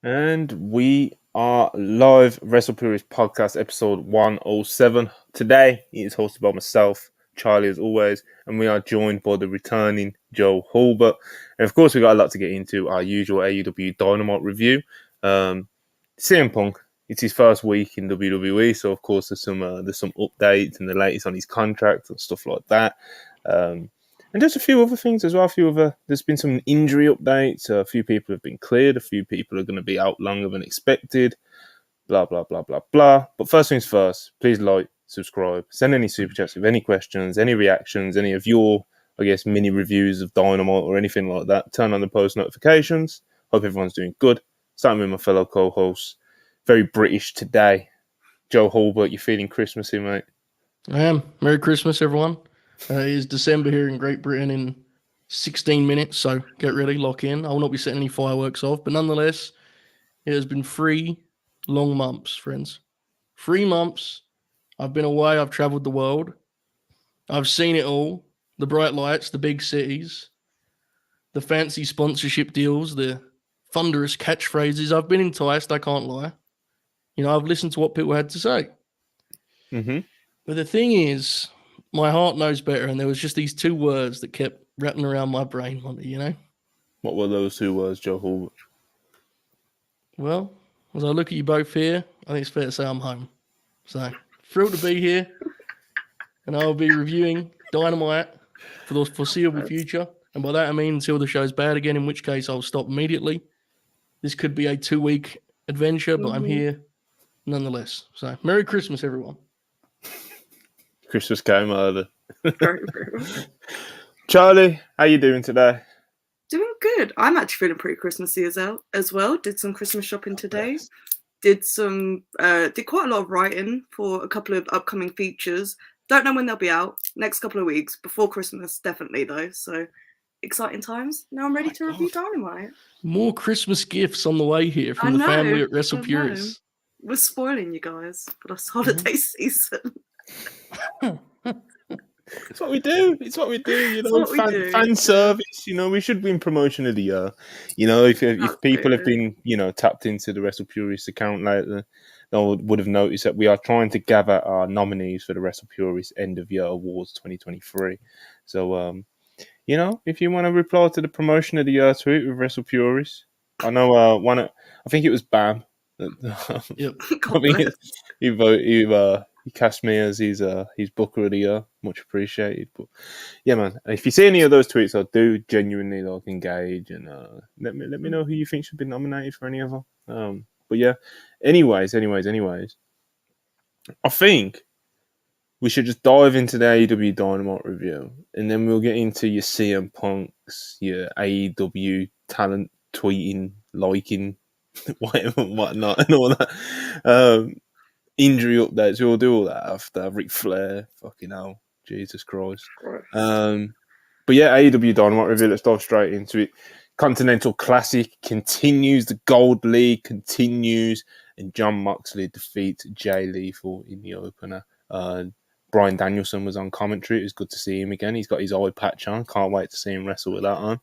And we are live, WrestlePurists Podcast, episode 107. Today, it is hosted by myself, Charlie, as always, and we are joined by the returning Joe Hulbert. And of course, we got a lot to get into, our usual AEW Dynamite review. CM Punk, it's his first week in WWE, so of course, there's some updates and the latest on his contract and stuff like that. And just a few other things as well. There's been some injury updates. A few people have been cleared. A few people are going to be out longer than expected. Blah, blah, blah, blah, blah. But first things first, please like, subscribe, send any super chats with any questions, any reactions, any of your, mini reviews of Dynamite or anything like that. Turn on the post notifications. Hope everyone's doing good. Starting with my fellow co-hosts. Very British today. Joe Hulbert, you feeling Christmassy, mate? I am. Merry Christmas, everyone. It is December here in Great Britain in 16 minutes, so get ready, lock in. I will not be setting any fireworks off, but nonetheless, it has been 3 long months, friends. 3 months. I've been away. I've traveled the world. I've seen it all. The bright lights, the big cities, the fancy sponsorship deals, the thunderous catchphrases. I've been enticed, I can't lie. I've listened to what people had to say. Mm-hmm. But the thing is, my heart knows better, and there was just these 2 words that kept wrapping around my brain, What were those 2 words, Joe Hulbert? Well, as I look at you both here, I think it's fair to say I'm home. So, thrilled to be here, and I'll be reviewing Dynamite for the foreseeable future. And by that I mean until the show's bad again, in which case I'll stop immediately. This could be a 2-week adventure, but I'm here nonetheless. So, Merry Christmas, everyone. Christmas came early. Charlie, how you doing today? Doing good. I'm actually feeling pretty Christmassy as well. Did some Christmas shopping today. Did quite a lot of writing for a couple of upcoming features. Don't know when they'll be out. Next couple of weeks. Before Christmas, definitely though. So exciting times. Now I'm ready to review Dynamite. More Christmas gifts on the way here from the family at WrestlePurists. We're spoiling you guys for this holiday season. It's what we do. Fan service. We should win promotion of the year. If people have been, tapped into the WrestlePurists account lately, they would have noticed that we are trying to gather our nominees for the WrestlePurists End of Year Awards 2023. So, if you want to reply to the promotion of the year tweet with WrestlePurists, I know I think it was Bam. Yep. He cast me as his Booker of the Year. Much appreciated. But yeah, man, if you see any of those tweets, I do genuinely engage and let me know who you think should be nominated for any of them. But yeah, anyways, I think we should just dive into the AEW Dynamite review, and then we'll get into your CM Punks, your AEW talent tweeting, liking, whatever, whatnot, and all that. Injury updates, we'll do all that after. Ric Flair, fucking hell, Jesus Christ. But yeah, AEW Dynamite review, let's dive straight into it. Continental Classic continues, the Gold League continues, and Jon Moxley defeats Jay Lethal in the opener. Bryan Danielson was on commentary. It was good to see him again. He's got his eye patch on. Can't wait to see him wrestle with that on.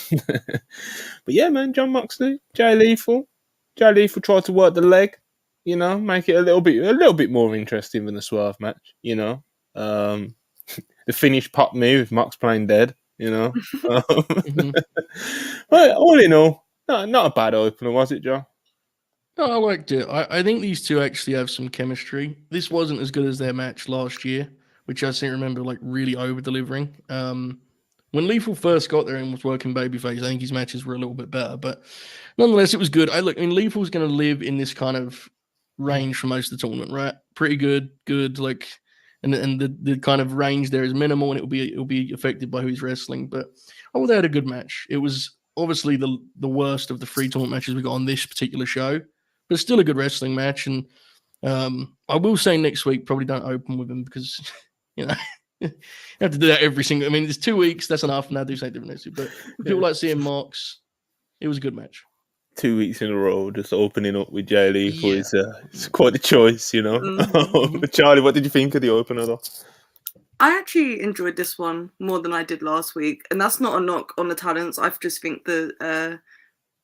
But yeah, man, Jon Moxley, Jay Lethal. Jay Lethal tried to work the leg. Make it a little bit more interesting than the Swerve match. The finish popped me with Mox playing dead. But all in all, not a bad opener, was it, Joe? No, I liked it. I think these 2 actually have some chemistry. This wasn't as good as their match last year, which I seem to remember really over delivering. When Lethal first got there and was working babyface, I think his matches were a little bit better, but nonetheless, it was good. Lethal's going to live in this kind of range for most of the tournament, right? Pretty good, and the kind of range there is minimal, and it'll be affected by who he's wrestling. But they had a good match. It was obviously the worst of the 3 tournament matches we got on this particular show, but still a good wrestling match. And I will say next week probably don't open with him because you have to do that every single. There's 2 weeks, that's enough, and I'll do something different next week. But people like seeing Mox. It was a good match. 2 weeks in a row, just opening up with Jay Lethal it's quite a choice, Mm-hmm. Charlie, what did you think of the opener, though? I actually enjoyed this one more than I did last week, and that's not a knock on the talents. I just think the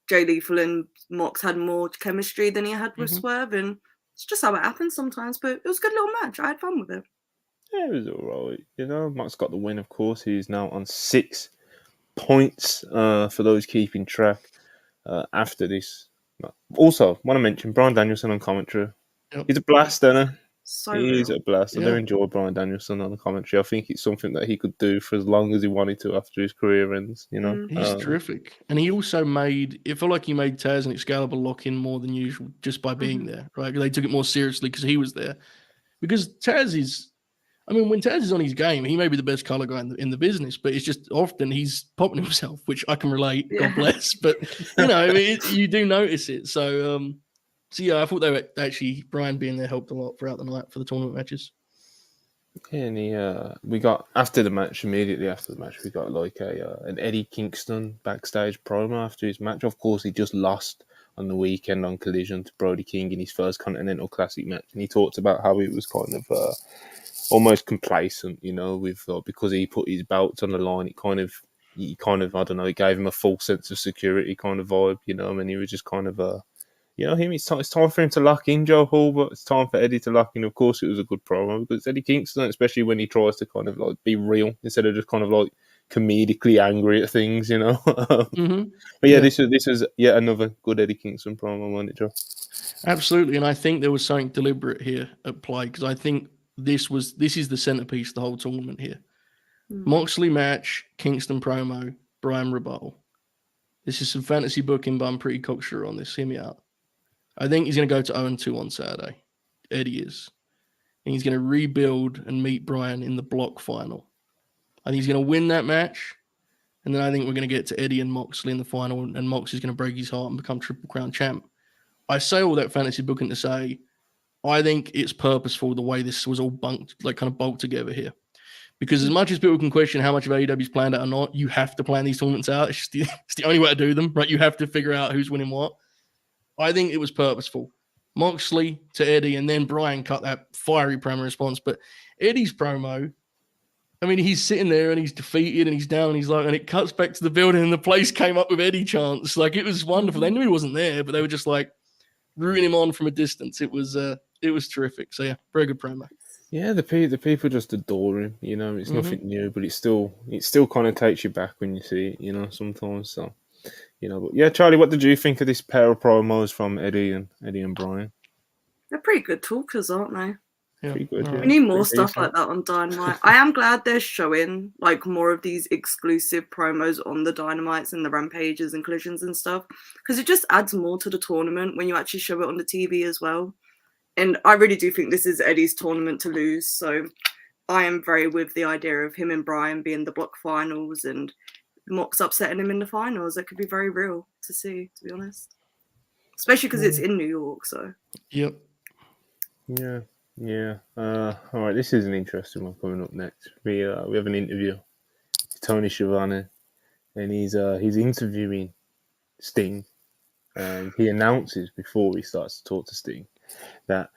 Jay Lethal and Mox had more chemistry than he had with Mhm. Swerve, and it's just how it happens sometimes. But it was a good little match. I had fun with it. Yeah, it was all right. You know, Mox got the win, of course. He's now on 6 points for those keeping track after this. Also, want to mention Bryan Danielson on commentary. Yep. He's a blast, isn't he? So He's real. a blast. I do Yeah. enjoy Bryan Danielson on the commentary. I think it's something that he could do for as long as he wanted to after his career ends, you know. He's terrific. And he also it felt like he made Taz and Excalibur lock in more than usual just by being there, right? They took it more seriously because he was there. Because Taz is, I mean, when Taz is on his game, he may be the best color guy in the business, but it's just often he's popping himself, which I can relate, God bless. But, you know, I mean, you do notice it. So yeah, I thought they were actually, Brian being there helped a lot throughout the night for the tournament matches. Yeah, and we got immediately after the match, we got like an Eddie Kingston backstage promo after his match. Of course, he just lost on the weekend on Collision to Brody King in his first Continental Classic match, and he talked about how he was kind of almost complacent, you know, with because he put his belts on the line. He kind of I don't know, it gave him a false sense of security kind of vibe, you know, and he was just kind of you know, it's time for him to lock in Joe Hall, but it's time for Eddie to lock in. Of course, it was a good promo because Eddie Kingston, especially when he tries to kind of like be real instead of just kind of like comedically angry at things, you know. But yeah, this is yet another good Eddie Kingston promo, wasn't it, Joe? Absolutely, and I think there was something deliberate here at play because I think this is the centerpiece of the whole tournament here. Moxley match, Kingston promo, Brian rebuttal. This is some fantasy booking, but I'm pretty cocksure on this. Hear me out. I think he's going to go to 0-2 on Saturday. Eddie is. And he's going to rebuild and meet Brian in the block final. I think he's going to win that match. And then I think we're going to get to Eddie and Moxley in the final, and Mox is going to break his heart and become Triple Crown champ. I say all that fantasy booking to say, I think it's purposeful the way this was all bulked together here. Because as much as people can question how much of AEW's planned out or not, you have to plan these tournaments out. It's the only way to do them, right? You have to figure out who's winning what. I think it was purposeful. Moxley to Eddie, and then Brian cut that fiery promo response. But Eddie's promo, I mean, he's sitting there and he's defeated and he's down and he's like, and it cuts back to the building and the place came up with Eddie chants. Like, it was wonderful. They knew he wasn't there, but they were just like rooting him on from a distance. It was terrific. So yeah, very good promo. Yeah, the people just adore him. You know, it's nothing new, but it still kind of takes you back when you see it. You know, sometimes. So, you know, but yeah, Charlie, what did you think of this pair of promos from Eddie and Brian? They're pretty good talkers, aren't they? Yeah. Pretty good. We need more stuff like that on Dynamite. I am glad they're showing like more of these exclusive promos on the Dynamites and the Rampages and Collisions and stuff, because it just adds more to the tournament when you actually show it on the TV as well. And I really do think this is Eddie's tournament to lose. So I am very with the idea of him and Brian being the block finals and Mox upsetting him in the finals. It could be very real to see, to be honest. Especially because it's in New York. So. Yep. Yeah. All right, this is an interesting one coming up next. We have an interview with Tony Schiavone, and he's interviewing Sting, and he announces before he starts to talk to Sting that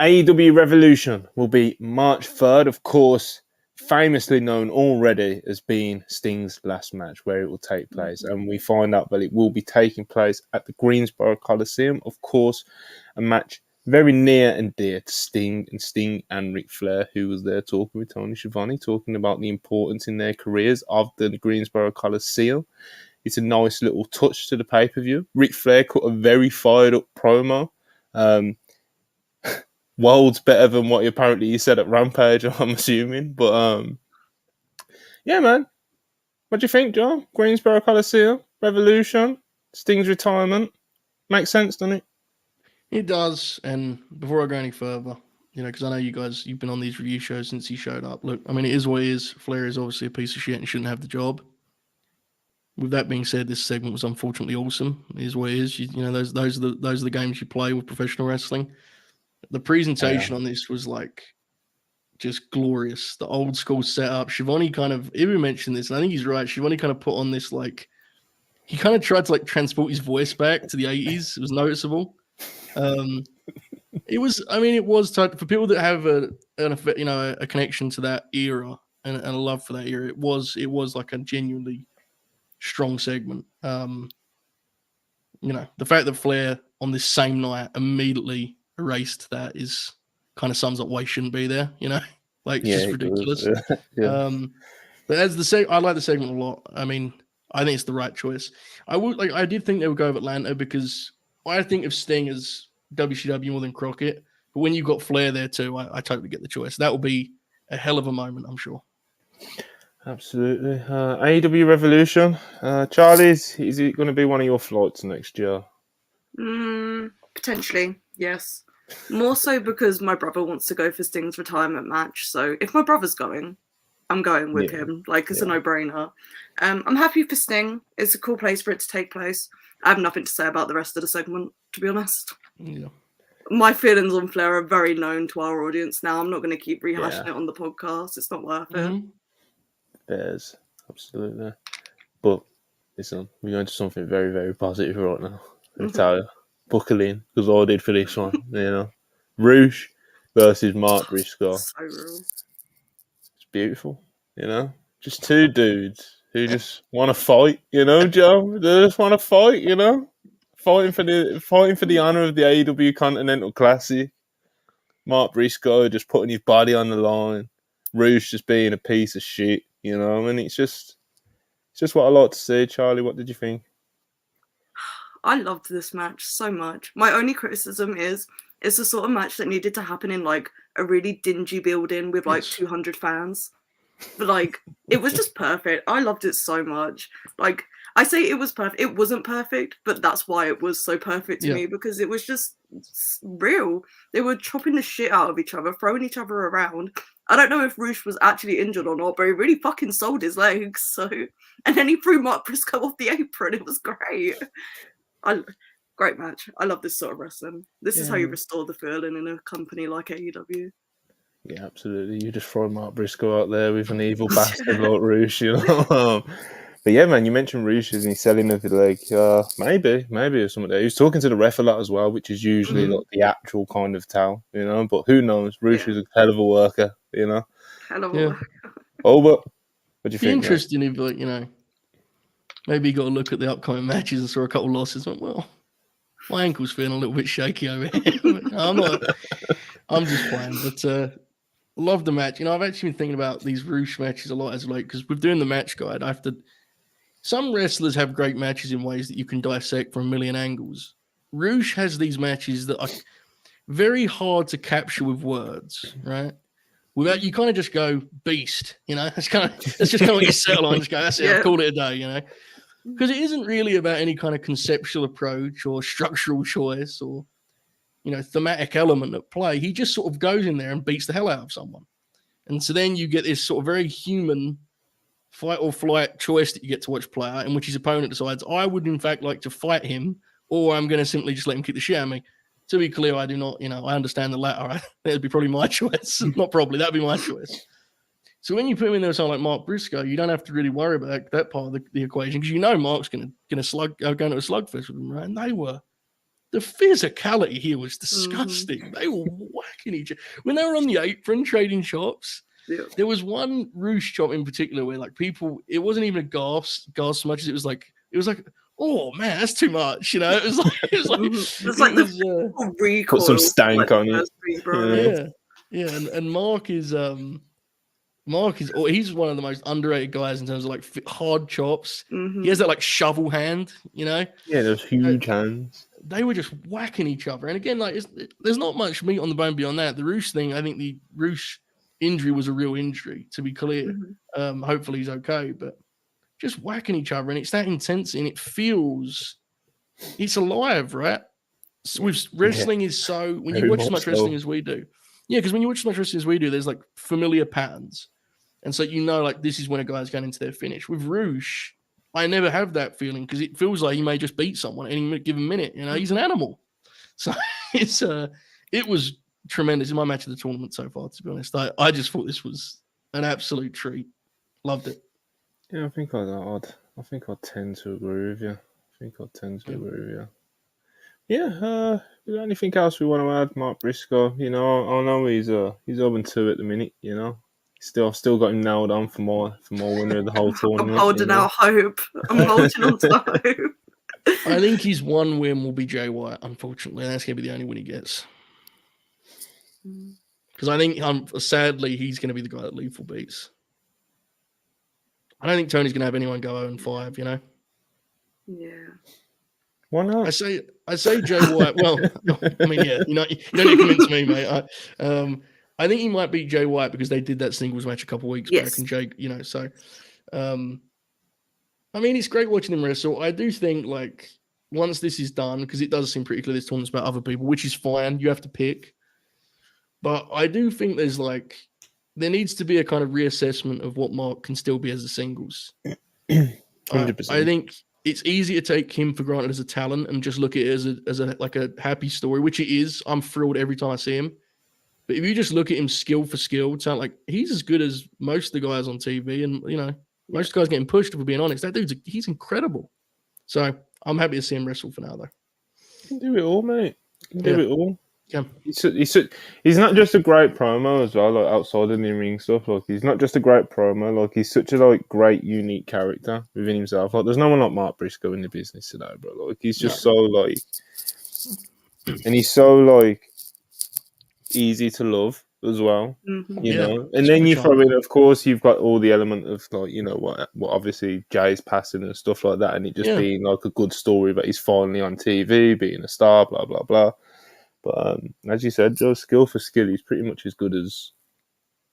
AEW Revolution will be March 3rd, of course, famously known already as being Sting's last match, where it will take place. And we find out that it will be taking place at the Greensboro Coliseum, of course, a match very near and dear to Sting and Ric Flair, who was there talking with Tony Schiavone, talking about the importance in their careers of the Greensboro Coliseum. It's a nice little touch to the pay-per-view. Ric Flair cut a very fired-up promo. Worlds better than what he said at Rampage, I'm assuming. But, yeah, man. What do you think, John? Greensboro Coliseum, Revolution, Sting's retirement. Makes sense, doesn't it? It does. And before I go any further, you know, because I know you guys, you've been on these review shows since he showed up. Look, I mean, it is what it is. Flair is obviously a piece of shit and shouldn't have the job. With that being said, this segment was unfortunately awesome. It is what it is. You know, those are the games you play with professional wrestling. The presentation on this was like just glorious. The old school setup. Schiavone kind of, even mentioned this, and I think he's right. Schiavone kind of put on this like, he kind of tried to like transport his voice back to the 80s. It was noticeable. It was for people that have a connection to that era and a love for that era. It was like a genuinely strong segment. the fact that Flair on this same night immediately erased that is kind of sums up why he shouldn't be there. Like it's just ridiculous. Yeah. But as I like the segment a lot. I mean, I think it's the right choice. I did think they would go with Atlanta because I think of Sting as WCW more than Crockett. But when you got Flair there too, I totally get the choice. That will be a hell of a moment, I'm sure. Absolutely. AEW Revolution. Charlie, is it going to be one of your flights next year? Potentially, yes. More so because my brother wants to go for Sting's retirement match. So if my brother's going, I'm going with him. Like, it's a no-brainer. I'm happy for Sting. It's a cool place for it to take place. I have nothing to say about the rest of the segment, to be honest. Yeah. My feelings on Flair are very known to our audience now. I'm not going to keep rehashing it on the podcast. It's not worth it. Bears, absolutely. But listen, we're going to something very, very positive right now. I'll tell you. Buckle in, because I did for this one. Roosh versus Mark Briscoe. So real. It's beautiful, Just two dudes who just want to fight, Joe. They just want to fight, fighting for the honor of the AEW Continental Classic. Mark Briscoe just putting his body on the line. Roosh just being a piece of shit, and it's just what I like to see. Charlie, what did you think? I loved this match so much. My only criticism is it's the sort of match that needed to happen in like a really dingy building with like 200 fans. But like, it was just perfect. I loved it so much. Like, I say it was perfect. It wasn't perfect, but that's why it was so perfect to me, because it was just real. They were chopping the shit out of each other, throwing each other around. I don't know if Roosh was actually injured or not, but he really fucking sold his legs. So, and then he threw Mark Briscoe off the apron. It was great. Great match. I love this sort of wrestling. This is how you restore the feeling in a company like AEW. Yeah, absolutely. You just throw Mark Briscoe out there with an evil bastard like Roosh, But yeah, man, you mentioned Roosh and he's selling of the leg. Maybe it's something there. He was talking to the ref a lot as well, which is usually like the actual kind of tell, But who knows? Roosh is a hell of a worker, Hell of a worker. Oh, but what do you think? Interesting if, like, maybe you got to look at the upcoming matches and saw a couple of losses. Went, well, my ankle's feeling a little bit shaky over here. I'm just playing, but love the match. I've actually been thinking about these Roosh matches a lot as late because we're doing the match guide. Some wrestlers have great matches in ways that you can dissect from a million angles. Roosh has these matches that are very hard to capture with words, right? Without you kind of just go beast, that's just kind of what you settle on. Just go, that's it. I've called it a day, because it isn't really about any kind of conceptual approach or structural choice or thematic element at play. He just sort of goes in there and beats the hell out of someone, and so then you get this sort of very human fight or flight choice that you get to watch play out, in which his opponent decides, I would in fact like to fight him, or I'm going to simply just let him kick the shit out of me. To be clear, I do not, I understand the latter. That'd be probably my choice. Not probably, that'd be my choice. So when you put him in there with someone like Mark Briscoe, you don't have to really worry about that part of the equation, because Mark's going to go into a slugfest with him, right? And the physicality here was disgusting. They were whacking each other. When they were on the apron trading chops, there was one Roosh chop in particular where like people, it wasn't even a gasp so much as it was like, oh man, that's too much. It was like the recoil. Put some stank on it. Yeah. And Mark is he's one of the most underrated guys in terms of like hard chops. He has that like shovel hand, Yeah, those huge hands. They were just whacking each other. And again, like there's not much meat on the bone beyond that. The Roosh thing, I think the Roosh injury was a real injury, to be clear. Hopefully he's okay, but just whacking each other, and it's that intense, and it's alive, right? With wrestling is so, when you watch as much wrestling as we do, because when you watch as much wrestling as we do, there's like familiar patterns, and so like this is when a guy's going into their finish. With Roosh, I never have that feeling because it feels like he may just beat someone any given minute. He's an animal, so it was tremendous. In my match of the tournament so far, to be honest. I just thought this was an absolute treat. Loved it. Yeah, I think I'd tend to agree with you. Yeah, is there anything else we want to add, Mark Briscoe? I know he's 0-2 at the minute, Still got him nailed on for more winner of the whole tournament. I'm holding out hope. I'm holding on to hope. I think his one win will be Jay White, unfortunately. That's going to be the only win he gets. Because I think, sadly, he's going to be the guy that Lethal beats. I don't think Tony's going to have anyone go 0-5, you know? Yeah. Why not? I say Jay White. Well, I mean, yeah, you don't need to convince me, mate. I think he might beat Jay White because they did that singles match a couple of weeks back, and Jay, you know, so. I mean, it's great watching him wrestle. I do think, like, once this is done, because it does seem pretty clear this tournament's about other people, which is fine. You have to pick. But I do think there needs to be a kind of reassessment of what Mark can still be as a singles. 100%. I think it's easy to take him for granted as a talent and just look at it as a happy story, which it is. I'm thrilled every time I see him. But if you just look at him skill for skill, it's like he's as good as most of the guys on TV, and you know, most guys getting pushed. If we're being honest, that he's incredible. So I'm happy to see him wrestle for now, though. You can do it all, mate. You can do it all. Yeah. He's not just a great promo as well, like outside of the ring stuff. Like he's not just a great promo. Like he's such a great, unique character within himself. Like there's no one like Mark Briscoe in the business today, bro. Like he's just and he's so easy to love as well. Mm-hmm. You know, and then you throw in, of course, you've got all the element of what obviously Jay's passing and stuff like that, and it just being a good story that he's finally on TV, being a star, blah blah blah. But as you said, Joe, skill for skill, he's pretty much as good as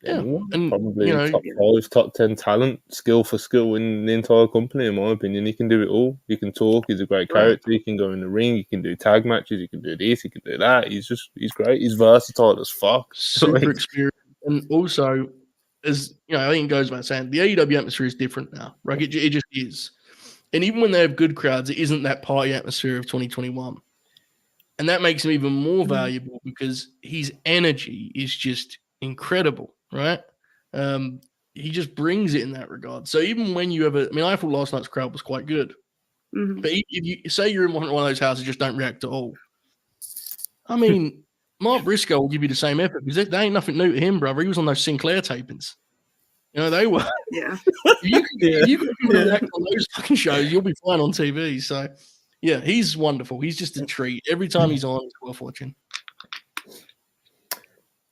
anyone. And probably top 5, top 10 talent, skill for skill in the entire company, in my opinion. He can do it all. He can talk. He's a great character. He can go in the ring. He can do tag matches. He can do this. He can do that. He's great. He's versatile as fuck. Super experienced. And also, as you know, I think it goes without saying, the AEW atmosphere is different now. Right? It just is. And even when they have good crowds, it isn't that party atmosphere of 2021. And that makes him even more valuable because his energy is just incredible, right? He just brings it in that regard. So even when you have I thought last night's crowd was quite good. Mm-hmm. But if you say you're in one of those houses, just don't react at all. I mean, Mark Briscoe will give you the same effort because there ain't nothing new to him, brother. He was on those Sinclair tapings. You know, they were. Yeah. You can react on those fucking shows, you'll be fine on TV. So, yeah, he's wonderful. He's just a treat. Every time he's on, it's worth watching.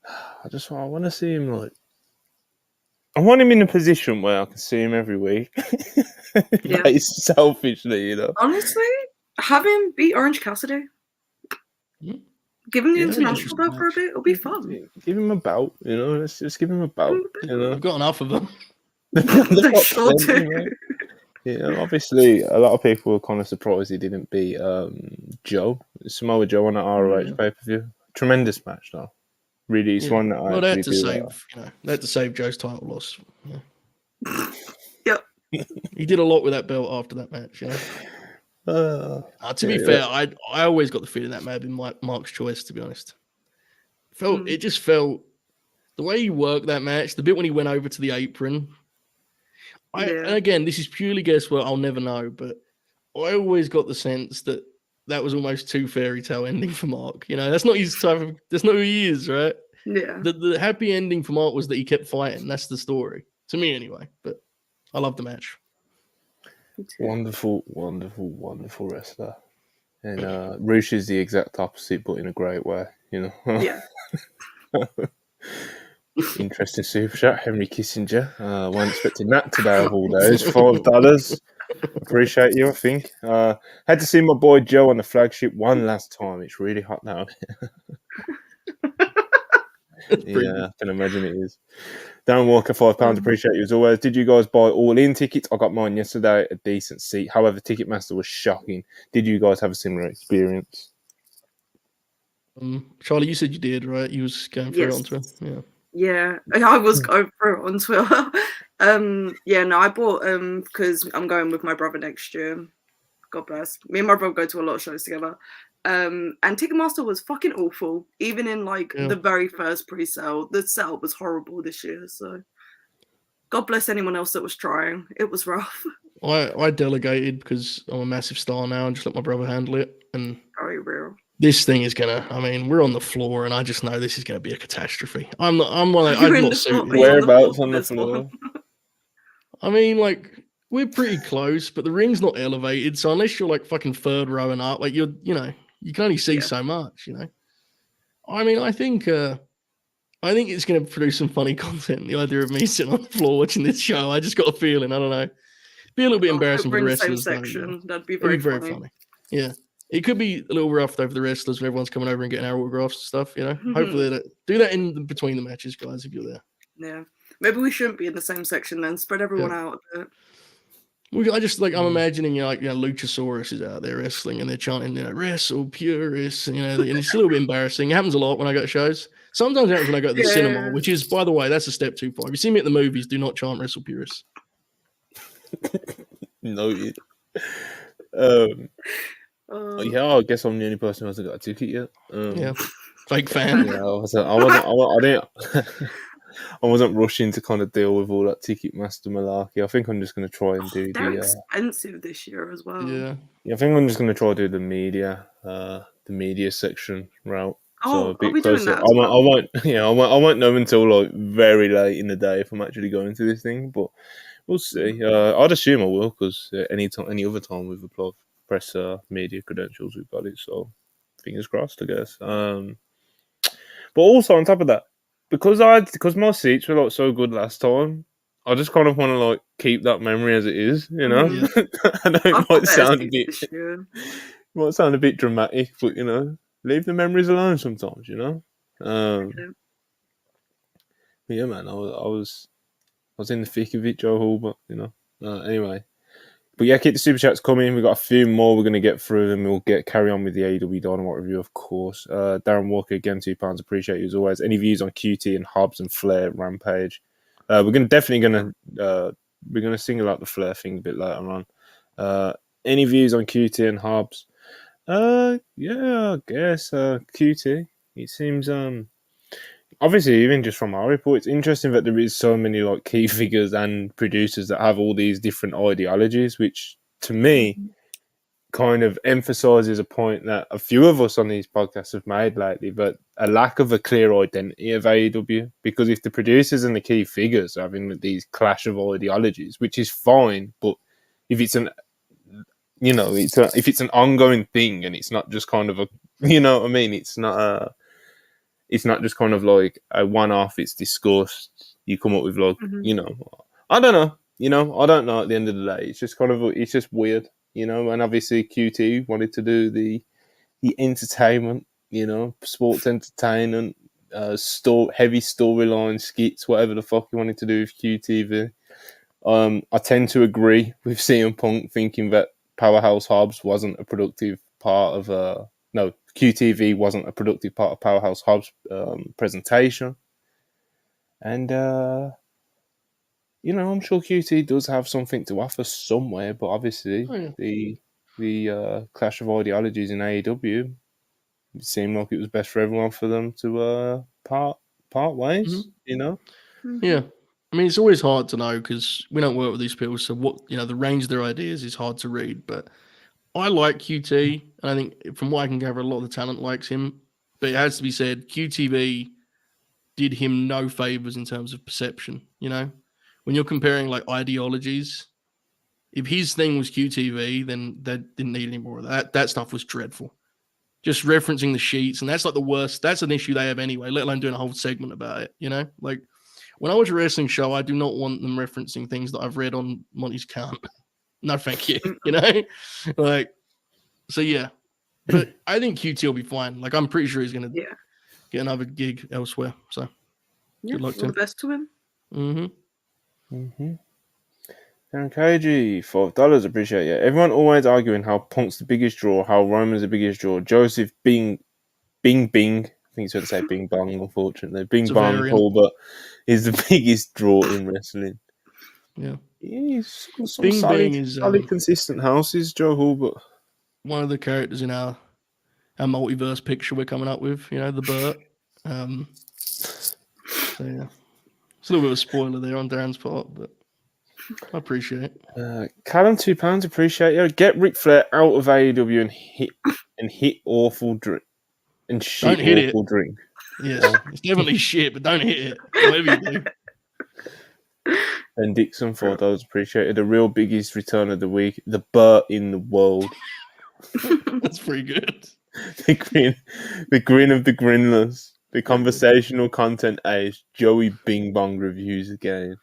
I want to see him I want him in a position where I can see him every week. Yeah. It's selfishly, you know. Honestly, have him beat Orange Cassidy. Mm-hmm. Give him the international belt for a bit. It'll be fun. Give him a bout, you know. Let's just give him a bout. You know, I've got enough of them. They sure do. Yeah, obviously, a lot of people were kind of surprised he didn't beat Samoa Joe on that ROH pay-per-view. Tremendous match, though. Really, it's one that they had to save Joe's title loss. Yeah. Yep. He did a lot with that belt after that match, you know. To be fair, I always got the feeling that may have been Mark's choice, to be honest. It just felt the way he worked that match, the bit when he went over to the apron. And again, this is purely guesswork. I'll never know, but I always got the sense that was almost too fairy tale ending for Mark. You know, that's not his type of. That's not who he is, right? Yeah. The happy ending for Mark was that he kept fighting. That's the story to me, anyway. But I love the match. Wonderful, wonderful, wonderful wrestler, and Roosh is the exact opposite, but in a great way. You know. Yeah. Interesting super chat, Henry Kissinger. Wasn't expecting that today of all days. $5. Appreciate you, I think. Had to see my boy Joe on the flagship one last time. It's really hot now. Yeah, I can imagine it is. Dan Walker, £5. Appreciate you as always. Did you guys buy all-in tickets? I got mine yesterday, a decent seat. However, Ticketmaster was shocking. Did you guys have a similar experience? Charlie, you said you did, right? You was going through it on Twitter. Yeah. Yeah, I was going through it on Twitter. I bought because I'm going with my brother next year. God bless. Me and my brother go to a lot of shows together. And Ticketmaster was fucking awful. Even in the very first pre-sale, the setup was horrible this year. So God bless anyone else that was trying. It was rough. I delegated because I'm a massive star now and just let my brother handle it. And very real. This thing is we're on the floor, and I just know this is gonna be a catastrophe. I'm not suited. Whereabouts on the floor? I mean, we're pretty close, but the ring's not elevated. So unless you're like fucking third row and up, like you can only see so much, I mean, I think it's going to produce some funny content. The idea of me sitting on the floor watching this show, I just got a feeling. I don't know. Be a little bit embarrassing for the wrestlers. Same section. That'd be very very funny. Yeah. It could be a little rough though for the wrestlers when everyone's coming over and getting our autographs and stuff, Hopefully do that in between the matches, guys, if you're there. Yeah. Maybe we shouldn't be in the same section then. Spread everyone out a bit. I'm imagining, Luchasaurus is out there wrestling and they're chanting, WrestlePurists, and it's a little bit embarrassing. It happens a lot when I go to shows. Sometimes it happens when I go to the cinema, which is, by the way, that's a step too far. If you see me at the movies, do not chant WrestlePurists. Noted. I guess I'm the only person who hasn't got a ticket yet. Fake fan. I wasn't rushing to kind of deal with all that Ticketmaster malarkey. I think I'm just going to try and do they're expensive this year as well. Yeah, I think I'm just going to try to do the media section route. Oh, so a bit I'll be closer. doing that. I won't know until like very late in the day if I'm actually going to this thing, but we'll see. I'd assume I will because any other time we've applied press media credentials, we've got it. So fingers crossed, I guess. But also on top of that, because my seats were like so good last time, I just kind of want to like keep that memory as it is, I know it might sound a bit dramatic, but leave the memories alone sometimes, But yeah, man, I was in the thick of it, Joe Hall, but anyway. But yeah, keep the super chats coming. We've got a few more we're going to get through, and we'll carry on with the AEW Dynamite review, of course. Darren Walker, again, £2. Appreciate you as always. Any views on QT and Hobbs and Flair Rampage? We're going to single out the Flair thing a bit later on. Any views on QT and Hobbs? Yeah, I guess QT. It seems obviously, even just from our report, it's interesting that there is so many like key figures and producers that have all these different ideologies, which to me kind of emphasizes a point that a few of us on these podcasts have made lately, but a lack of a clear identity of AEW. Because if the producers and the key figures are having these clash of ideologies, which is fine, but if it's if it's an ongoing thing and it's not just kind of it's not just kind of like a one-off, it's discussed, you come up with like, I don't know, I don't know at the end of the day. It's just it's just weird, and obviously QT wanted to do the entertainment, sports entertainment, heavy storyline skits, whatever the fuck you wanted to do with QTV. I tend to agree with CM Punk thinking that Powerhouse Hobbs wasn't a productive part of QTV wasn't a productive part of Powerhouse Hobbs' presentation. And, I'm sure QT does have something to offer somewhere, but obviously the clash of ideologies in AEW, it seemed like it was best for everyone for them to part ways, Yeah. I mean, it's always hard to know because we don't work with these people, so what the range of their ideas is hard to read, but I like QT, and I think from what I can gather, a lot of the talent likes him. But it has to be said, QTV did him no favors in terms of perception. When you're comparing like ideologies, if his thing was QTV, then they didn't need any more of that. That stuff was dreadful. Just referencing the sheets, and that's like the worst. That's an issue they have anyway, let alone doing a whole segment about it. Like when I watch a wrestling show, I do not want them referencing things that I've read on Monty's Count. No, thank you. So yeah, but I think QT will be fine. Like, I'm pretty sure he's going to get another gig elsewhere. So good luck to him. All the best to him. Darren KG, $5. Appreciate it. Everyone always arguing how Punk's the biggest draw, how Roman's the biggest draw. Joseph Bing. I think he's going to say Bing Bong, unfortunately. Bing Bong Hulbert is the biggest draw in wrestling. Yeah. He's some Bing solid, Bing is consistent houses, Joe Hulbert. One of the characters in our multiverse picture we're coming up with, the Burt. So yeah. It's a little bit of a spoiler there on Darren's part, but I appreciate it. Callum, £2, appreciate you. Get Ric Flair out of AEW and hit awful drink. And shit don't hit awful it. drink. Yes, it's definitely shit, but don't hit it. Whatever you do. And Dixon for those appreciated. The real biggest return of the week, the Burt in the world. That's pretty good. the grin of the grinless. The conversational content ace, Joey Bing Bong reviews again.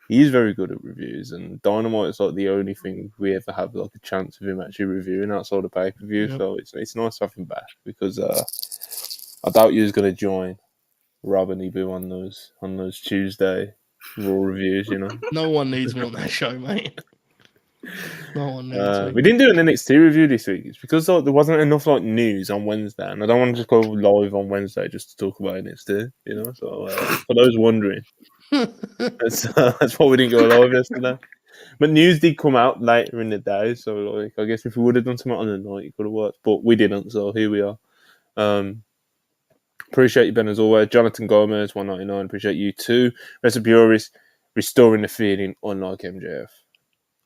He's very good at reviews, and Dynamite is like the only thing we ever have like a chance of him actually reviewing outside of pay-per-view. Yep. So it's nice to have him back because I doubt you was going to join Rob and Ibu on those Tuesday Raw reviews. You know, No one needs me on that show, mate. No one needs me. we didn't do an NXT review this week. It's because like, there wasn't enough like news on Wednesday, and I don't want to just go live on Wednesday just to talk about NXT. You know, so for those wondering, that's why we didn't go live yesterday. But news did come out later in the day, so like I guess if we would have done something on the night, it could have worked. But we didn't, so here we are. Appreciate you, Ben, as always. Jonathan Gomez, 199. Appreciate you too. WrestlePurists restoring the feeling, unlike MJF.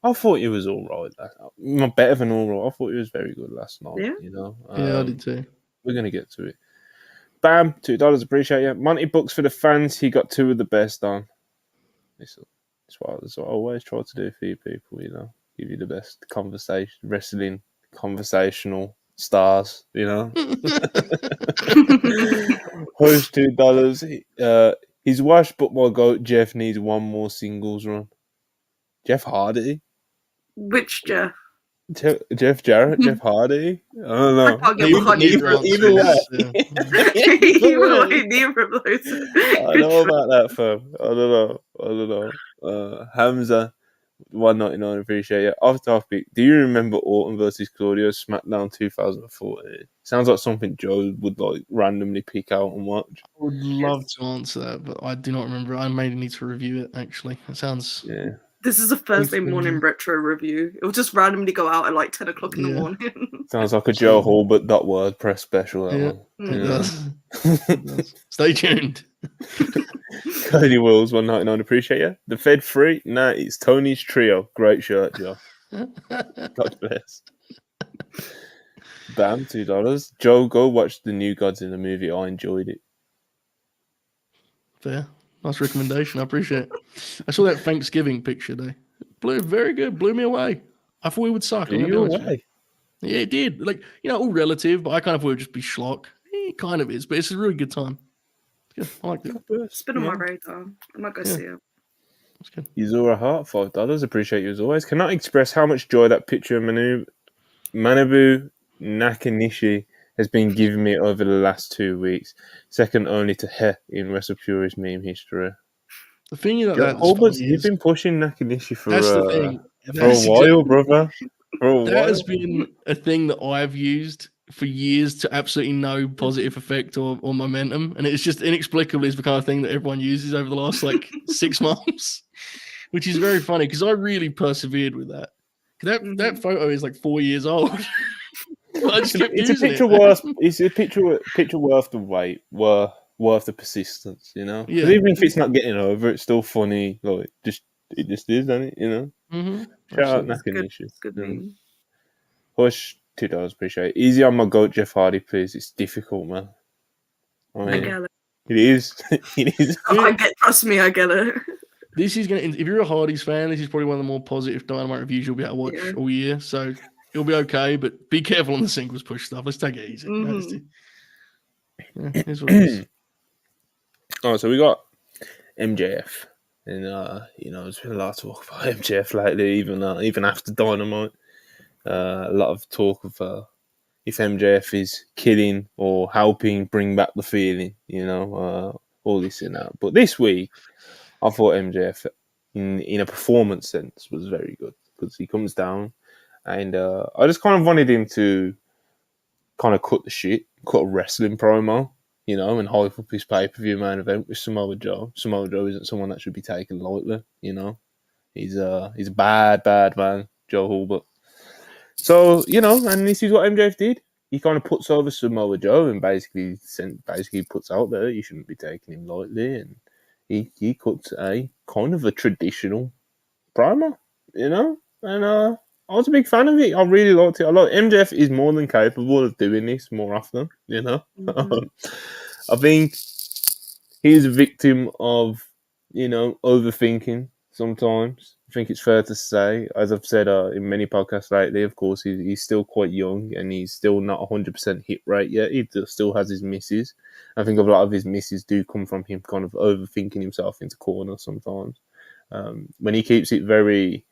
I thought he was all right. Not better than all right. I thought he was very good last night. Yeah. You know. Yeah, I did too. We're gonna get to it. Bam, $2. Appreciate you. Monty Bucks for the fans. He got two of the best on. That's what I always try to do for you people. You know, give you the best wrestling conversational stars. You know. Host $2. He's washed, but my goat Jeff needs one more singles run. Jeff Hardy. Which Jeff? Jeff Jarrett, Jeff Hardy. I don't know. I can't get behind Either way. Either way, neither of those. I know about that, fam. I don't know. Hamza, 199. Appreciate it. Off topic. Do you remember Orton versus Claudio SmackDown 2014? Sounds like something Joe would like randomly pick out and watch. I would love to answer that, but I do not remember. I may need to review it. Actually, it sounds. Yeah. This is a Thursday morning retro review. It will just randomly go out at like 10 o'clock in the morning. Sounds like a Joe Hulbert.WordPress special. That one. It does. It does. Stay tuned. Cody Wills, 199. Appreciate you. The Fed Free? Nah, it's Tony's Trio. Great shirt, Joe. God bless. Bam, $2. Joe, go watch the New Gods in the movie. I enjoyed it. Fair. Nice recommendation. I appreciate it. I saw that Thanksgiving picture though. Very good. Blew me away. I thought it would suck. Blew you away? Yeah, it did. Like, all relative, but I kind of thought it would just be schlock. It kind of is, but it's a really good time. It's good. I like it. It's been on my radar. I might go see it. That's good. Yuzura Hart, $5. Appreciate you as always. Cannot express how much joy that picture of Manabu Nakanishi has been giving me over the last 2 weeks. Second only to He in WrestlePurists meme history. The thing is you've been pushing Nakanishi for a while, brother. That has been a thing that I've used for years to absolutely no positive effect or momentum, and it's just inexplicably it's become a thing that everyone uses over the last 6 months, which is very funny because I really persevered with that. That photo is 4 years old. It's a picture worth. It's a picture worth the wait, worth the persistence. You know, yeah. Even if it's not getting over, it's still funny. Like it just is, doesn't it? You know. Mm-hmm. Shout out Nakanishi. Good. Hush, $2. Appreciate it. Easy on my goat, Jeff Hardy, please. It's difficult, man. I get it. It is. It is. Trust me, I get it. This is going to, if you're a Hardy's fan, this is probably one of the more positive Dynamite reviews you'll be able to watch all year. So it'll be okay, but be careful on the singles push stuff. Let's take it easy. Here's what it is. Oh, so we got MJF. And, there's been a lot of talk about MJF lately, even after Dynamite. A lot of talk of if MJF is killing or helping bring back the feeling, all this and that. But this week, I thought MJF, in a performance sense, was very good because he comes down and I just kind of wanted him to kind of cut a wrestling promo, and hype up his pay-per-view main event with Samoa Joe. Samoa Joe isn't someone that should be taken lightly, He's a bad man, Joe Hulbert. So, and this is what MJF did. He kind of puts over Samoa Joe and basically puts out there you shouldn't be taking him lightly, and he cuts a kind of a traditional promo, and I was a big fan of it. I really liked it. MJF is more than capable of doing this more often, I think he's a victim of overthinking sometimes. I think it's fair to say, as I've said in many podcasts lately, of course, he's still quite young and he's still not 100% hit rate yet. He still has his misses. I think a lot of his misses do come from him kind of overthinking himself into corners sometimes. When he keeps it very,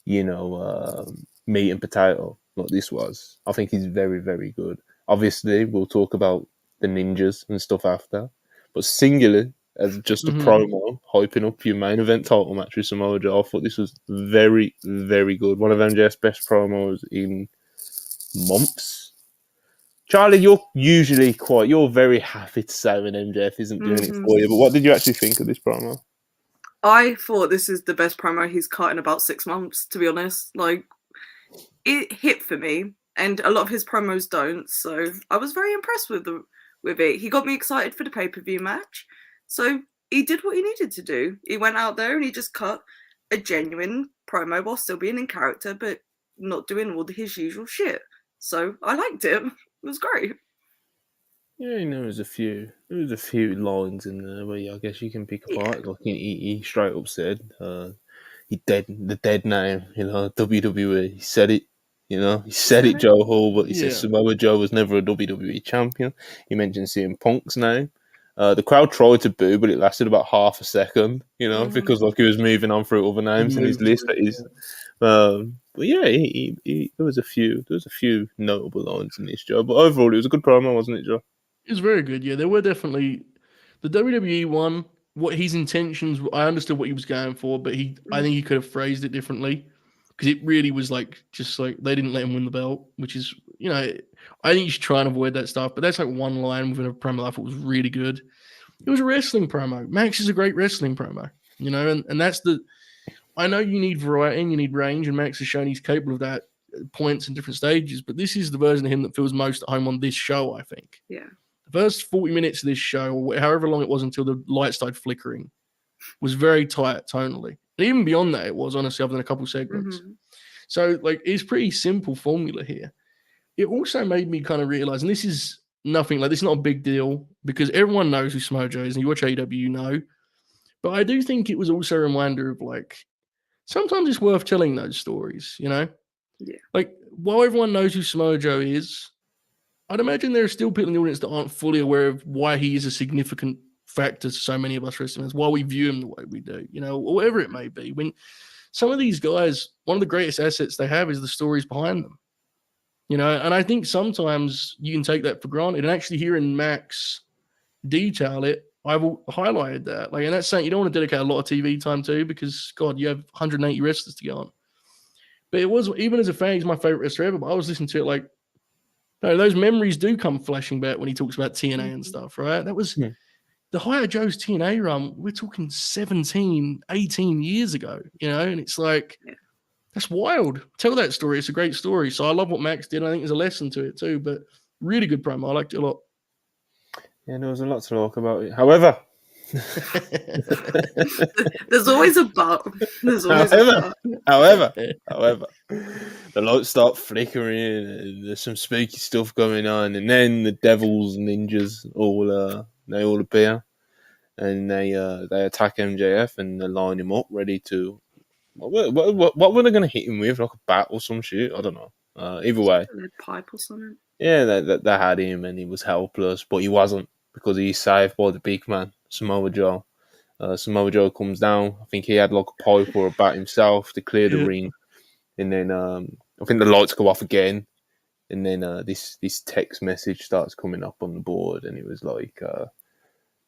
meat and potato, like this was, I think he's very, very good. Obviously, we'll talk about the ninjas and stuff after, but singularly, as just a promo, hyping up your main event title match with Samoa Joe, I thought this was very, very good. One of MJF's best promos in months. Charlie, you're very happy to say when MJF isn't doing it for you, but what did you actually think of this promo? I thought this is the best promo he's cut in about 6 months, to be honest. Like, it hit for me, and a lot of his promos don't, so I was very impressed with it. He got me excited for the pay-per-view match, so he did what he needed to do. He went out there and he just cut a genuine promo while still being in character, but not doing all his usual shit. So I liked it. It was great. Yeah, there was a few lines in there where I guess you can pick apart. Like he straight up said, the dead name, WWE. He said it, he said it, Joe Hall, but he said Samoa Joe was never a WWE champion. He mentioned CM Punk's name. The crowd tried to boo, but it lasted about half a second, because he was moving on through other names in his list. But yeah, there was a few notable lines in this, Joe. But overall, it was a good promo, wasn't it, Joe? It was very good. Yeah, there were definitely the WWE one. What his intentions, I understood what he was going for, but I think he could have phrased it differently, because it really was just like they didn't let him win the belt, which is, I think you should try and avoid that stuff. But that's like one line within a promo I thought was really good. It was a wrestling promo. Max is a great wrestling promo, and that's I know you need variety and you need range, and Max has shown he's capable of that at points and different stages, but this is the version of him that feels most at home on this show, I think. Yeah. The first 40 minutes of this show, or however long it was until the light started flickering, was very tight tonally. And even beyond that, it was, honestly, other than a couple of segments. So, it's pretty simple formula here. It also made me kind of realize, and this is nothing, this is not a big deal, because everyone knows who Samoa Joe is, and you watch AEW, you know. But I do think it was also a reminder of, sometimes it's worth telling those stories, Yeah. While everyone knows who Samoa Joe is, I'd imagine there are still people in the audience that aren't fully aware of why he is a significant factor to so many of us wrestlers, why we view him the way we do, or whatever it may be. When some of these guys, one of the greatest assets they have is the stories behind them, and I think sometimes you can take that for granted. And actually hearing Max detail it, I've highlighted that. And that's something you don't want to dedicate a lot of TV time to, because, God, you have 180 wrestlers to go on. But it was, even as a fan, he's my favorite wrestler ever, but I was listening to it no, those memories do come flashing back when he talks about TNA and stuff, right? That was the height of Joe's TNA run. We're talking 17, 18 years ago, and it's that's wild. Tell that story. It's a great story. So I love what Max did. I think there's a lesson to it too, but really good promo. I liked it a lot. Yeah, there was a lot to talk about it. However, there's always a but. However, the lights start flickering and there's some spooky stuff going on, and then the devils and ninjas all appear, and they attack MJF and they line him up ready to. What were they going to hit him with? Like a bat or some shit? I don't know. Either way, a lead pipe or something. Yeah, they had him and he was helpless, but he wasn't, because he's saved by the big man, Samoa Joe. Samoa Joe comes down. I think he had a pipe or a bat himself to clear the ring. And then I think the lights go off again. And then this text message starts coming up on the board, and it was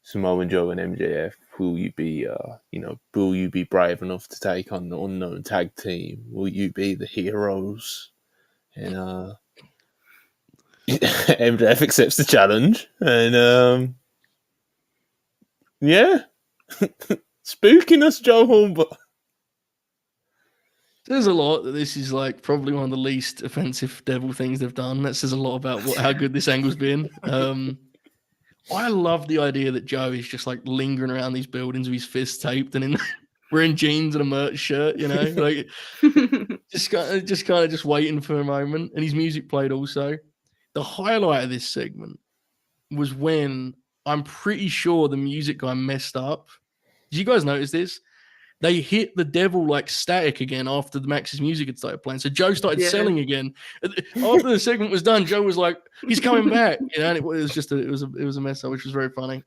Samoa Joe and MJF, will you be brave enough to take on the unknown tag team? Will you be the heroes? And MJF accepts the challenge, and spooking us, Joe Hall, but there's a lot that this is probably one of the least offensive devil things they've done. That says a lot about how good this angle's been. I love the idea that Joe is just lingering around these buildings with his fists taped and wearing jeans and a merch shirt, just kind of waiting for a moment. And his music played also. The highlight of this segment was when I'm pretty sure the music guy messed up Did you guys notice this? They hit the devil like static again after the Max's music had started playing. So Joe started selling again. After the segment was done, Joe was like, "He's coming back," and it was just it was a mess up, which was very funny.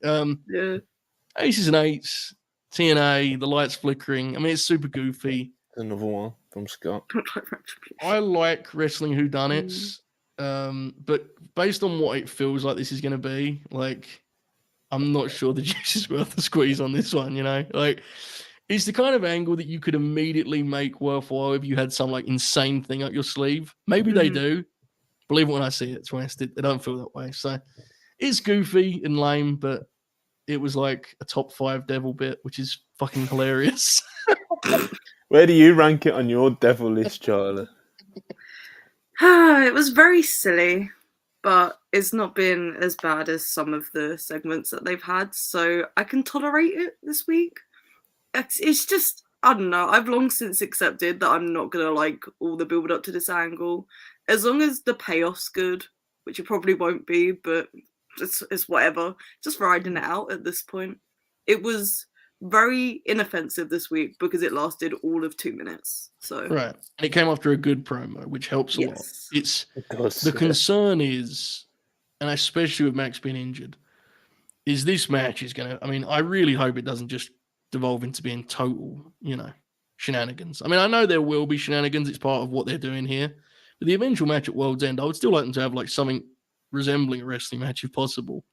Aces and eights, TNA, the lights flickering. I mean, it's super goofy. Another one from Scott. I like wrestling whodunits, but based on what it feels like this is going to be, like, I'm not sure the juice is worth the squeeze on this one. Like. It's the kind of angle that you could immediately make worthwhile if you had some like insane thing up your sleeve. Maybe they do. Believe it when I see it, Twist. They don't feel that way. So it's goofy and lame, but it was like a top 5 devil bit, which is fucking hilarious. Where do you rank it on your devil list, Charlie? It was very silly, but it's not been as bad as some of the segments that they've had. So I can tolerate it this week. It's just, I don't know. I've long since accepted that I'm not going to like all the build up to this angle. As long as the payoff's good, which it probably won't be, but it's whatever. Just riding it out at this point. It was very inoffensive this week because it lasted all of 2 minutes. So right. And it came after a good promo, which helps a lot. The concern is, and especially with Max being injured, is this match is going to, I mean, I really hope it doesn't just devolve into being total, shenanigans. I mean, I know there will be shenanigans. It's part of what they're doing here. But the eventual match at World's End, I would still like them to have like something resembling a wrestling match if possible.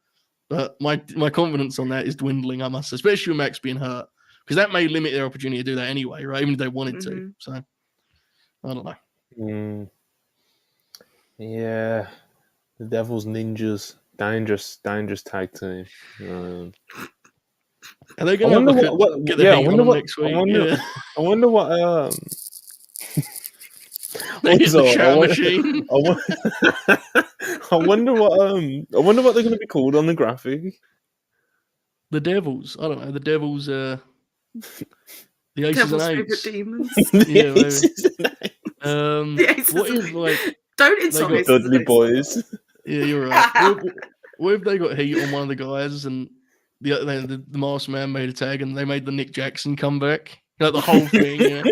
But my confidence on that is dwindling, I must say, especially with Max being hurt. Because that may limit their opportunity to do that anyway, right? Even if they wanted to. So, I don't know. Yeah. The Devil's Ninjas. Dangerous tag team. Are they going to get the heat on them next week? I wonder what. They hit the shower machine. I wonder what they're going to be called on the graphic. The Devils. I don't know. The Devils. The Aces Devil's and Eights. Demons. Yeah, maybe. The Aces what and is like? Don't insult Aces Dudley and Boys. Yeah, you're right. What if they got heat on one of the guys and the Masked Man made a tag and they made the Nick Jackson comeback? Like the whole thing.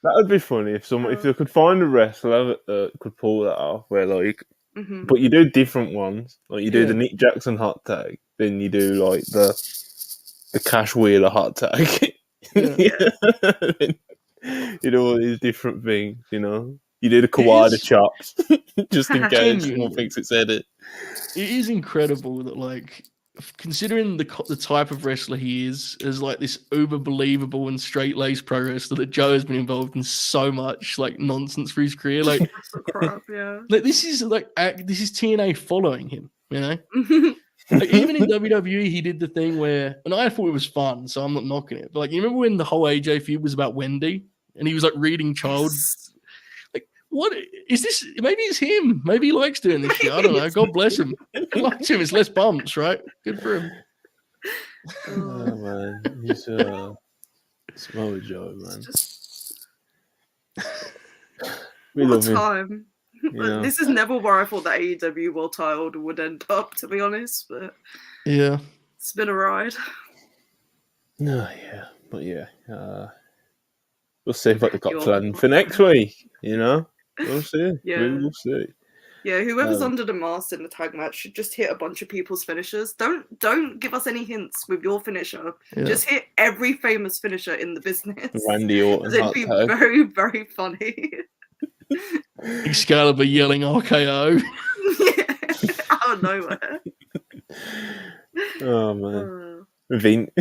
That would be funny if they could find a wrestler that could pull that off. Where like, but you do different ones. Like you do the Nick Jackson hot tag, then you do like the Cash Wheeler hot tag. You do all these different things. You do the Kawada chops, just in case someone thinks it's edit. It is incredible that, like, considering the type of wrestler he is, as like this uber believable and straight laced pro wrestler, that Joe has been involved in so much like nonsense for his career. Like, like this is TNA following him. Like, even in WWE, he did the thing where, and I thought it was fun, so I'm not knocking it. But like, you remember when the whole AJ feud was about Wendy, and he was like reading child. What is this? Maybe it's him. Maybe he likes doing this shit. I don't know. God bless him. He likes him. It's less bumps, right? Good for him. Oh, man. He's Samoa Joe, man. We love him. This is never where I thought that AEW World Title would end up, to be honest. But yeah, it's been a ride. No, yeah. But yeah. We'll see what they've got planned for next week, We'll see. Yeah. We will see. Yeah, whoever's under the mask in the tag match should just hit a bunch of people's finishers. Don't give us any hints with your finisher. Yeah. Just hit every famous finisher in the business. Randy Orton. It'd be very, very funny. Excalibur yelling RKO. Out of nowhere. Oh man. Vink.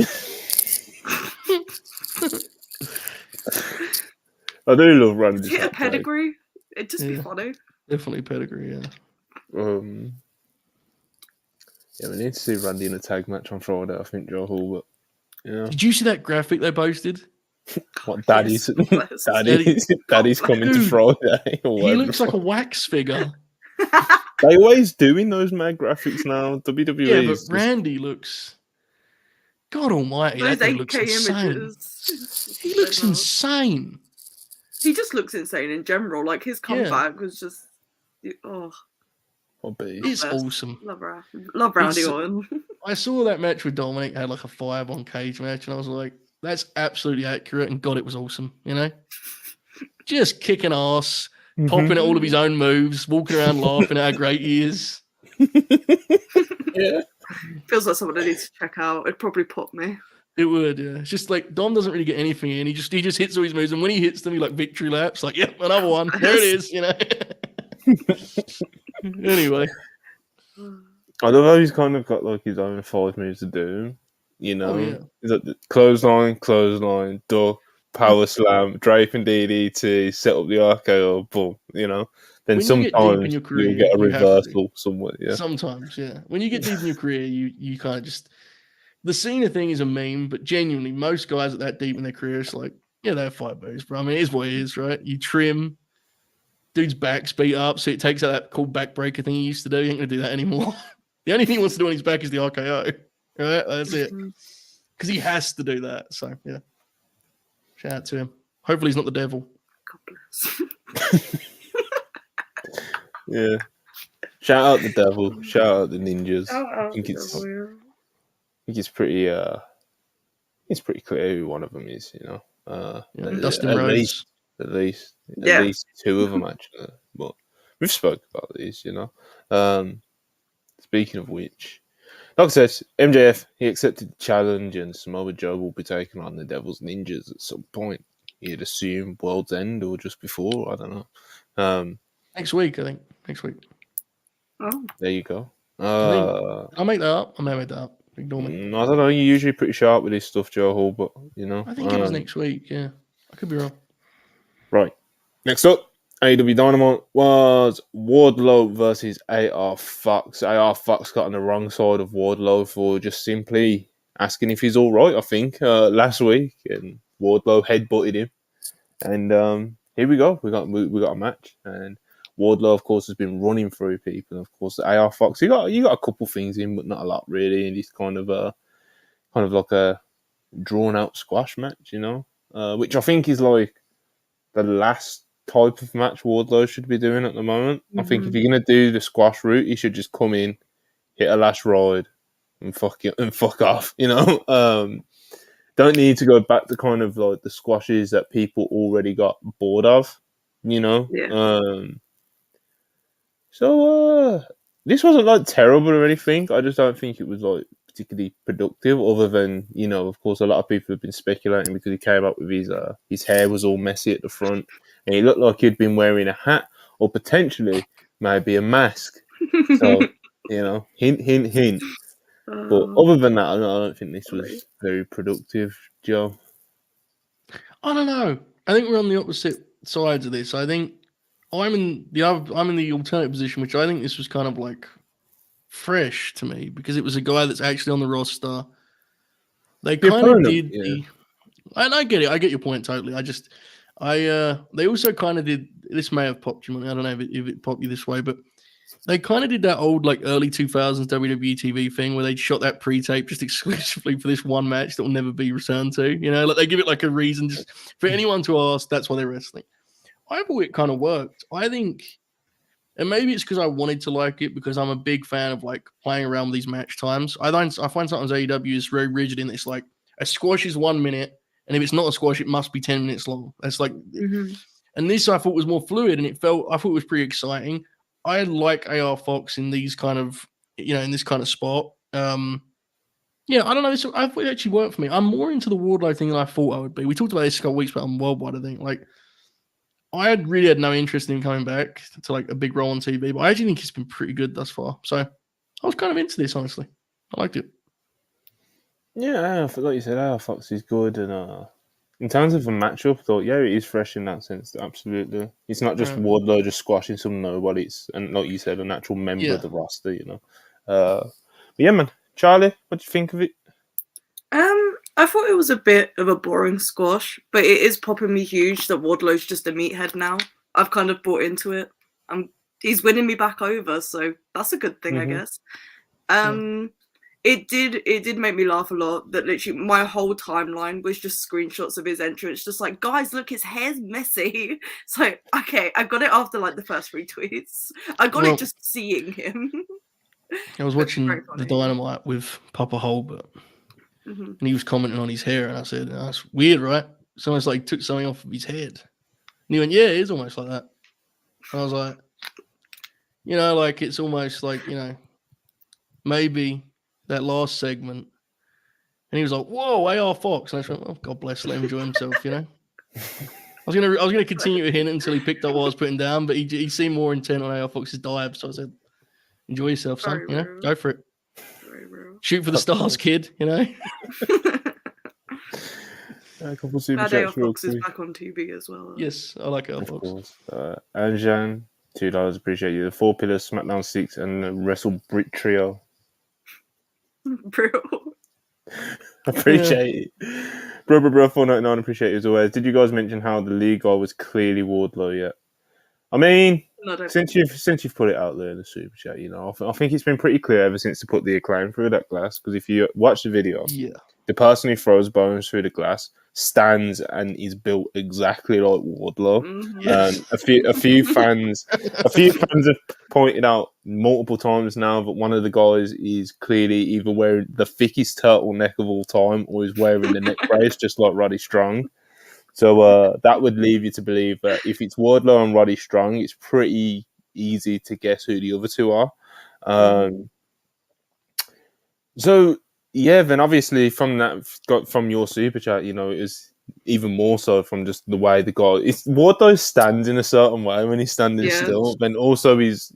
I do love Randy. Hit a pedigree. It'd just be funny. Definitely pedigree, yeah. Yeah, we need to see Randy in a tag match on Friday, I think, Joe Hall, but yeah. Did you see that graphic they posted? What, Daddy's coming to Friday? He looks like a wax figure. They always doing those mad graphics now. WWE. Yeah, but Randy looks... God almighty, those that looks insane. Images. He looks insane. He just looks insane in general. Like, his comeback was just... Oh. What beast? It's awesome. Love Randy Orton. I saw that match with Dominic had like a 5 on cage match, and I was like, that's absolutely accurate. And God, it was awesome. You know, just kicking ass, popping at all of his own moves, walking around laughing at how great he is. Yeah. Feels like someone I need to check out. It'd probably pop me. It would, yeah. It's just like Dom doesn't really get anything in. He just hits all his moves, and when he hits them, he like victory laps. Like, yep, another one. There it is. You know. Anyway, I love how he's kind of got like his own 5 moves to do. You know, Oh, yeah. he's like the clothesline, duck, power slam, draping DDT, set up the RKO, boom. You know, then When you get deep in sometimes your career, you'll get a you have to. reversal somewhere. Yeah. Sometimes, yeah. When you get deep in your career, you kind of just the Cena thing is a meme, but genuinely, most guys at that deep in their career, it's like, yeah, they have 5 moves, bro. I mean, it is what it is, right? You trim, dude's back's beat up, so it takes out that cool backbreaker thing he used to do. He ain't gonna do that anymore. The only thing he wants to do on his back is the RKO. Right? That's it. Because he has to do that. So yeah. Shout out to him. Hopefully he's not the devil. God bless. Yeah. Shout out the devil. Shout out the ninjas. I think it's pretty clear who one of them is, you know. Dustin at Rhodes. At least 2 of them actually. But we've spoke about these, you know. Speaking of which, like I said, MJF, he accepted the challenge, and Samoa Joe will be taking on the Devil's Ninjas at some point. You'd assume World's End or just before, I don't know. Next week, I think. Next week. Oh. There you go. I'll make that up. I may make that up. Ignore me. I don't know. You're usually pretty sharp with this stuff, Joe Hall, but you know. I think it was next week. Yeah, I could be wrong. Right. Next up, AEW Dynamite was Wardlow versus AR Fox. AR Fox got on the wrong side of Wardlow for just simply asking if he's all right, I think, last week, and Wardlow headbutted him. And here we go. We got a match, and Wardlow, of course, has been running through people. Of course, AR Fox, you got a couple things in, but not a lot really. And he's kind of like a drawn out squash match, you know, which I think is like the last type of match Wardlow should be doing at the moment. I think if you're gonna do the squash route, he should just come in, hit a last ride, and fuck off. You know, don't need to go back to kind of like the squashes that people already got bored of. You know, So this wasn't like terrible or anything. I just don't think it was like particularly productive. Other than, you know, of course, a lot of people have been speculating because he came up with his hair was all messy at the front, and he looked like he'd been wearing a hat or potentially maybe a mask. So you know, hint. But other than that, I don't think this was very productive, Joe. I don't know. I think we're on the opposite sides of this. I think I'm in the alternate position, which I think this was kind of like fresh to me because it was a guy that's actually on the roster. They kind of did and I get it. I get your point totally. They also kind of did. This may have popped you. I don't know if it popped you this way, but they kind of did that old like early 2000s WWE TV thing where they shot that pre-tape just exclusively for this one match that will never be returned to. You know, like they give it like a reason just for anyone to ask. That's why they're wrestling. I thought it kind of worked. I think, and maybe it's because I wanted to like it because I'm a big fan of like playing around with these match times. I find sometimes AEW is very rigid in it's like a squash is 1 minute, and if it's not a squash, it must be 10 minutes long. That's like, and this I thought was more fluid, and I thought it was pretty exciting. I like AR Fox in these kind of, you know, in this kind of spot. Yeah, I don't know. I thought it actually worked for me. I'm more into the Wardlow thing than I thought I would be. We talked about this a couple weeks back on Worldwide, I think. Like, I really had no interest in coming back to like a big role on TV, but I actually think he's been pretty good thus far. So I was kind of into this, honestly. I liked it. Yeah, like you said, AR Fox is good, and in terms of a matchup, I thought, yeah, it is fresh in that sense. Absolutely, it's not just Wardlow just squashing some nobodies, and like you said, an actual member of the roster. You know, but yeah, man, Charlie, what do you think of it? I thought it was a bit of a boring squash, but it is popping me huge that Wardlow's just a meathead now. I've kind of bought into it. He's winning me back over, so that's a good thing, I guess. It did make me laugh a lot that literally my whole timeline was just screenshots of his entrance, just like, guys, look, his hair's messy. It's like, okay, I got it after like the first retweets. I got it just seeing him. I was watching the Dynamite with Papa Holbert, and he was commenting on his hair, and I said, that's weird, right? It's almost like he took something off of his head. And he went, yeah, it is almost like that. And I was like, like it's almost like, maybe that last segment. And he was like, whoa, AR Fox. And I just went, well, God bless, let him enjoy himself, I was gonna continue to hint until he picked up what I was putting down, but he seemed more intent on AR Fox's dive. So I said, enjoy yourself, son. Go for it. Shoot for the stars, kid. A couple super chats real Fox is back on TV as well. Yes, I like AR Fox. Of course. Anjan, $2. Appreciate you. The 4 Pillars, SmackDown 6, and the Wrestle Brit Trio. Bro. Appreciate it. Bro, 499, appreciate it as always. Did you guys mention how the league guy was clearly Wardlow yet? I mean, since you've put it out there in the super chat, I think it's been pretty clear ever since they put the Acclaim through that glass. Because if you watch the video, the person who throws bones through the glass stands and is built exactly like Wardlow. A few fans have pointed out multiple times now that one of the guys is clearly either wearing the thickest turtleneck of all time or is wearing the neck brace just like Roddy Strong. So that would leave you to believe that if it's Wardlow and Roddy Strong, it's pretty easy to guess who the other two are. Then obviously from your super chat, it was even more so from just the way the guy. Wardlow stands in a certain way when he's standing still, then also he's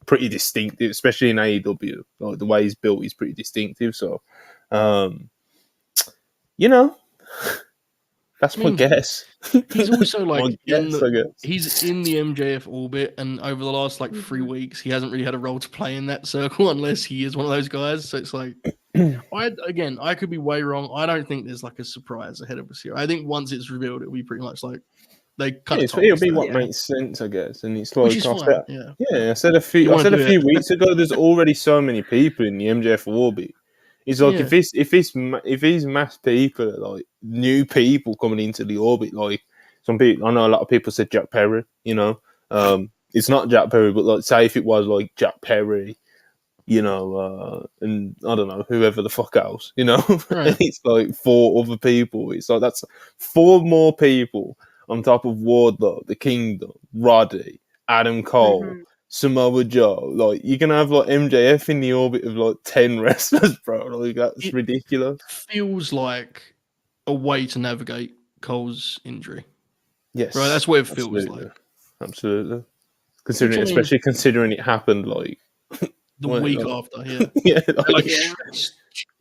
pretty distinctive, especially in AEW. Like the way he's built, he's pretty distinctive. So, that's my guess. He's also like he's in the MJF orbit, and over the last 3 weeks, he hasn't really had a role to play in that circle unless he is one of those guys. So it's like, I could be way wrong. I don't think there's a surprise ahead of us here. I think once it's revealed, it'll be pretty much like they kind of. It'll be what makes sense, I guess. And it's like I said a few weeks ago. There's already so many people in the MJF orbit. It's like if these mass people are new people coming into the orbit, some people, I know a lot of people said Jack Perry. It's not Jack Perry, but say if it was Jack Perry, and I don't know, whoever the fuck else, right. It's 4 other people. It's that's 4 more people on top of Wardlow, the Kingdom, Roddy, Adam Cole, Samoa Joe. You're gonna have MJF in the orbit of 10 wrestlers, bro. That's ridiculous. Feels like a way to navigate Cole's injury. Yes, right. That's what it feels like. Absolutely. Especially considering it happened the week after.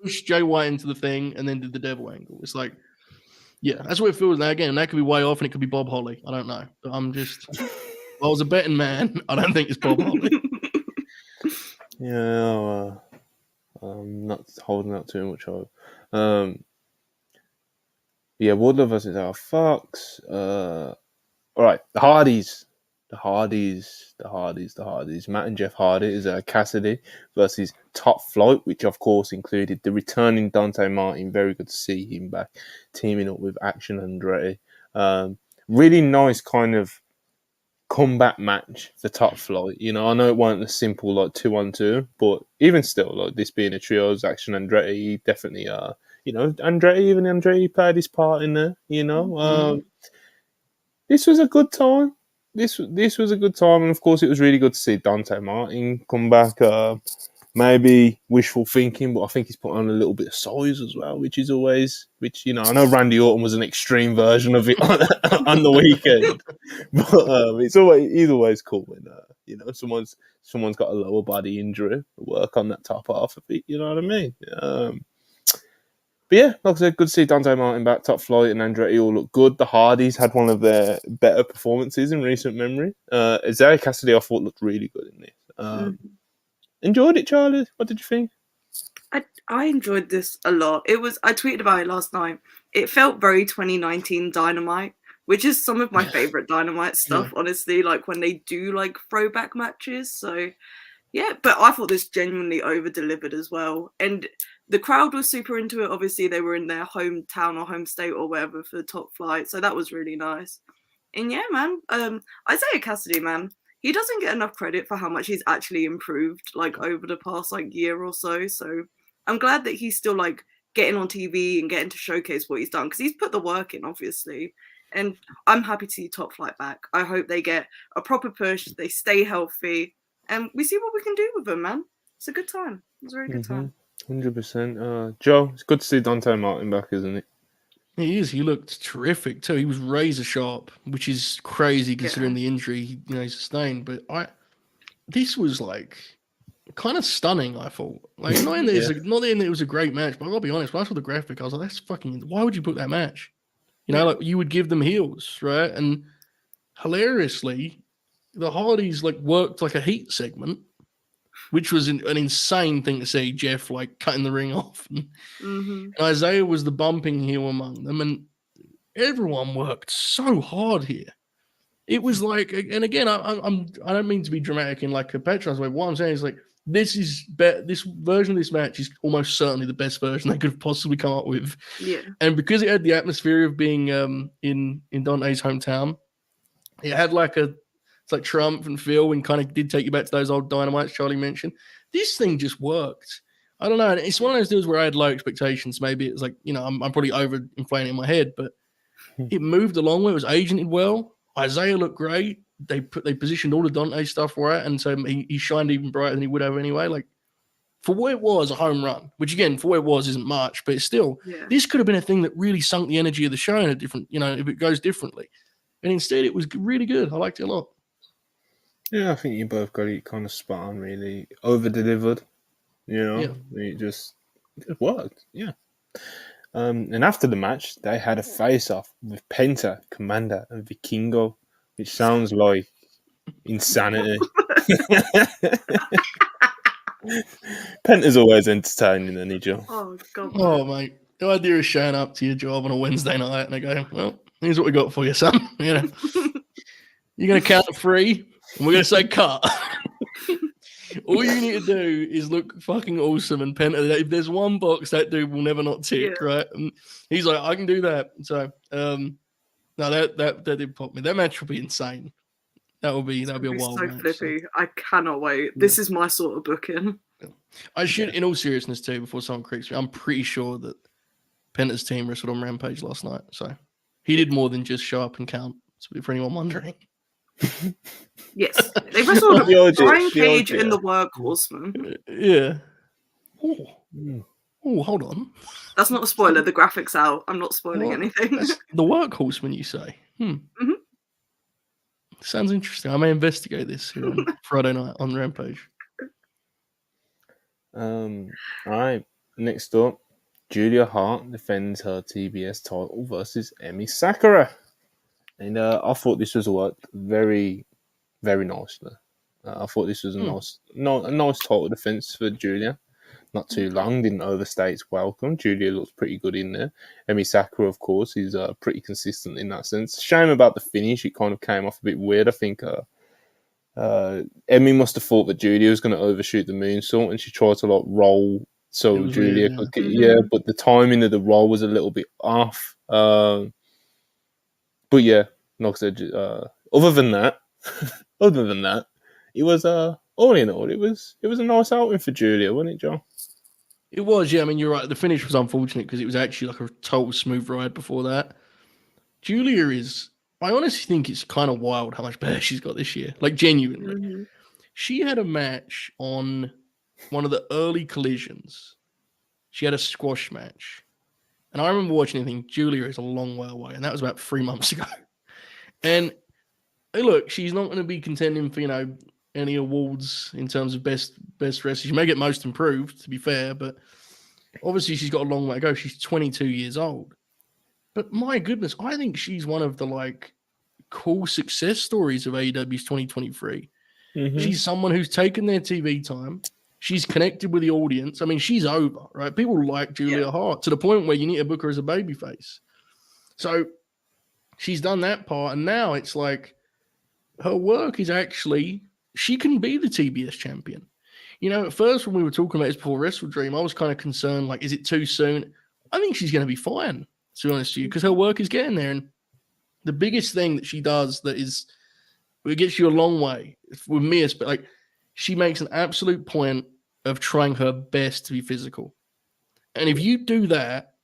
Pushed Jay White into the thing and then did the devil angle. It's that's what it feels like. Again, that could be way off, and it could be Bob Holly. I don't know, but I'm just. I was a betting man. I don't think it's Bob Holly. I'm not holding out too much hope. Wardlow versus our Fox. All right, the Hardys. Matt and Jeff Hardy is Cassidy versus Top Flight, which of course included the returning Dante Martin. Very good to see him back, teaming up with Action Andretti. Really nice kind of comeback match for Top Flight. I know it wasn't a simple 2-on-2, but even still, this being a trio's Action Andretti, definitely Andretti played his part in there. This was a good time. This was a good time, and of course, it was really good to see Dante Martin come back. Maybe wishful thinking, but I think he's put on a little bit of size as well, which I know Randy Orton was an extreme version of it on the weekend, but he's always cool when someone's got a lower body injury, work on that top half of it. You know what I mean? But like I said, good to see Dante Martin back. Top Flight and Andretti all look good. The Hardys had one of their better performances in recent memory. Isaiah Cassidy, I thought, looked really good in this. Enjoyed it, Charlie. What did you think? I enjoyed this a lot. I tweeted about it last night. It felt very 2019 Dynamite, which is some of my favorite Dynamite stuff, honestly, when they do throwback matches. So Yeah, but I thought this genuinely over-delivered as well. And the crowd was super into it. Obviously, they were in their hometown or home state or whatever for the top flight. So that was really nice. And yeah, man, Isaiah Cassidy, man, he doesn't get enough credit for how much he's actually improved, like, over the past, like, year or so. So I'm glad that he's still, like, getting on TV and getting to showcase what he's done. Because he's put the work in, obviously. And I'm happy to see Top Flight back. I hope they get a proper push. They stay healthy. And we see what we can do with them, man. It's a good time. It's a very good time. 100%. Joe, it's good to see Dante Martin back, isn't it? He is. He looked terrific too. He was razor sharp, which is crazy considering the injury he sustained. But this was like kind of stunning. I thought, like, not in that it was a great match, but I'll be honest. When I saw the graphic, I was like, "That's fucking. Why would you put that match? Like you would give them heels, right?" And hilariously, the Hardys like worked like a heat segment, which was an insane thing to see. Jeff like cutting the ring off, and Isaiah was the bumping heel among them, and everyone worked so hard here. It was like, and again, I don't mean to be dramatic in like a patronizing way. What I'm saying is like this version of this match is almost certainly the best version they could have possibly come up with. Yeah, and because it had the atmosphere of being in Dante's hometown, it had like it's like triumphant feel and kind of did take you back to those old Dynamites Charlie mentioned. This thing just worked. I don't know. It's one of those deals where I had low expectations. Maybe it's like, I'm probably overinflating in my head, but it moved along where it was agented well. Isaiah looked great. They positioned all the Dante stuff right, and so he shined even brighter than he would have anyway. Like, for what it was, a home run, which again, for what it was, isn't much, but it's still, this could have been a thing that really sunk the energy of the show in a different, if it goes differently. And instead, it was really good. I liked it a lot. Yeah, I think you both got it kind of spot on, really. Over-delivered, It worked, yeah. And after the match, they had a face-off with Penta, Commander, and Vikingo, which sounds like insanity. Penta's always entertaining, isn't he, Joe? Oh, God. Oh, mate. The idea of showing up to your job on a Wednesday night and they go, well, here's what we got for you, son. You're going to count to 3. And we're going to say cut. All you need to do is look fucking awesome. And Penta, if there's one box, that dude will never not tick, right? And he's like, I can do that. So, no, that did pop me. That match will be insane. That'll be a wild match. Flippy. So. I cannot wait. This is my sort of booking. I should, in all seriousness, too, before someone corrects me, I'm pretty sure that Penta's team wrestled on Rampage last night. So he did more than just show up and count, for anyone wondering. Yes, they wrestled Brian Cage in the Workhorseman. Yeah. Oh, hold on. That's not a spoiler. The graphics out. I'm not spoiling anything. The Workhorseman, you say? Sounds interesting. I may investigate this here on Friday night on Rampage. All right. Next up, Julia Hart defends her TBS title versus Emi Sakura. And I thought this was worked very, very nicely. I thought this was a nice title defense for Julia. Not too long, didn't overstay its welcome. Julia looks pretty good in there. Emi Sakura, of course, is pretty consistent in that sense. Shame about the finish. It kind of came off a bit weird. I think Emi must have thought that Julia was going to overshoot the moonsault, and she tried to roll so Julia could get, but the timing of the roll was a little bit off. But yeah, like I said, other than that, it was all in all, it was a nice outing for Julia, wasn't it, John? It was, yeah. I mean, you're right. The finish was unfortunate because it was actually like a total smooth ride before that. Julia is, I honestly think it's kind of wild how much better she's got this year. Like, genuinely. She had a match on one of the early collisions. She had a squash match. And I remember watching and thinking, Julia is a long way away. And that was about 3 months ago. And hey, look, she's not going to be contending for, any awards in terms of best wrestler. She may get most improved, to be fair, but obviously she's got a long way to go. She's 22 years old. But my goodness, I think she's one of the cool success stories of AEW's 2023. She's someone who's taken their TV time. She's connected with the audience. I mean, she's over, right? People like Julia Hart to the point where you need to book her as a babyface. So she's done that part, and now it's like her work is actually, she can be the TBS champion. At first when we were talking about this before Wrestle Dream, I was kind of concerned, like, is it too soon? I think she's going to be fine, to be honest with you, because her work is getting there. And the biggest thing that she does it gets you a long way with Mia, but like, she makes an absolute point of trying her best to be physical. And if you do that,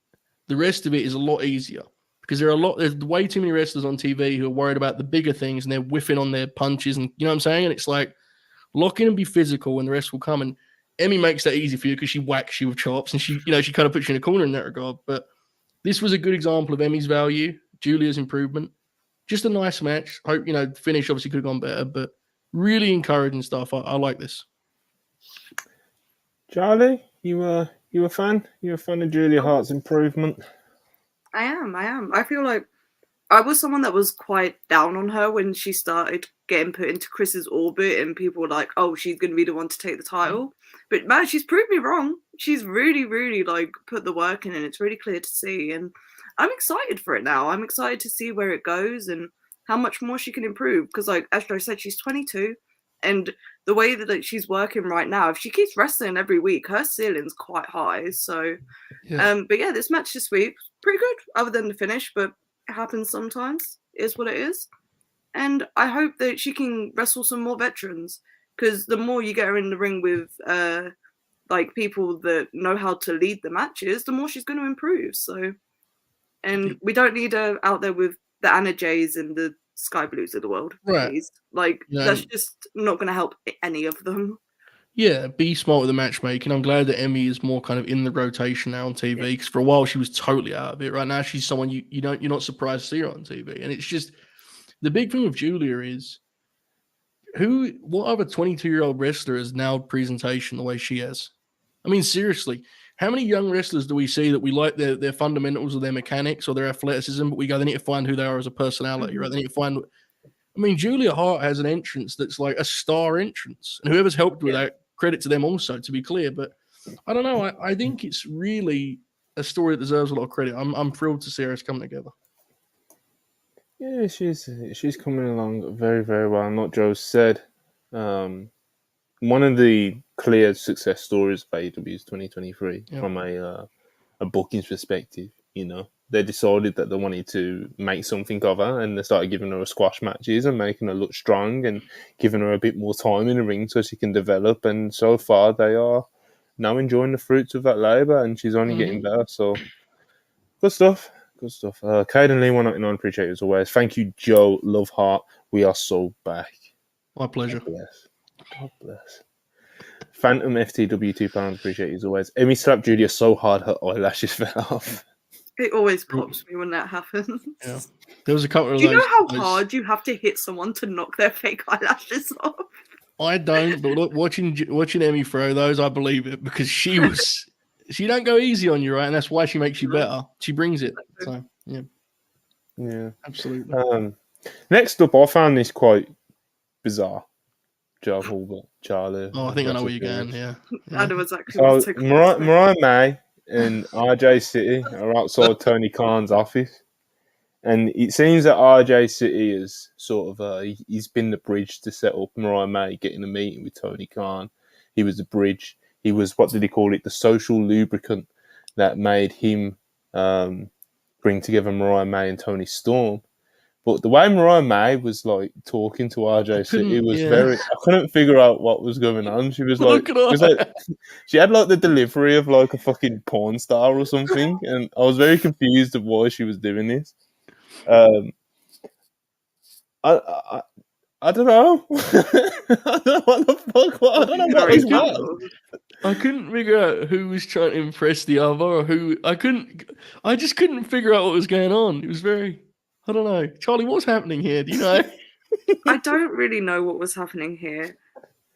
the rest of it is a lot easier, because there's way too many wrestlers on TV who are worried about the bigger things and they're whiffing on their punches, and you know what I'm saying? And it's like, lock in and be physical and the rest will come. And Emmy makes that easy for you because she whacks you with chops and she kind of puts you in a corner in that regard. But this was a good example of Emmy's value, Julia's improvement. Just a nice match. Hope, finish obviously could have gone better, but really encouraging stuff. I like this. Charlie, you a fan? You a fan of Julia Hart's improvement? I am. I feel like I was someone that was quite down on her when she started getting put into Chris's orbit, and people were like, "Oh, she's going to be the one to take the title." But man, she's proved me wrong. She's really, really put the work in, and it's really clear to see. And I'm excited for it now. I'm excited to see where it goes and how much more she can improve. Because, as Joe said, she's 22, and the way that she's working right now, if she keeps wrestling every week, her ceiling's quite high. So, but yeah, this match this week pretty good, other than the finish, but it happens sometimes. It is what it is. And I hope that she can wrestle some more veterans, because the more you get her in the ring with people that know how to lead the matches, the more she's going to improve. So, and we don't need her out there with the Anna Jays and the Sky Blues of the world. Right. Please. That's just not going to help any of them. Yeah, be smart with the matchmaking. I'm glad that Emmy is more kind of in the rotation now on TV, because for a while she was totally out of it. Right now she's someone you're not surprised to see her on TV. And it's just, the big thing with Julia is what other 22-year-old wrestler has nailed presentation the way she has? I mean, seriously, how many young wrestlers do we see that we like their fundamentals or their mechanics or their athleticism, but we go, they need to find who they are as a personality, right? They need to find. I mean, Julia Hart has an entrance that's like a star entrance, and whoever's helped with that, credit to them also, to be clear. But I don't know. I think it's really a story that deserves a lot of credit. I'm thrilled to see her come together. Yeah, she's coming along very, very well. And like Joe said, one of the clear success stories of AEW's 2023 from a bookings perspective, they decided that they wanted to make something of her, and they started giving her squash matches and making her look strong and giving her a bit more time in the ring so she can develop. And so far, they are now enjoying the fruits of that labour, and she's only getting better. So, good stuff. Good stuff. Caden Lee 199, appreciate you as always. Thank you, Joe Love Heart. We are so back. My pleasure. God bless. Phantom FTW £2, appreciate you as always. Emmy slapped Julia so hard her eyelashes fell off. It always pops me when that happens. Yeah. There was a couple of Do you know how hard you have to hit someone to knock their fake eyelashes off? I don't, but look, watching Emmy throw those, I believe it, because she don't go easy on you, right? And that's why she makes you better. She brings it. So, yeah, absolutely. Next up, I found this quite bizarre. Joe Hulbert, Charlie. Oh, I think I know where you're going. Yeah. I know exactly. So Mariah May and RJ City are outside Tony Khan's office, and it seems that RJ City is sort of he's been the bridge to set up Mariah May getting a meeting with Tony Khan. He was the bridge. He was, what did he call it? The social lubricant that made him bring together Mariah May and Tony Storm. But the way Mariah May was talking to RJ City was very. I couldn't figure out what was going on. She was she had the delivery of a fucking porn star or something, and I was very confused of why she was doing this. I don't know. I don't know what the fuck. I don't know what was what. I couldn't figure out who was trying to impress the other, or who. I just couldn't figure out what was going on. It was very. I don't know. Charlie, what's happening here? Do you know? I don't really know what was happening here.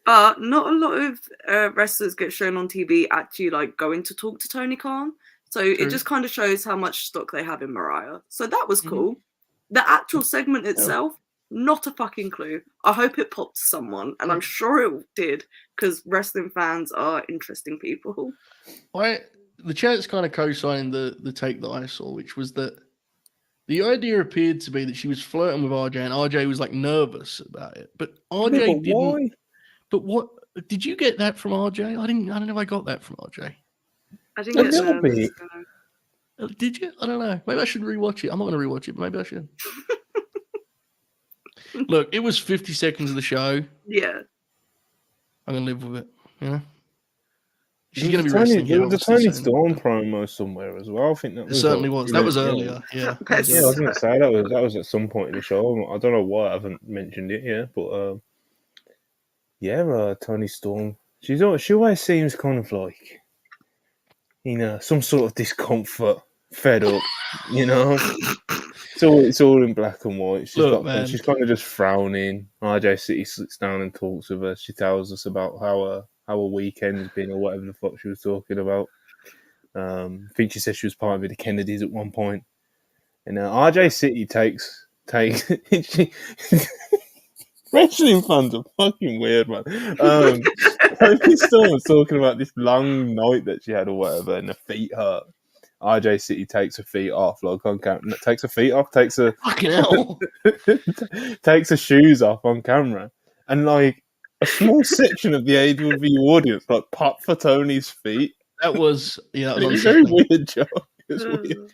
But not a lot of wrestlers get shown on TV actually going to talk to Tony Khan. So it just kind of shows how much stock they have in Mariah. So that was cool. The actual segment itself, not a fucking clue. I hope it popped to someone, and I'm sure it did, because wrestling fans are interesting people. The chat's kind of co-signing the take that I saw, which was that the idea appeared to be that she was flirting with RJ, and RJ was nervous about it. But RJ didn't. Why? But what? Did you get that from RJ? I don't know if I got that from RJ. I didn't get little the. bit. Did you? I don't know. Maybe I should rewatch it. I'm not going to rewatch it, but maybe I should. Look, it was 50 seconds of the show. Yeah. I'm going to live with it. You know? She's There going was to be wrestling. There was a Tony soon. Storm promo somewhere as well. I think that It was certainly was. That was earlier. Yeah. That's- Yeah, I was going to say that was at some point in the show. I don't know why I haven't mentioned it yet, but Tony Storm. She always seems kind of like, some sort of discomfort, fed up, It's all in black and white. She's kind of just frowning. RJ City sits down and talks with her. She tells us about how her weekend's been or whatever the fuck she was talking about. I think she said she was part of the Kennedys at one point. And RJ City takes wrestling fans are fucking weird, man. Tony Storm was talking about this long night that she had or whatever, and her feet hurt. RJ City takes her feet off, like on camera. Takes her feet off, takes her fucking hell. takes her shoes off on camera, and like a small section of the AEW audience like pop for Tony's feet. That was It was a very weird joke. It was weird.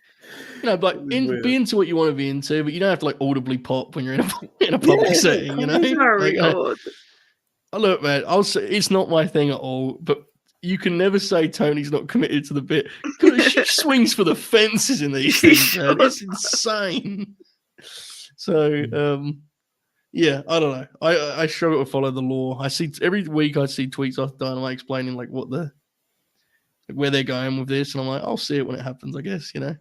But be into what you want to be into, but you don't have to like audibly pop when you're in a public setting, Very odd. Look, man, I'll say it's not my thing at all, but you can never say Tony's not committed to the bit. She swings for the fences in these things, man. It's insane. So, yeah, I don't know. I struggle to follow the law. I see every week I see tweets off Dynamite explaining like where they're going with this, and I'm like, I'll see it when it happens, I guess, Yeah,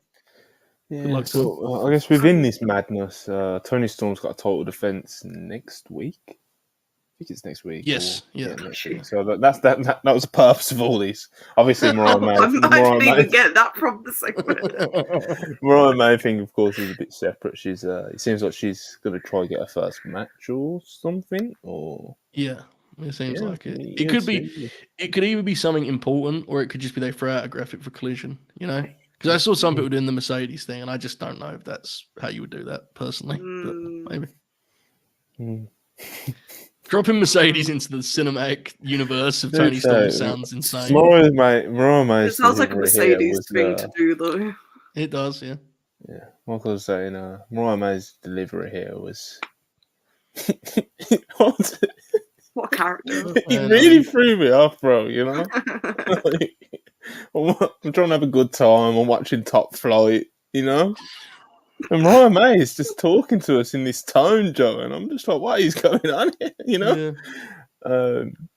so I guess within this madness, Tony Storm's got a total defense next week. I think it's next week. Yes, next week. So that was the purpose of all this. Obviously, Mariah May. I didn't even get that from the segment. Mariah May thing, of course, is a bit separate. She's it seems like she's going to try to get her first match or something. Or yeah, it seems like it. It could be. It could either be something important, or it could just be they throw out a graphic for Collision. Because I saw some people doing the Mercedes thing, and I just don't know if that's how you would do that personally. But maybe. Dropping Mercedes into the cinematic universe of Tony Storm sounds insane. Mariah May. It sounds like a Mercedes thing to do, though. It does, yeah. Yeah, like I was saying, Mariah May's delivery here was. What character? It really threw me off, bro. I'm trying to have a good time. I'm watching Top Flight, And Mariah May is just talking to us in this tone, Joe, and I'm just like, what is going on here? Yeah.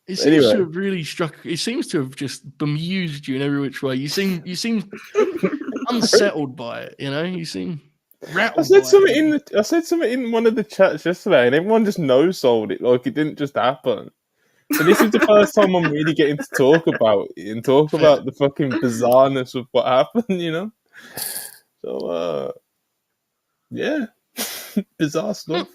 It seems to have really struck. It seems to have just bemused you in every which way. You seem unsettled by it. You seem rattled. I said something in one of the chats yesterday, and everyone just no-sold it, like it didn't just happen. So this is the first time I'm really getting to talk about it and talk about the fucking bizarreness of what happened. So yeah, bizarre stuff.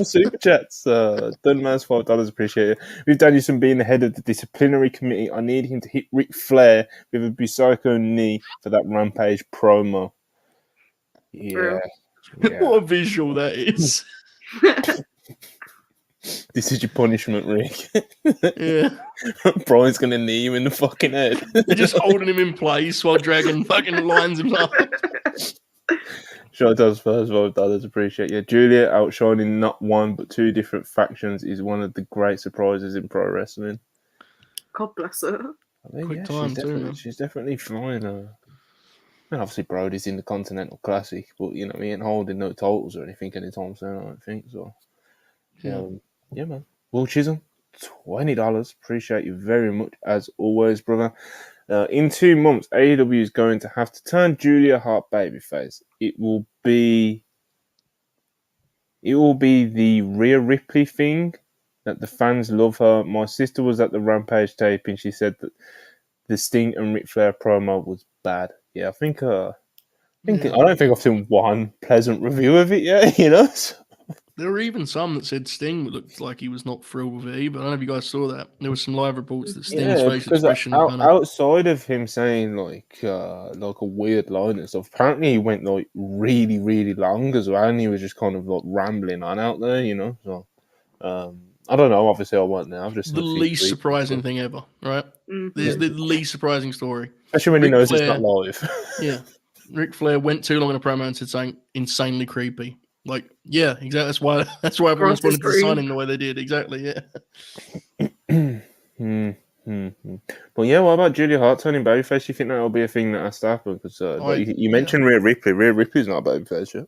Super chats. Dunman's $5 appreciated. With Danielson being the head of the disciplinary committee, I need him to hit Ric Flair with a Busaiku knee for that Rampage promo. Yeah. What a visual that is. This is your punishment, Rick. Yeah. Brian's gonna knee you in the fucking head. They're just holding him in place while Dragon fucking lines him up. Sure does first $5 appreciate you. Julia outshining not one but two different factions is one of the great surprises in pro wrestling. God bless her. She's definitely flying. Obviously Brody's in the Continental Classic, but he ain't holding no titles or anything anytime soon, I don't think so. Yeah, man. Will Chisholm, $20. Appreciate you very much as always, brother. In 2 months, AEW is going to have to turn Julia Hart babyface. It will be the Rhea Ripley thing that the fans love her. My sister was at the Rampage taping. She said that the Sting and Ric Flair promo was bad. Yeah, I don't think I've seen one pleasant review of it yet. So. There were even some that said Sting looked like he was not thrilled with it either. I don't know if you guys saw that. There were some live reports that Sting's facial expression outside of him saying like a weird line and stuff, apparently he went like really, really long as well, and he was just kind of like rambling on out there, So I don't know. Obviously, I won't now. I've just The least surprising thing ever, right? This is the least surprising story. Especially when he knows it's not live. Yeah. Ric Flair went too long in a promo and said something insanely creepy. Like, yeah, exactly. That's why everyone wanted to sign him the way they did. Exactly, yeah. But yeah, what about Julia Hart turning babyface? You think that'll be a thing that has to happen? Because you mentioned Rhea Ripley. Rhea Ripley's not a babyface yet.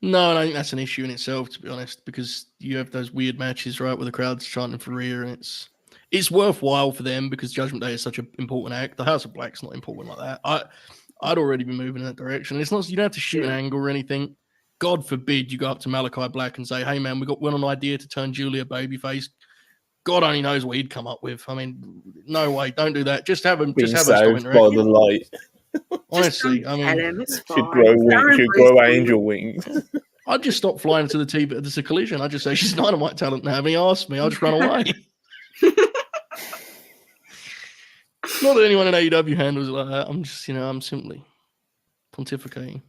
No, and I think that's an issue in itself, to be honest, because you have those weird matches, right, where the crowd's chanting for Rhea, and it's worthwhile for them because Judgment Day is such an important act. The House of Black's not important like that. I'd already been moving in that direction. It's not, you don't have to shoot an angle or anything. God forbid you go up to Malachi Black and say, "Hey man, we got one idea to turn Julia babyface." God only knows what he'd come up with. I mean, no way, don't do that. Just have him. Just have us stop by the light. Honestly, I mean, should grow angel wings. I'd just stop flying to the TV. There's a collision. I'd just say she's Dynamite talent now. And he asked me, I'll just run away. Not that anyone in AEW handles it like that. I'm just, I'm simply pontificating.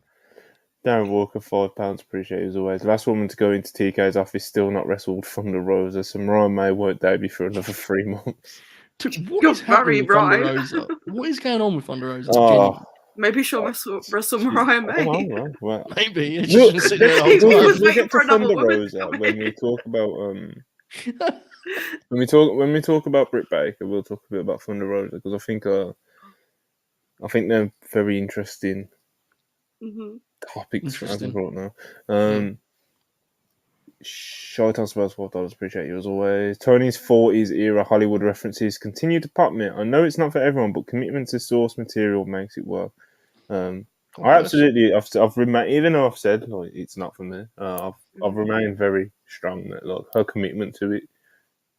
Darren Walker, £5. Appreciate it as always. Last woman to go into TK's office, still not wrestled Thunder Rosa. So Mariah May won't debut for another 3 months. What is happening with Thunder Rosa? What is going on with Thunder Rosa? Maybe she'll wrestle Mariah May. Well, maybe. It's just sitting there the whole time. We'll get to Thunder Rosa when we talk about when we talk about Britt Baker. We'll talk a bit about Thunder Rosa because I think they're very interesting topics as of right now. Shout out about $12. Appreciate you as always. Tony's 40s era Hollywood references continue to pop me. I know it's not for everyone, but commitment to source material makes it work. I absolutely, I've remained, even though I've said like it's not for me. I've remained very strong that like her commitment to it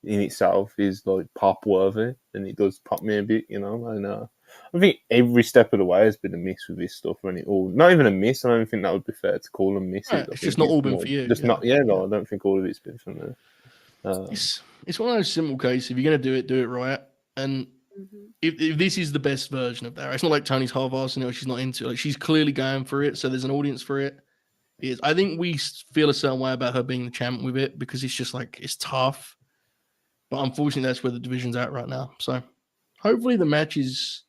in itself is like pop worthy, and it does pop me a bit, And I think every step of the way has been a miss with this stuff, and not even a miss. I don't think that would be fair to call them misses. Right, it's just not all been for you. Just not, I don't think all of it's been for me. It's one of those simple cases. If you're going to do it right. And if this is the best version of that, it's not like Tony's half-assing it or she's not into it. Like, she's clearly going for it, so there's an audience for it. I think we feel a certain way about her being the champ with it because it's just like, it's tough. But unfortunately, that's where the division's at right now. So hopefully the match is...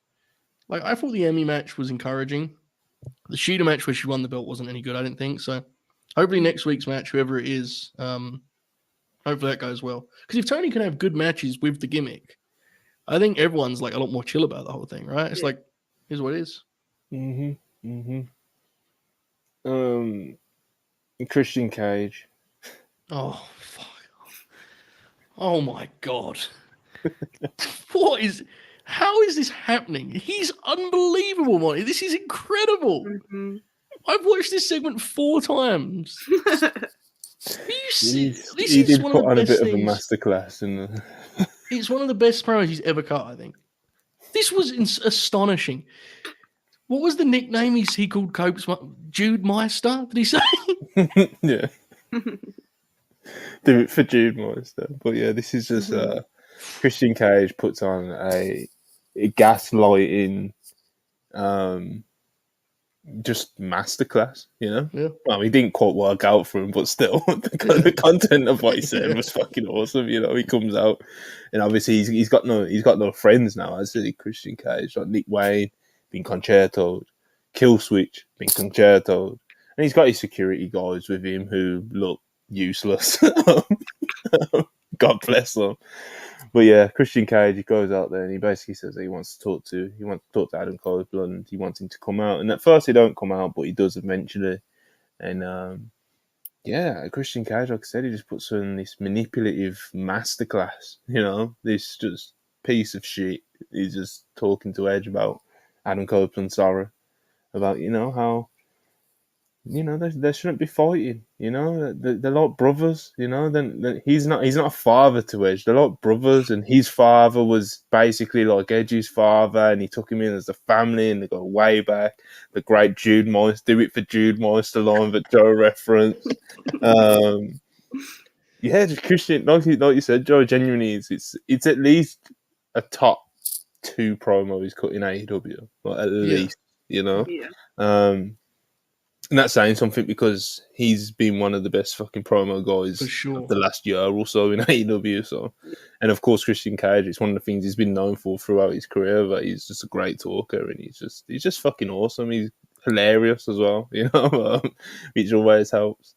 Like, I thought the Emmy match was encouraging. The Shida match where she won the belt wasn't any good, I didn't think. So hopefully next week's match, whoever it is, hopefully that goes well. Because if Tony can have good matches with the gimmick, I think everyone's like a lot more chill about the whole thing, right? It's like, here's what it is. Christian Cage. Oh, fuck. Oh, my God. How is this happening? He's unbelievable, Monty. This is incredible. I've watched this segment 4 times. He did put on a bit of a masterclass. It's one of the best promos he's ever cut, I think. This was astonishing. What was the nickname he called Cope's? Jude Meister, did he say? Yeah. Do it for Jude Meister. But yeah, this is just Christian Cage puts on a gaslighting just masterclass, Yeah. Well, he didn't quite work out for him, but still, the content of what he said was fucking awesome. He comes out, and obviously he's got no friends now. Has he? Christian Cage, like Nick Wayne, been concertoed, Killswitch, been concertoed, and he's got his security guys with him who look useless. God bless them. But yeah, Christian Cage, he goes out there and he basically says that he wants to talk to Adam Copeland. He wants him to come out, and at first he don't come out, but he does eventually. And Christian Cage, like I said, he just puts on this manipulative masterclass. This just piece of shit. He's just talking to Edge about Adam Copeland's sorry, about how they shouldn't be fighting. They're like brothers. Then he's not a father to Edge. They're like brothers, and his father was basically like Edge's father, and he took him in as a family, and they go way back. The great Jude Meister, do it for Jude Meister line that Joe referenced. Just Christian, like you said, Joe. Genuinely, it's at least a top 2 promo he's cut in AEW, at least. And that's saying something because he's been one of the best fucking promo guys For sure. of the last year or so in AEW. So, and of course, Christian Cage, it's one of the things he's been known for throughout his career, that he's just a great talker and he's just fucking awesome. He's hilarious as well, which always helps.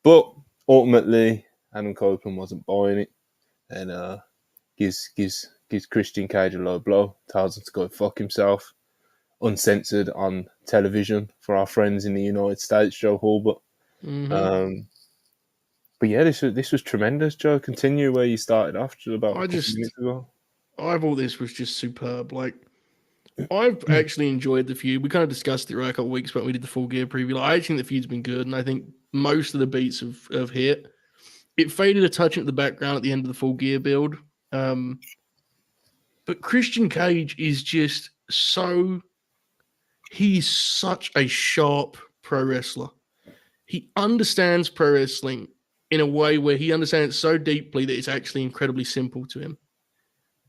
But ultimately, Adam Copeland wasn't buying it and gives Christian Cage a low blow, tells him to go fuck himself. Uncensored on television for our friends in the United States, Joe Hulbert. But yeah, this was tremendous, Joe. Continue where you started off just about a couple minutes ago. I thought this was just superb. Like, I've actually enjoyed the feud. We kind of discussed it right a couple of weeks back when we did the Full Gear preview. Like, I actually think the feud's been good, and I think most of the beats have hit. It faded a touch into the background at the end of the Full Gear build. But Christian Cage is just so... He's such a sharp pro wrestler. He understands pro wrestling in a way where he understands it so deeply that it's actually incredibly simple to him.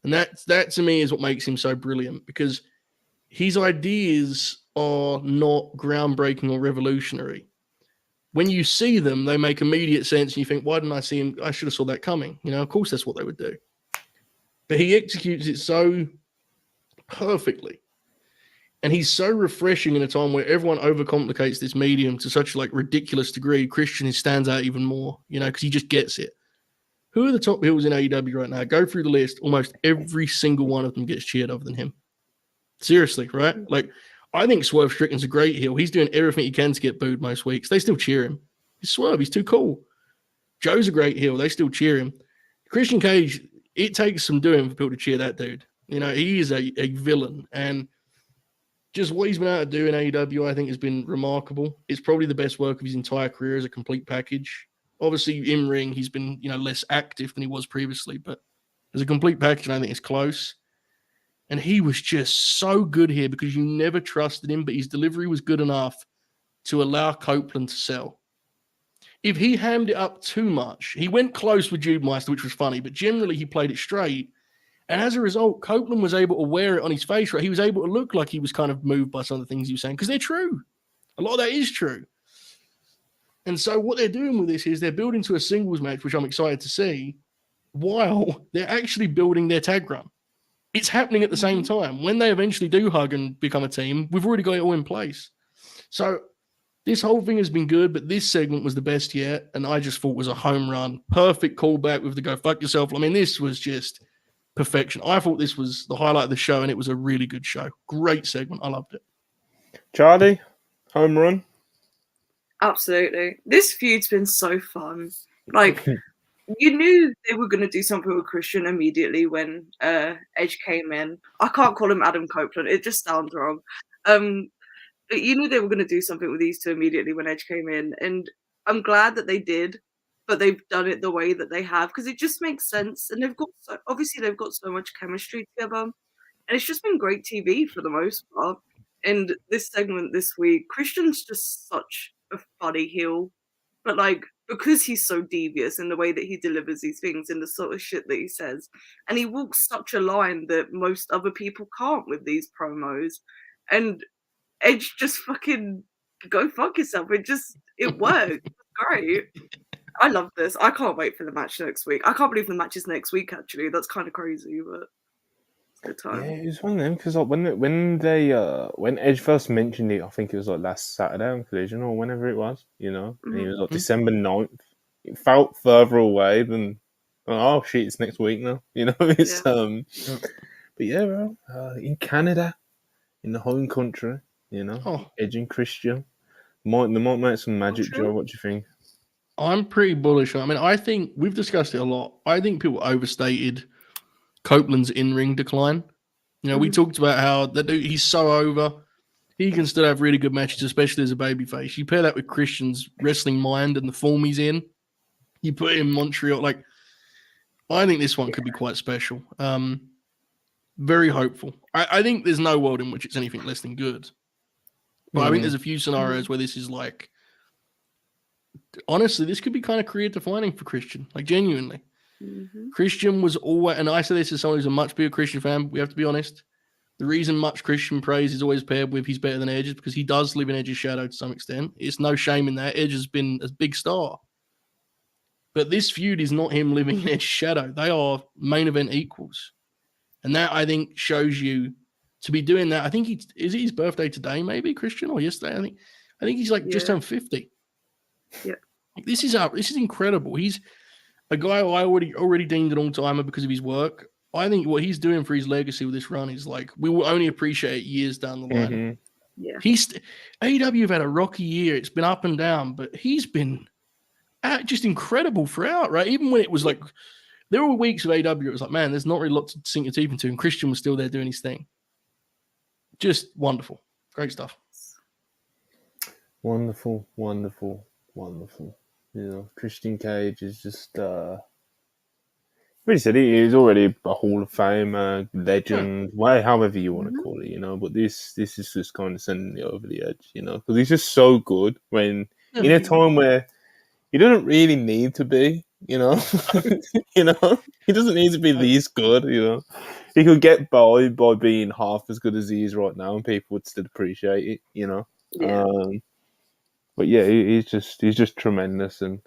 And that to me is what makes him so brilliant, because his ideas are not groundbreaking or revolutionary. When you see them, they make immediate sense and you think, why didn't I see him? I should have saw that coming. Of course that's what they would do. But he executes it so perfectly. And he's so refreshing in a time where everyone overcomplicates this medium to such a ridiculous degree. Christian stands out even more, because he just gets it. Who are the top heels in AEW right now? Go through the list. Almost every single one of them gets cheered other than him. Seriously, right? I think Swerve Strickland's a great heel. He's doing everything he can to get booed most weeks. They still cheer him. He's Swerve. He's too cool. Joe's a great heel. They still cheer him. Christian Cage, it takes some doing for people to cheer that dude. He is a villain. And just what he's been able to do in AEW, I think, has been remarkable. It's probably the best work of his entire career as a complete package. Obviously, in ring, he's been less active than he was previously, but as a complete package, I think it's close. And he was just so good here because you never trusted him, but his delivery was good enough to allow Copeland to sell. If he hammed it up too much, he went close with Jude Meister, which was funny, but generally he played it straight. And as a result, Copeland was able to wear it on his face, right? He was able to look like he was kind of moved by some of the things he was saying, because they're true. A lot of that is true. And so what they're doing with this is they're building to a singles match, which I'm excited to see, while they're actually building their tag run. It's happening at the same time. When they eventually do hug and become a team, we've already got it all in place. So this whole thing has been good, but this segment was the best yet, and I just thought was a home run. Perfect callback with the go fuck yourself. I mean, this was just perfection. I thought this was the highlight of the show, and it was a really good show. Great segment. I loved it. Charlie, home run? Absolutely. This feud's been so fun. You knew they were going to do something with Christian immediately when Edge came in. I can't call him Adam Copeland. It just sounds wrong. But you knew they were going to do something with these two immediately when Edge came in. And I'm glad that they did. But they've done it the way that they have, because it just makes sense. And they've got so much chemistry together, and it's just been great TV for the most part. And this segment this week, Christian's just such a funny heel, but because he's so devious in the way that he delivers these things and the sort of shit that he says, and he walks such a line that most other people can't with these promos. And Edge just fucking go fuck yourself. It worked. It's great. I love this. I can't wait for the match next week. I can't believe the match is next week, actually. That's kind of crazy, but it's a good time. Yeah, it was one of them, because when Edge first mentioned it, I think it was last Saturday on Collision or whenever it was, and it was December 9th. It felt further away than, oh shit, it's next week now. It's but yeah, bro, in Canada, in the home country, Edge and Christian. They might make some magic, Joe. What do you think? I'm pretty bullish. I mean, I think we've discussed it a lot. I think people overstated Copeland's in-ring decline. We talked about how that dude, he's so over. He can still have really good matches, especially as a babyface. You pair that with Christian's wrestling mind and the form he's in. You put him in Montreal. I think this one could be quite special. Very hopeful. I think there's no world in which it's anything less than good. But I think there's a few scenarios where this is honestly, this could be kind of career-defining for Christian, genuinely. Christian was always, and I say this as someone who's a much bigger Christian fan, we have to be honest, The reason much Christian praise is always paired with he's better than Edge is because he does live in Edge's shadow to some extent. It's no shame in that. Edge has been a big star. But this feud is not him living in Edge's shadow. They are main event equals. And that, I think, shows you to be doing that. I think is it his birthday today, maybe, Christian, or yesterday? I think he's like just turned 50. Yeah. This is incredible. He's a guy who I already deemed an all-timer because of his work. I think what he's doing for his legacy with this run is like we will only appreciate years down the line. Mm-hmm. Yeah. AEW have had a rocky year. It's been up and down, but he's been just incredible throughout, right? Even when it was like there were weeks of AEW, it was like, man, there's not really a lot to sink your teeth into, and Christian was still there doing his thing. Just wonderful. Great stuff. Wonderful, wonderful, wonderful. You know, Christian Cage is just really said he's already a Hall of Fame legend, however you want to call it, you know. But this is just kind of sending it over the edge, you know, because he's just so good when in a time where he doesn't really need to be, you know. You know, he doesn't need to be this good, you know. He could get by being half as good as he is right now, and people would still appreciate it, you know. Yeah. But yeah, he's just tremendous, and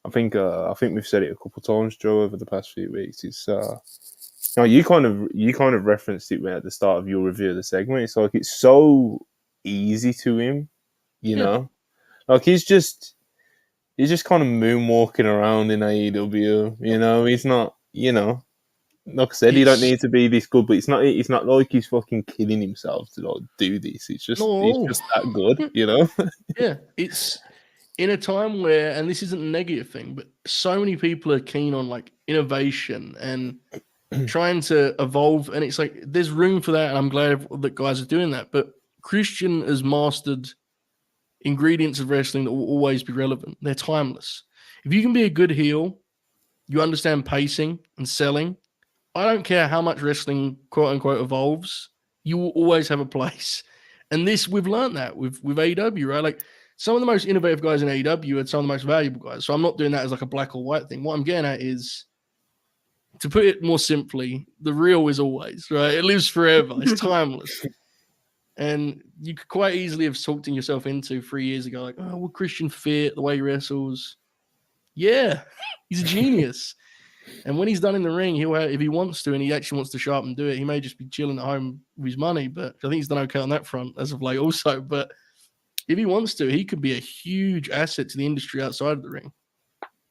I think we've said it a couple of times, Joe, over the past few weeks. It's you kind of referenced it at the start of your review of the segment. It's like it's so easy to him, you know, like he's just kind of moonwalking around in AEW. You know, he's not, you know, like I said, he don't need to be this good, but it's not like he's fucking killing himself to like do this. It's just he's just that good, you know. Yeah, it's in a time where, and this isn't a negative thing, but so many people are keen on like innovation and trying to evolve, and it's like there's room for that, and I'm glad that guys are doing that. But Christian has mastered ingredients of wrestling that will always be relevant. They're timeless. If you can be a good heel, you understand pacing and selling. I don't care how much wrestling, quote unquote, evolves. You will always have a place. And we've learned that with AEW, right? Like some of the most innovative guys in AEW are some of the most valuable guys. So I'm not doing that as like a black or white thing. What I'm getting at is, to put it more simply, the real is always, right? It lives forever. It's timeless. And you could quite easily have talked yourself into 3 years ago, like, oh, will Christian fit the way he wrestles? Yeah, he's a genius. And when he's done in the ring, he'll have, if he wants to, and he actually wants to show up and do it, he may just be chilling at home with his money. But I think he's done okay on that front as of late also. But if he wants to, he could be a huge asset to the industry outside of the ring.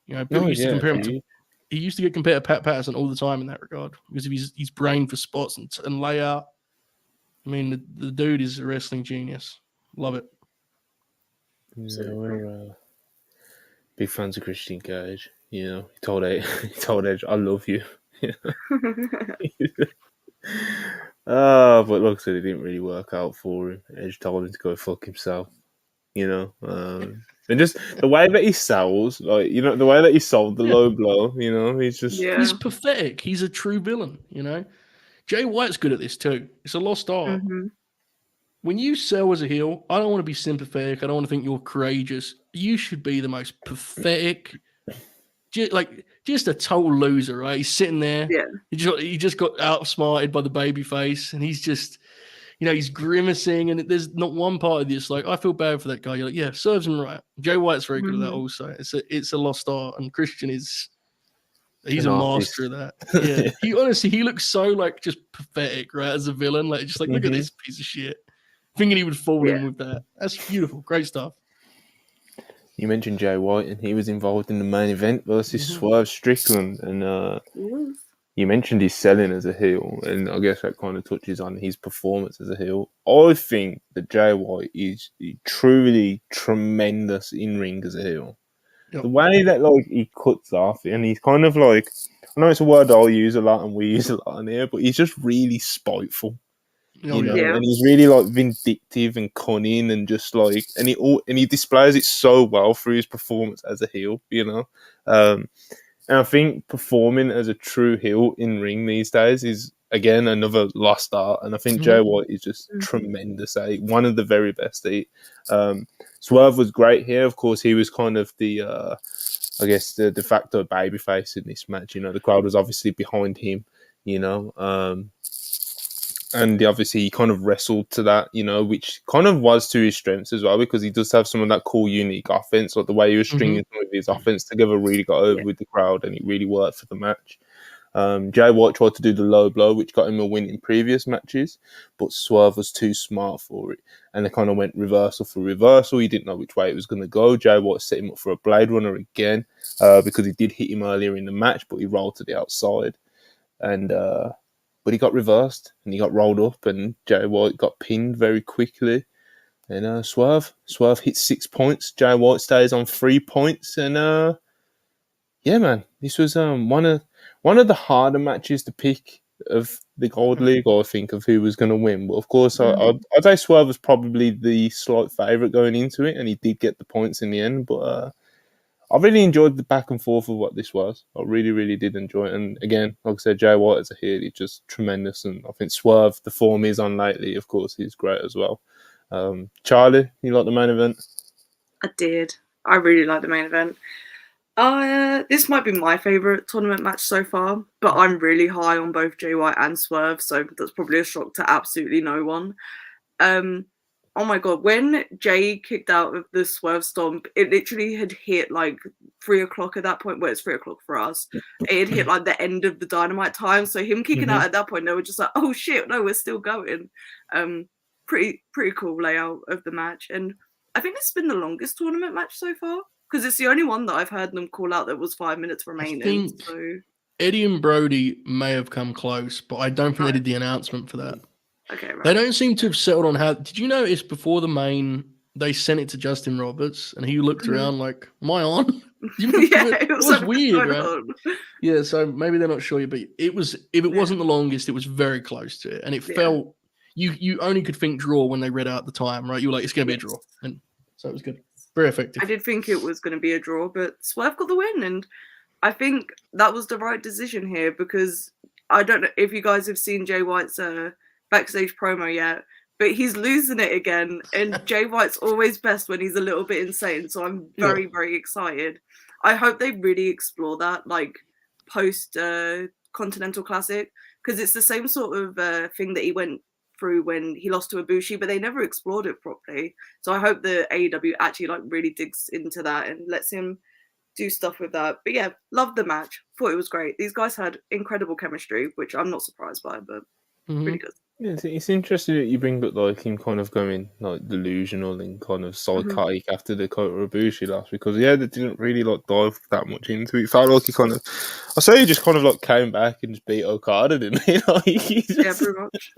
You know, people used to compare him to, he used to get compared to Pat Patterson all the time in that regard because of his brain for spots and layout. I mean, the dude is a wrestling genius. Love it. Yeah, we're big fans of Christian Cage. You know, he told Edge, "I love you." But like I said, it didn't really work out for him. Edge told him to go fuck himself. You know, and just the way that he sells, like, you know, the way that he sold the low blow. You know, he's he's pathetic. He's a true villain. You know, Jay White's good at this too. It's a lost art. Mm-hmm. When you sell as a heel, I don't want to be sympathetic. I don't want to think you're courageous. You should be the most pathetic. Just a total loser, right? He's sitting there. Yeah. He just got outsmarted by the baby face, and he's just, you know, he's grimacing, and there's not one part of this like, I feel bad for that guy. You're like, yeah, serves him right. Jay White's very good at that also. It's a lost art, and Christian he's a master of that. Yeah. He looks so like just pathetic, right? As a villain, like just like, look at this piece of shit. Thinking he would fall in with that. That's beautiful. Great stuff. You mentioned Jay White, and he was involved in the main event versus Swerve Strickland, and you mentioned his selling as a heel, and I guess that kind of touches on his performance as a heel. I think that Jay White is truly tremendous in ring as a heel. Yep. The way that like he cuts off, and he's kind of like, I know it's a word I'll use a lot and we use a lot in here, but he's just really spiteful. You know, and he's really like vindictive and cunning, and just like, and he displays it so well through his performance as a heel, you know. And I think performing as a true heel in ring these days is again another lost art. And I think Jay White is just tremendous at it, one of the very best at it. Swerve was great here. Of course, he was kind of the I guess the de facto babyface in this match. You know, the crowd was obviously behind him. You know. And obviously he kind of wrestled to that, which kind of was to his strengths as well, because he does have some of that cool, unique offense, like the way he was stringing some of his offense together really got over with the crowd, and it really worked for the match. Jay White tried to do the low blow, which got him a win in previous matches, but Swerve was too smart for it, and they kind of went reversal for reversal. He didn't know which way it was going to go. Jay White set him up for a Blade Runner again, because he did hit him earlier in the match, but he rolled to the outside, and but he got reversed, and he got rolled up, and Jay White got pinned very quickly. And Swerve hit 6 points. Jay White stays on 3 points, and yeah, man, this was one of the harder matches to pick of the Gold League, or I think of who was going to win. But of course, I'd say Swerve was probably the slight favourite going into it, and he did get the points in the end. But I really enjoyed the back and forth of what this was. I really, really did enjoy it. And again, like I said, Jay White as a heel, he's just tremendous. And I think Swerve, the form he's on lately, of course, he's great as well. Charlie, you like the main event? I did. I really like the main event. This might be my favourite tournament match so far, but I'm really high on both Jay White and Swerve, so that's probably a shock to absolutely no one. Oh my god, when Jay kicked out of the Swerve Stomp, it literally had hit like 3 o'clock at that point. Well, it's 3 o'clock for us. It had hit like the end of the Dynamite time, so him kicking out at that point, they were just like, oh shit, no, we're still going. Pretty cool layout of the match, and I think it's been the longest tournament match so far, because it's the only one that I've heard them call out that was 5 minutes remaining. I think Eddie and Brody may have come close, but I don't think they did the announcement for that. Okay, right. They don't seem to have settled on how. Did you notice before the main, they sent it to Justin Roberts, and he looked around like, "Am I on?" It was weird, right? Yeah, so maybe they're not sure yet, but it was. If it wasn't the longest, it was very close to it, and it felt. You only could think draw when they read out the time, right? You were like, it's going to be a draw, and so it was good, very effective. I did think it was going to be a draw, but Swerve got the win, and I think that was the right decision here, because I don't know if you guys have seen Jay White's backstage promo yet, but he's losing it again, and Jay White's always best when he's a little bit insane, so I'm very, very excited. I hope they really explore that, like, post Continental Classic, because it's the same sort of thing that he went through when he lost to Ibushi, but they never explored it properly. So I hope the AEW actually like really digs into that and lets him do stuff with that. But yeah, loved the match. Thought it was great. These guys had incredible chemistry, which I'm not surprised by, but pretty good. Yeah, it's interesting that you bring up like him kind of going like delusional and kind of psychotic after the Kota Ibushi loss, because they didn't really like dive that much into it. It felt like he kind of, I say he just kind of like came back and just beat Okada, didn't he? Yeah, pretty much.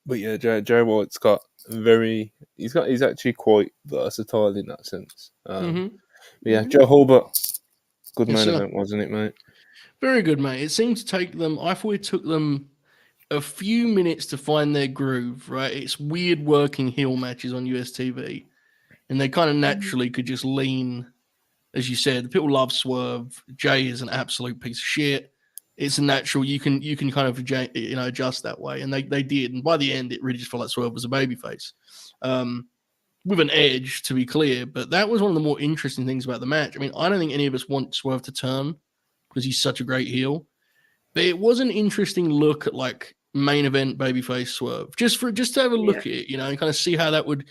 But yeah, Jay White's got he's actually quite versatile in that sense. But yeah, Joe Hulbert, good main event, wasn't it, mate? Very good, mate. It seemed to take them, I thought it took them a few minutes to find their groove, right? It's weird working heel matches on US TV, and they kind of naturally could just lean, as you said, people love Swerve. Jay is an absolute piece of shit. It's a natural, you can kind of adjust that way, and they did. And by the end, it really just felt like Swerve was a babyface. With an edge, to be clear, but that was one of the more interesting things about the match. I mean, I don't think any of us want Swerve to turn, because he's such a great heel. But it was an interesting look at like main event babyface Swerve, just to have a look at it, and kind of see how that would,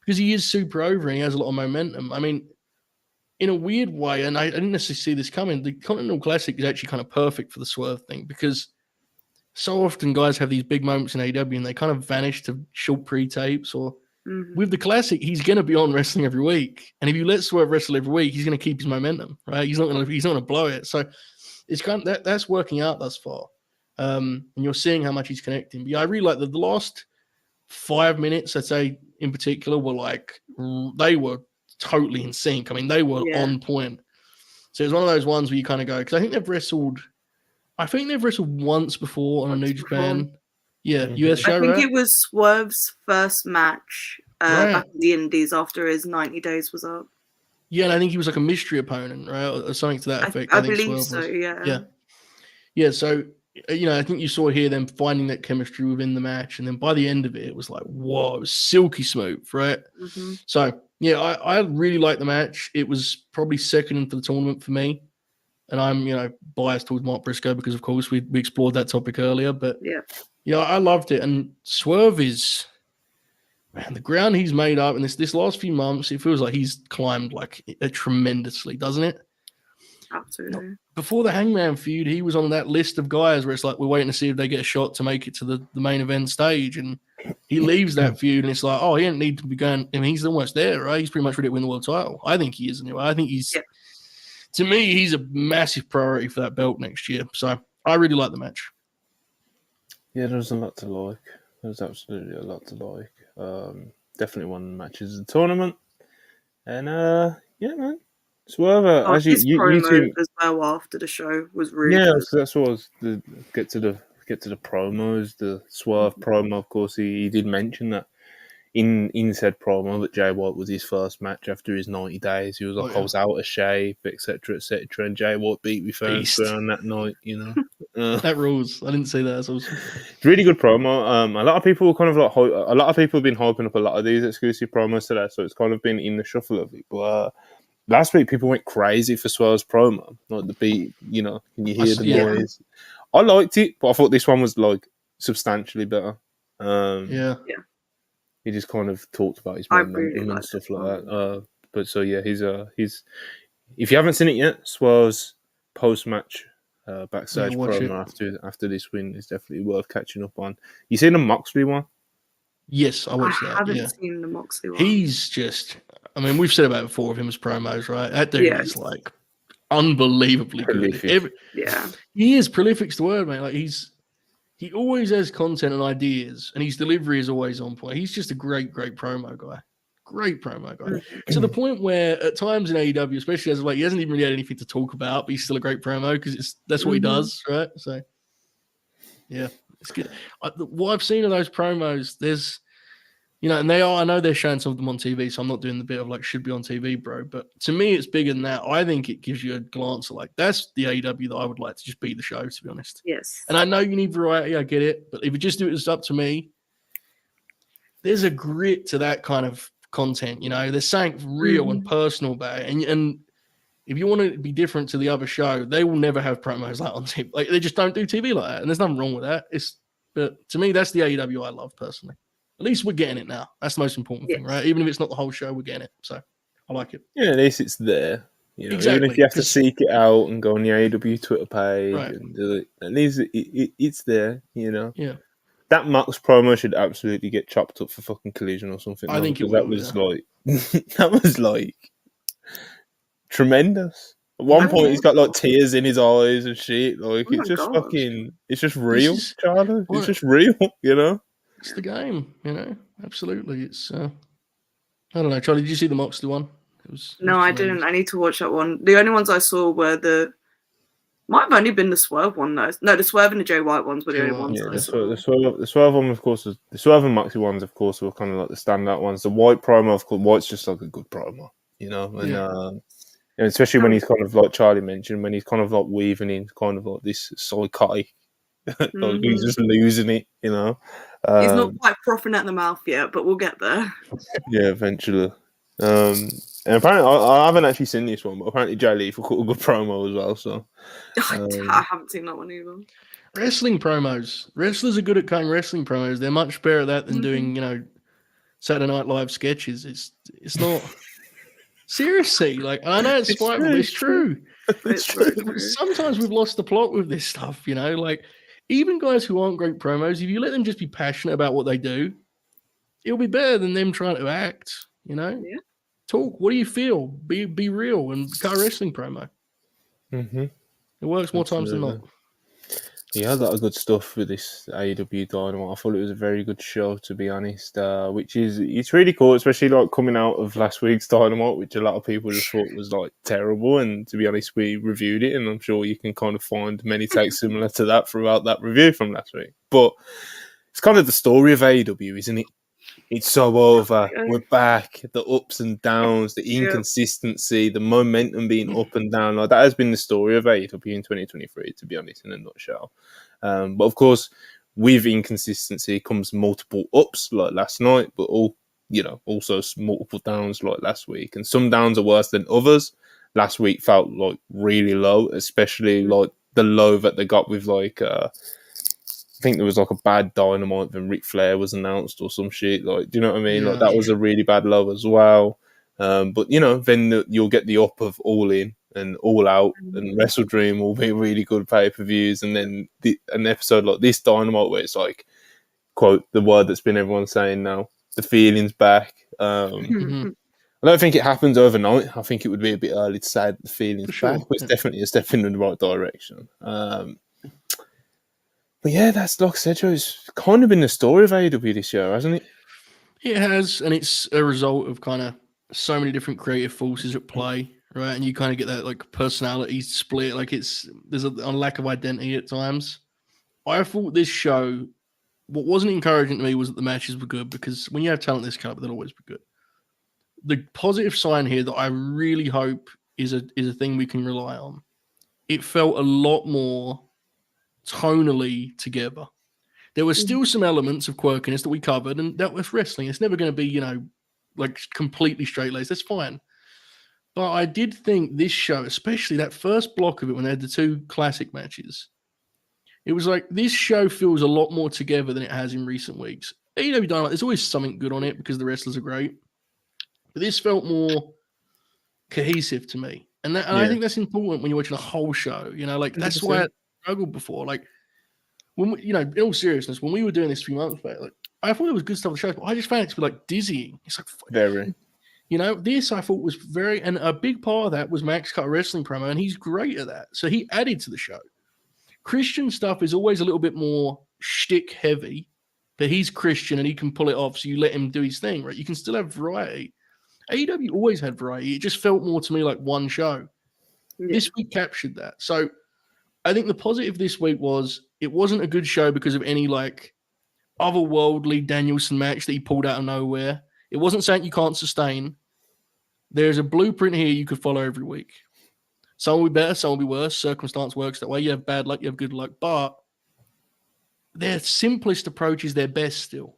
because he is super over and he has a lot of momentum. I mean, in a weird way, and I didn't necessarily see this coming, the Continental Classic is actually kind of perfect for the Swerve thing, because so often guys have these big moments in AEW and they kind of vanish to short pre-tapes, or with the Classic, he's going to be on wrestling every week. And if you let Swerve wrestle every week, he's going to keep his momentum, right? He's not going to blow it. So it's kind of that's working out thus far. And you're seeing how much he's connecting. But yeah, I really like the last 5 minutes, I'd say in particular, were like, they were totally in sync. I mean, they were on point. So it's one of those ones where you kind of go, because I think they've wrestled once before on a New Japan. Yeah, US show, I think it was Swerve's first match back in the Indies after his 90 days was up. Yeah, and I think he was like a mystery opponent, right? Or something to that effect. I believe so, yeah. Yeah, so, I think you saw here them finding that chemistry within the match. And then by the end of it, it was like, whoa, it was silky smooth, right? So, yeah, I really liked the match. It was probably second for the tournament for me. and I'm biased towards Mark Briscoe because of course we explored that topic earlier. But yeah, I loved it. And Swerve is, man, the ground he's made up in this last few months, it feels like he's climbed like tremendously, doesn't it? Absolutely. Before the Hangman feud, he was on that list of guys where it's like we're waiting to see if they get a shot to make it to the main event stage, and he leaves that feud, and it's like, oh, he didn't need to be going. I mean, he's almost there, right? He's pretty much ready to win the world title. I think he is anyway. I think he's, to me, he's a massive priority for that belt next year. So I really like the match. Yeah, there's a lot to like. There's absolutely a lot to like. Definitely one of the matches of the tournament, and yeah, man. Swerve, as his you promo two, as well after the show was really good. so that's what I was get to the promos. The Swerve promo, of course, he did mention that in said promo that Jay White was his first match after his 90 days. He was like, I was out of shape, etc., and Jay White beat me fair and square on that night. That rules. I didn't say that. That's awesome. It's really good promo. A lot of people kind of like a lot of people have been hyping up a lot of these exclusive promos today, so it's kind of been in the shuffle of it, but. Last week, people went crazy for Swerve's promo. Like the beat, can you hear the noise? I liked it, but I thought this one was like substantially better. He just kind of talked about his momentum and stuff like that. But so yeah, he's if you haven't seen it yet, Swerve's post-match backstage promo after this win is definitely worth catching up on. You seen the Moxley one? Yes, I watched that. I haven't seen the Moxley one. He's just, I mean, we've said about it before of him as promos, right? That dude is like unbelievably prolific. Good. He is prolific's the word, mate. Like he always has content and ideas, and his delivery is always on point. He's just a great promo guy. Great promo guy. To the point where at times in AEW, especially as like he hasn't even really had anything to talk about, but he's still a great promo because that's what he does, right? So yeah. It's good. What I've seen of those promos, there's, and I know they're showing some of them on TV, so I'm not doing the bit of like, should be on TV, bro. But to me, it's bigger than that. I think it gives you a glance of like, that's the AEW that I would like to just beat the show, to be honest. Yes. And I know you need variety, I get it. But if you just do it up to me, there's a grit to that kind of content, There's something real and personal about it. And if you want to be different to the other show, they will never have promos like on TV. Like they just don't do TV like that, and there's nothing wrong with that. But to me, that's the AEW I love personally. At least we're getting it now. That's the most important thing, right? Even if it's not the whole show, we're getting it. So I like it. Yeah, at least it's there. Exactly, even if you have to seek it out and go on the AEW Twitter page and do it, at least it's there. Yeah. That Max promo should absolutely get chopped up for fucking Collision or something. I think that was like that was like. Tremendous. At one point, he's got like tears in his eyes and shit. Like it's just fucking. It's just real, Charlie. It's just real, It's the game, Absolutely. It's. I don't know, Charlie. Did you see the Moxley one? No, I didn't. I need to watch that one. The only ones I saw were might have only been the Swerve one though. No, the Swerve and the Jay White ones were the only ones. Yeah, the Swerve one, of course, the Swerve and Moxley ones, of course, were kind of like the standout ones. The White promo, of course, White's just like a good promo, and especially when he's kind of like Charlie mentioned, when he's kind of like weaving in kind of like this psychotic, like he's just losing it, He's not quite frothing at the mouth yet, but we'll get there. Yeah, eventually. And apparently, I haven't actually seen this one, but apparently Jay Lethal cut a good promo as well. So I haven't seen that one either. Wrestling promos. Wrestlers are good at cutting wrestling promos. They're much better at that than doing, Saturday Night Live sketches. It's not. Seriously, like I know it's spiteful, it's true. It's true. Sometimes we've lost the plot with this stuff, Like even guys who aren't great promos, if you let them just be passionate about what they do, it'll be better than them trying to act. Yeah. Talk. What do you feel? Be real and cut a wrestling promo. Mm-hmm. It works more times than not. Yeah, a lot of good stuff with this AEW Dynamite. I thought it was a very good show, to be honest. It's really cool, especially like coming out of last week's Dynamite, which a lot of people just thought was like terrible. And to be honest, we reviewed it, and I'm sure you can kind of find many takes similar to that throughout that review from last week. But it's kind of the story of AEW, isn't it? It's so over. We're back. The ups and downs, the inconsistency, the momentum being up and down. Like that has been the story of AEW in 2023, to be honest, in a nutshell. But of course, with inconsistency comes multiple ups, like last night, but also multiple downs, like last week. And some downs are worse than others. last week felt like really low, especially like the low that they got with like I think there was like a bad Dynamite when Ric Flair was announced or some shit. Like, do you know what I mean? Like that was a really bad low as well. But you know, then you'll get the up of All In and All Out, and Wrestle Dream will be really good pay-per-views, and then an episode like this Dynamite where it's like, quote, the word that's been everyone saying now, the feeling's back. I don't think it happens overnight. I think it would be a bit early to say that the feeling's back, but it's definitely a step in the right direction. But yeah, that's like I said, Joe, it's kind of been the story of AEW this year, hasn't it? It has, and it's a result of kind of so many different creative forces at play, right? And you kind of get that like personality split. Like there's a lack of identity at times. I thought this show, what wasn't encouraging to me was that the matches were good, because when you have talent this caliber, they'll always be good. The positive sign here that I really hope is a thing we can rely on. It felt a lot more tonally together. There were still some elements of quirkiness that we covered, and that was wrestling. It's never going to be, you know, like completely straight-laced. That's fine. But I did think this show, especially that first block of it when they had the two classic matches, it was like this show feels a lot more together than it has in recent weeks. AEW Dynamite, there's always something good on it because the wrestlers are great. But this felt more cohesive to me. And I think that's important when you're watching a whole show. You know, like that's 100%. why I struggled before. Like, when we, you know, in all seriousness, when we were doing this 3 months back, like I thought it was good stuff on the show, but I just found it to be like dizzying. It's like Very. You know, this I thought was very, and a big part of that was Max cut a wrestling promo, and he's great at that. So he added to the show. Christian stuff is always a little bit more shtick heavy, but he's Christian and he can pull it off. So you let him do his thing, right? You can still have variety. AEW always had variety. It just felt more to me like one show. Yeah. This week captured that. So I think the positive this week was it wasn't a good show because of any like otherworldly Danielson match that he pulled out of nowhere. It wasn't something you can't sustain. There's a blueprint here you could follow every week. Some will be better, some will be worse. Circumstance works that way. You have bad luck, you have good luck. But their simplest approach is their best still.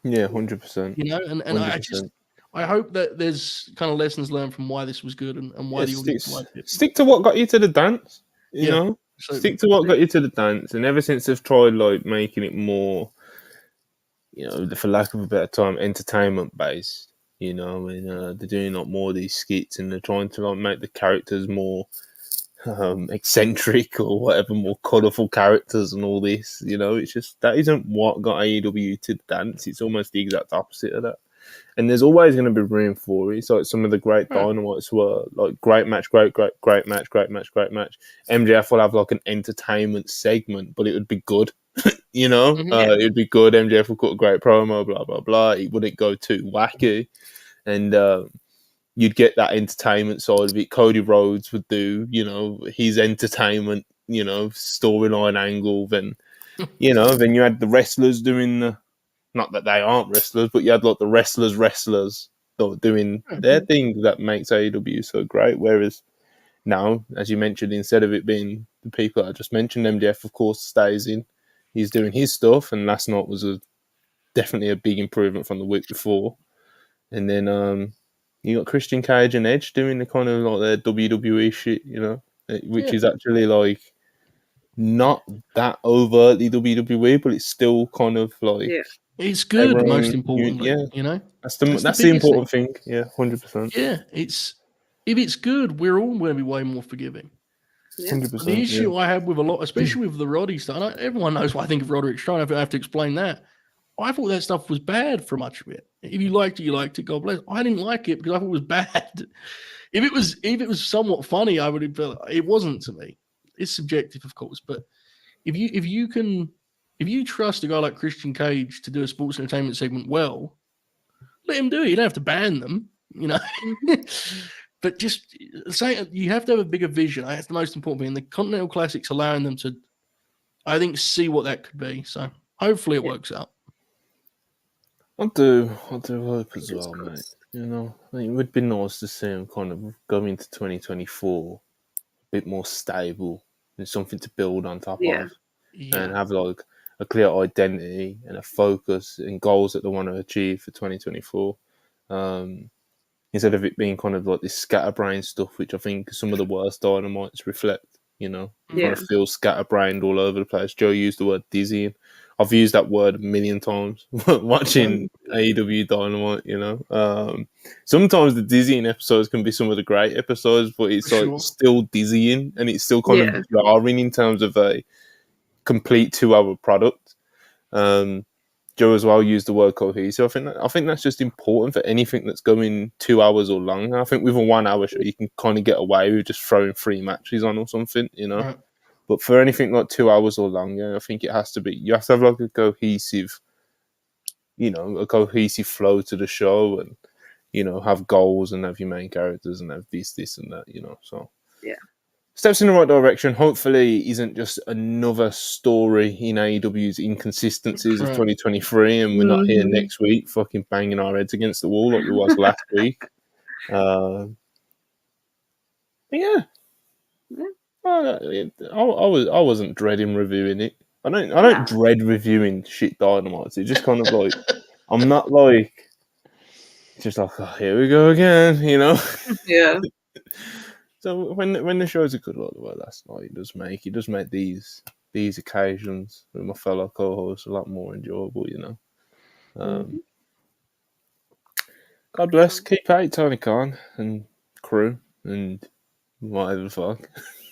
Yeah, 100%. You know, and 100%. I hope that there's kind of lessons learned from why this was good and why the audience liked it. Stick to what got you to the dance, you know? Absolutely. Stick to what got you to the dance. And ever since they've tried like making it more, you know, for lack of a better term, entertainment based, you know, and they're doing like more of these skits and they're trying to like make the characters more eccentric or whatever, more colourful characters and all this, you know, it's just that isn't what got AEW to the dance. It's almost the exact opposite of that. And there's always going to be room for it. It's like some of the great Dynamites were like great match, great match. MJF will have like an entertainment segment, but it would be good. You know, it would be good. MJF will cut a great promo, blah, blah, blah. It wouldn't go too wacky. And you'd get that entertainment side of it. Cody Rhodes would do, you know, his entertainment, you know, storyline angle. Then, you know, then you had the wrestlers doing the, not that they aren't wrestlers, but you had like the wrestlers doing their thing that makes AEW so great. Whereas now, as you mentioned, instead of it being the people I just mentioned, MJF, of course, stays in. He's doing his stuff, and last night was definitely a big improvement from the week before. And then you got Christian Cage and Edge doing the kind of like their WWE shit, you know, which is actually like not that overtly WWE, but it's still kind of like it's good. Most importantly, you know, that's the important thing. Yeah, 100%. Yeah, if it's good, we're all going to be way more forgiving. 100%. The issue I have with a lot, especially with the Roddy stuff, and everyone knows what I think of Roderick Strong. I have to explain that. I thought that stuff was bad for much of it. If you liked it, you liked it. God bless. I didn't like it because I thought it was bad. If it was somewhat funny, I would have felt it wasn't to me. It's subjective, of course, but if you trust a guy like Christian Cage to do a sports entertainment segment well, let him do it. You don't have to ban them, you know. But just say you have to have a bigger vision. That's the most important thing. The Continental Classics allowing them to, I think, see what that could be. So hopefully it works out. I do hope as well, mate. You know, I think it would be nice to see them kind of go into 2024 a bit more stable and something to build on top of, and have like a clear identity and a focus and goals that they want to achieve for 2024. instead of it being kind of like this scatterbrain stuff, which I think some of the worst Dynamites reflect. You know, Yeah. kind of feel scatterbrained all over the place. Joe used the word dizzying. I've used that word a million times watching AEW Dynamite, you know. Sometimes the dizzying episodes can be some of the great episodes, but it's For like sure. still dizzying and it's still kind Yeah. of jarring in terms of a complete 2-hour product. Joe as well used the word cohesive. I think that's just important for anything that's going 2 hours or longer. I think with a 1 hour show, you can kind of get away with just throwing 3 matches on or something, you know. Right. But for anything like 2 hours or longer, I think it has to be. You have to have like a cohesive flow to the show, and you know, have goals and have your main characters and have this, and that. You know, so Yeah. steps in the right direction. Hopefully, isn't just another story in AEW's inconsistencies of Right. 2023, and we're not here Mhm. next week fucking banging our heads against the wall like we was last week. Yeah. I wasn't dreading reviewing it. I don't dread reviewing shit Dynamites. It's just kind of like I'm not like just like, oh, here we go again, you know. Yeah. So when the shows are good like the were last night, it does make these occasions with my fellow co-hosts a lot more enjoyable, you know. God bless, keep out Tony Khan and crew and whatever the fuck.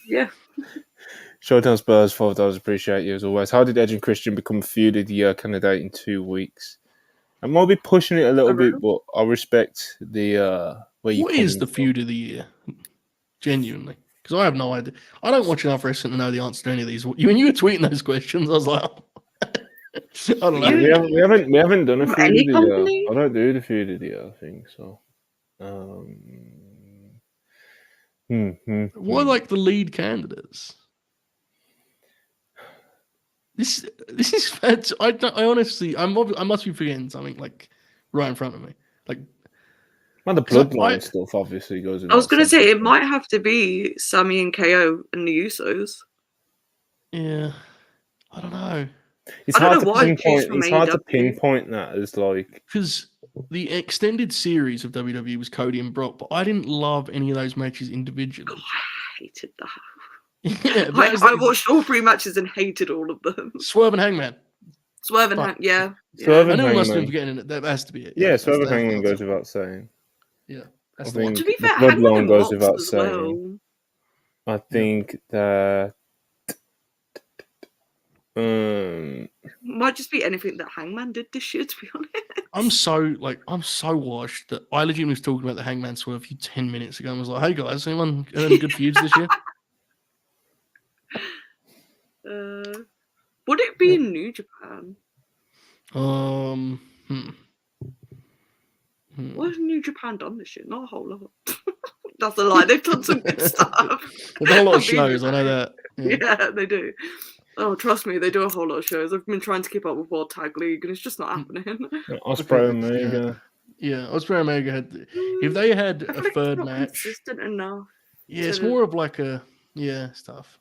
Yeah. Showdown Spurs, $5. Appreciate you as always. How did Edge and Christian become feud of the year candidate in 2 weeks? I might be pushing it a little bit, but I respect the where you. What is the feud of the year? Genuinely, because I have no idea. I don't watch enough wrestling to know the answer to any of these. When you were tweeting those questions, I was like, I don't know. We haven't done a feud of Any the company? year. I don't do the feud of the year, I think so. What are like the lead candidates? This is I honestly I must be forgetting something like right in front of me. Like, well, the bloodline stuff obviously goes. I was going to say it might have to be Sammy and KO and the Usos. Yeah, I don't know. It's I don't hard know to what I'd choose pinpoint. from It's hard to AEW. pinpoint that as like because the extended series of WWE was Cody and Brock, but I didn't love any of those matches individually. God, I hated that. Yeah, I watched all 3 matches and hated all of them. Swerve and Hangman. Swerve and Fuck. Yeah. Swerve I and know we must have Hangman. been forgetting it. That has to be it. Yeah, Swerve and that's Hangman the goes answer. without saying. Yeah, I that's the one. think To be the fair, Hangman bloodline and goes Mox without as saying. well. I think that Might just be anything that Hangman did this year, to be honest. I'm so washed that I legitimately was talking about the Hangman Swerve 10 minutes ago and was like, hey guys, anyone got any good feuds this year? Would it be in New Japan? What has New Japan done this year? Not a whole lot. That's a lie. They've done some good stuff. They've done a lot of shows, I know that. Yeah, they do. Oh, trust me, they do a whole lot of shows. I've been trying to keep up with World Tag League, and it's just not happening. Ospreay Omega. Yeah, Ospreay Omega had. If they had I feel a like third it's not match, consistent enough. yeah, it's more of like a stuff.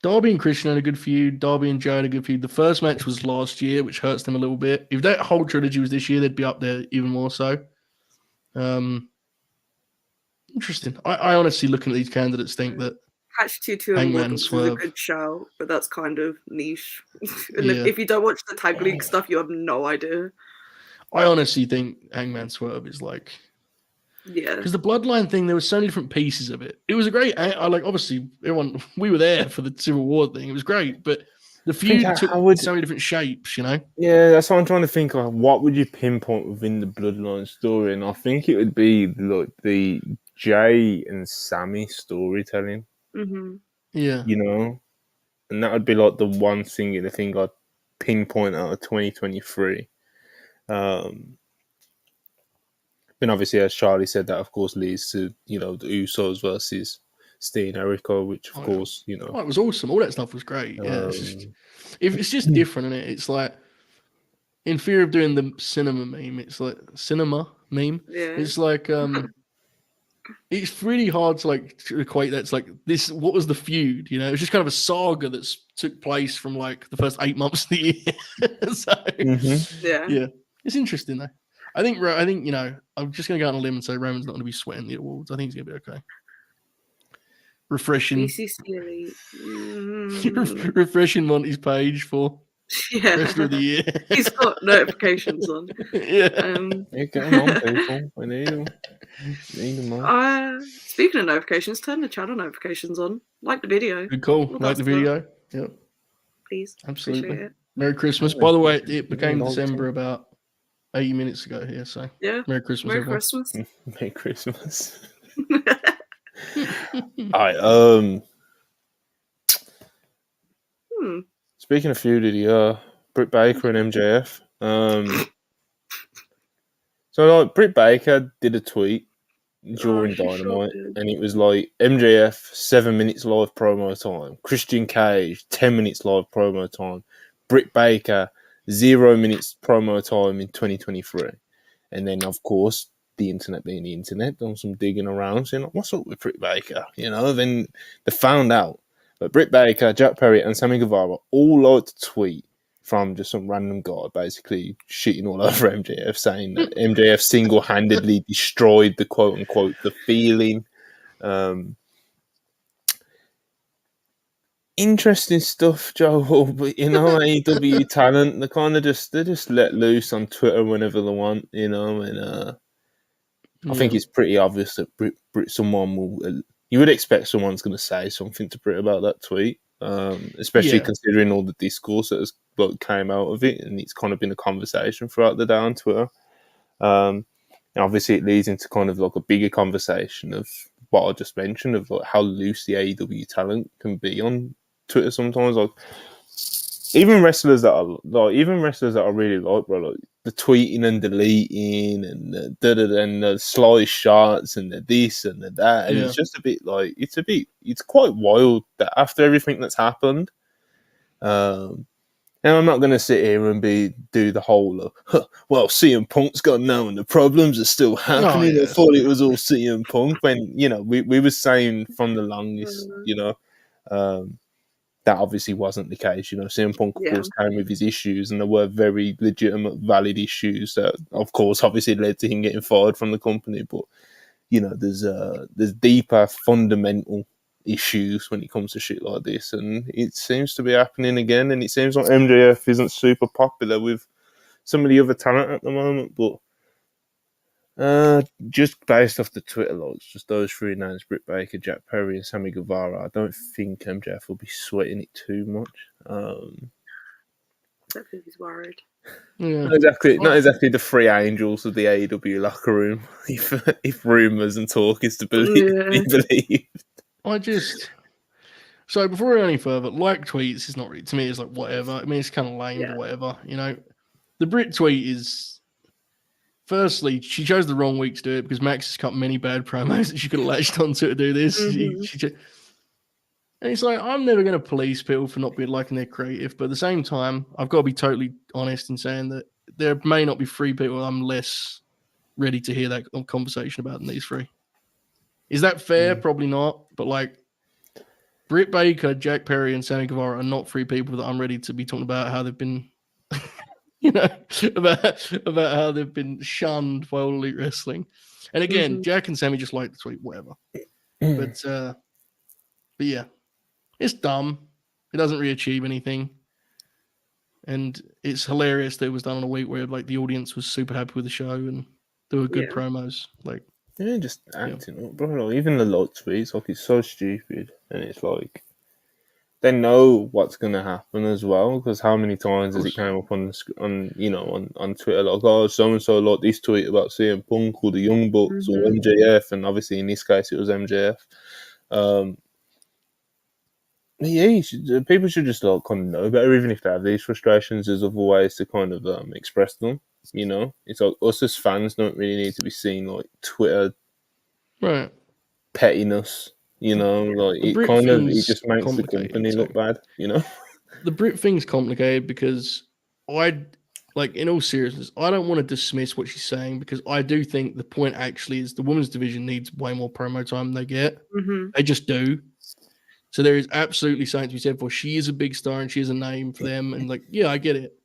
Darby and Christian had a good feud. Darby and Joe had a good feud. The first match was last year, which hurts them a little bit. If that whole trilogy was this year, they'd be up there even more so. Interesting. I honestly, looking at these candidates, think that Hatch 2-2 and Hangman Wardlow is a Swerve. good shout, but that's kind of niche. And if you don't watch the Tag League stuff, you have no idea. I honestly think Hangman Swerve is like, yeah, because the Bloodline thing, there were so many different pieces of it. It was a great. I like obviously everyone we were there for the Civil War thing. It was great, but the feud took so many different shapes. You know. Yeah, that's what I'm trying to think of. What would you pinpoint within the Bloodline story? And I think it would be like the Jay and Sammy storytelling. Mm-hmm. Yeah, you know, and that would be like the one singular thing I'd pinpoint out of 2023. Then obviously, as Charlie said, that of course leads to the Usos versus Steen Jericho, which of course it was awesome. All that stuff was great. Yeah, it's just different, isn't it? It's like in fear of doing the cinema meme. It's like cinema meme. Yeah. It's like it's really hard to equate that to this. What was the feud? It was just kind of a saga that took place from the first 8 months of the year. So, yeah, it's interesting though. I think you know, I'm just gonna go on a limb and say Roman's not gonna be sweating the awards. I think he's gonna be okay. Refreshing. BCC Refreshing Monty's page for rest of the year. He's got notifications on. Yeah. Get them on, people. We need them. Need them on. Speaking of notifications, turn the channel notifications on. Like the video. Good call. Like the video. Yep. Please. Absolutely. Appreciate it. Merry Christmas. By the way, it became December about 80 minutes ago here. So yeah. Merry Christmas. Merry everyone. Christmas. Merry Christmas. Alright, speaking of feuded, Britt Baker and MJF. So like Britt Baker did a tweet during Dynamite, and it was like MJF 7 minutes live promo time, Christian Cage 10 minutes live promo time, Britt Baker 0 minutes promo time in 2023, and then of course the internet being the internet, done some digging around, saying like, what's up with Britt Baker? You know, then they found out that Britt Baker, Jack Perry, and Sammy Guevara all like to tweet from just some random guy basically shitting all over MJF, saying that MJF single-handedly destroyed the quote-unquote the feeling. Interesting stuff, Joe, but you know, AEW talent, they kind of just let loose on Twitter whenever they want, you know, and I think it's pretty obvious that someone will. You would expect someone's going to say something to Britt about that tweet, especially considering all the discourse that has came out of it, and it's kind of been a conversation throughout the day on Twitter. And obviously, it leads into kind of like a bigger conversation of what I just mentioned of like how loose the AEW talent can be on Twitter sometimes. Like even wrestlers that I really like, bro, like the tweeting and deleting and the sly shots and the this and the that, and it's just a bit like it's quite wild that after everything that's happened. And I'm not going to sit here and do the whole well, CM Punk's gone now and the problems are still happening. I thought it was all CM Punk when, you know, we were saying from the longest, you know, that obviously wasn't the case. You know, CM Punk, of course, came with his issues, and there were very legitimate, valid issues that, of course, obviously led to him getting fired from the company. But, you know, there's deeper, fundamental issues when it comes to shit like this, and it seems to be happening again. And it seems like MJF isn't super popular with some of the other talent at the moment, but just based off the Twitter logs, just those three names, Britt Baker, Jack Perry, and Sammy Guevara, I don't think MJF will be sweating it too much. I don't think he's worried. Yeah. Not exactly the three angels of the AEW locker room, if rumours and talk is to be believed. So before we go any further, like tweets is not really, to me, it's like whatever. I mean, it's kind of lame or whatever, you know. The Brit tweet is, firstly, she chose the wrong week to do it because Max has cut many bad promos that she could have latched onto to do this. And it's like, I'm never going to police people for not being liking their creative, but at the same time, I've got to be totally honest in saying that there may not be three people I'm less ready to hear that conversation about than these three. Is that fair? Probably not. But like, Britt Baker, Jack Perry, and Sammy Guevara are not three people that I'm ready to be talking about how they've been, you know, about how they've been shunned by all Elite Wrestling. And again, Jack and Sammy just like the tweet, whatever. But yeah, it's dumb. It doesn't really achieve anything. And it's hilarious that it was done on a week where like the audience was super happy with the show and there were good promos. Like, yeah, just acting up, bro. Like, even the lot tweets, like, it's so stupid, and it's like they know what's gonna happen as well. Because how many times has it came up on Twitter, like, oh, so and so like this tweet about CM Punk or the Young Bucks or MJF, and obviously in this case it was MJF. People should just like kind of know better, even if they have these frustrations. There's other ways to kind of express them. You know, it's like us as fans don't really need to be seeing like Twitter pettiness. You know, like it just makes the company look bad. You know, the Brit thing's complicated because in all seriousness, I don't want to dismiss what she's saying because I do think the point actually is the women's division needs way more promo time than they get. They just do. So there is absolutely something to be said for she is a big star and she is a name for them. And like, yeah, I get it.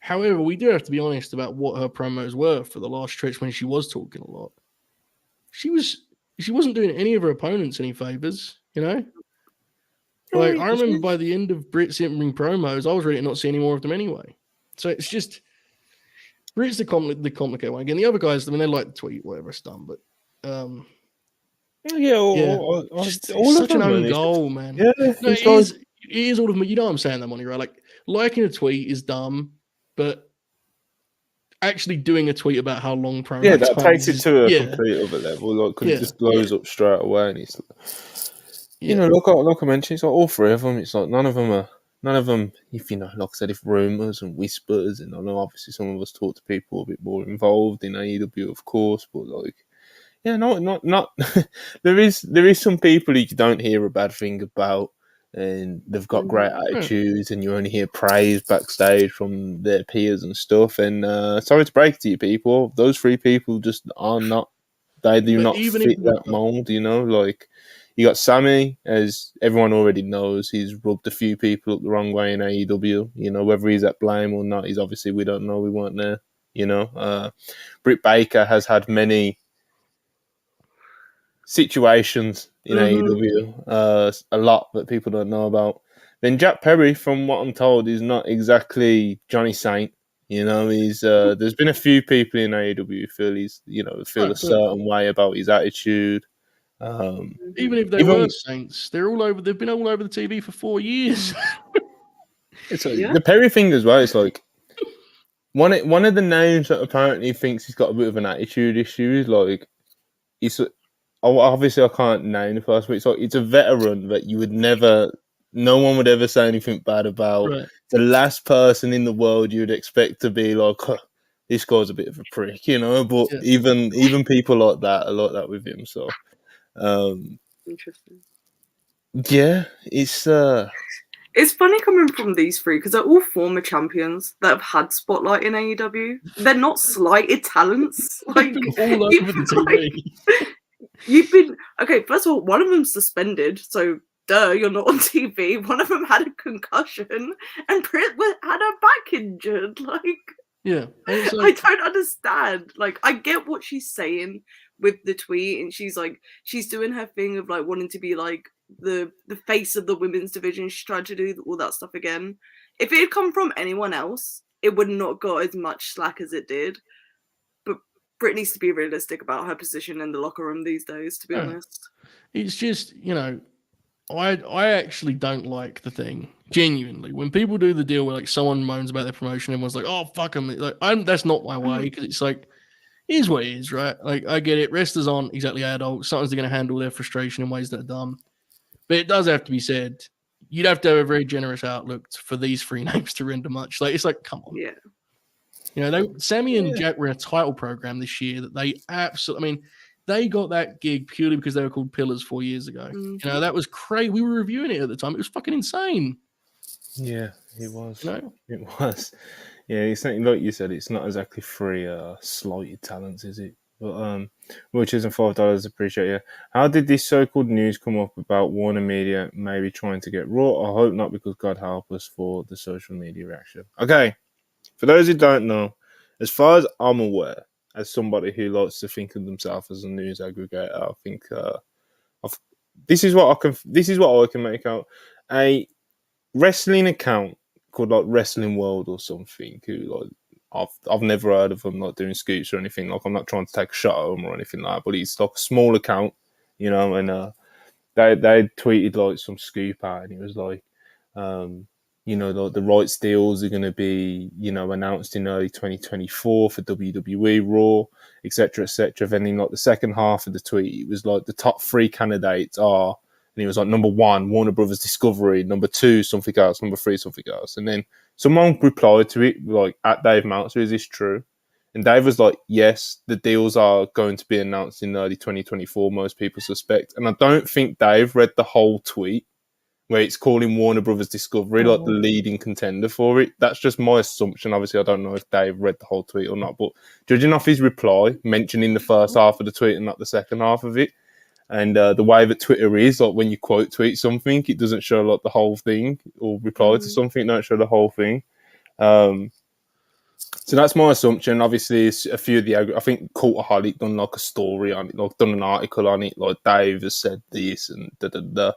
However, we do have to be honest about what her promos were for the last stretch when she was talking a lot. She wasn't doing any of her opponents any favors, you know? Like, I remember by the end of Britt's in-ring promos, I was ready to not see any more of them anyway. So it's just Britt's the complicated one. Again, the other guys, I mean, they like to tweet whatever it's done, but it's such an own goal, man. Yeah, no, it is all of them. You know what I'm saying, that money, right? Like, liking a tweet is dumb, but actually doing a tweet about how long promos that takes it to a complete other level. Like, because it just blows up straight away, and it's you know, like I mentioned, it's like all three of them. It's like none of them. If you know, like I said, if rumors and whispers, and I know obviously some of us talk to people a bit more involved in AEW, of course, but like, yeah, not. there is some people you don't hear a bad thing about, and they've got great attitudes, and you only hear praise backstage from their peers and stuff. And sorry to break it to you, people, those three people just are not. They do not fit that mold, you know. Like, you got Sammy, as everyone already knows, he's rubbed a few people up the wrong way in AEW. You know, whether he's at blame or not, we don't know. We weren't there. You know, Britt Baker has had many situations in AEW, a lot that people don't know about. Then Jack Perry, from what I'm told, is not exactly Johnny Saint. You know, he's there's been a few people in AEW who feel a certain way about his attitude. Even if they were Saints, they've been all over the TV for 4 years. It's like, the Perry thing as well. It's like one of the names that apparently thinks he's got a bit of an attitude issue is like, obviously I can't name the person, but it's like, it's a veteran that no one would ever say anything bad about. Right. The last person in the world you'd expect to be like, this guy's a bit of a prick, you know. But even people like that are like that with him. So, interesting. Yeah, it's funny coming from these three because they're all former champions that have had spotlight in AEW. They're not slighted talents. Like, all over the TV. You've been okay. First of all, one of them's suspended, so you're not on TV. One of them had a concussion, and Britt had her back injured. Like, I don't understand. Like, I get what she's saying with the tweet, and she's doing her thing of like wanting to be like the face of the women's division. She's trying to do all that stuff again. If it had come from anyone else, it would not got as much slack as it did. Britt needs to be realistic about her position in the locker room these days, to be honest. It's just, you know, I actually don't like the thing, genuinely. When people do the deal where like someone moans about their promotion, everyone's like, oh, fuck them. Like, that's not my way, because it's like, it is what it is, right? Like, I get it. Wrestlers aren't exactly adults. Sometimes they're going to handle their frustration in ways that are dumb. But it does have to be said, you'd have to have a very generous outlook for these three names to render much. Like, it's like, come on. Yeah. You know, Sammy and Jack were in a title program this year that they absolutely, I mean, they got that gig purely because they were called Pillars 4 years ago. Mm-hmm. You know, that was crazy. We were reviewing it at the time. It was fucking insane. Yeah, it was. You know? It was. Yeah, it's something like you said, it's not exactly free slighted talents, is it? But which isn't $5, appreciate you. How did this so-called news come up about Warner Media maybe trying to get Raw? I hope not, because God help us for the social media reaction. Okay. For those who don't know, as far as I'm aware, as somebody who likes to think of themselves as a news aggregator, I think this is what I can make out. A wrestling account called like Wrestling World or something, who like I've never heard of them like doing scoops or anything. Like, I'm not trying to take a shot at them or anything like that, but it's like a small account, you know, and they tweeted like some scoop out, and it was like you know, the rights deals are going to be, you know, announced in early 2024 for WWE, Raw, etc., etc. Then in like the second half of the tweet, it was like the top 3 candidates are, and it was like number 1, Warner Brothers Discovery, number 2, something else, number 3, something else. And then someone replied to it, like, at Dave Meltzer, is this true? And Dave was like, yes, the deals are going to be announced in early 2024, most people suspect. And I don't think Dave read the whole tweet, where it's calling Warner Brothers Discovery like the leading contender for it. That's just my assumption. Obviously, I don't know if Dave read the whole tweet or not, but judging off his reply, mentioning the first half of the tweet and not the second half of it, and the way that Twitter is, like when you quote tweet something, it doesn't show like the whole thing, or reply to something, it don't show the whole thing. It doesn't show the whole thing. It doesn't show the whole thing. It doesn't show the whole thing. It doesn't show like the whole thing, or reply to something, it doesn't show like the whole thing. It doesn't show like the whole thing. So that's my assumption. Obviously, a few of the, I think Cultaholic done like a story on it, like done an article on it. Like Dave has said this and da.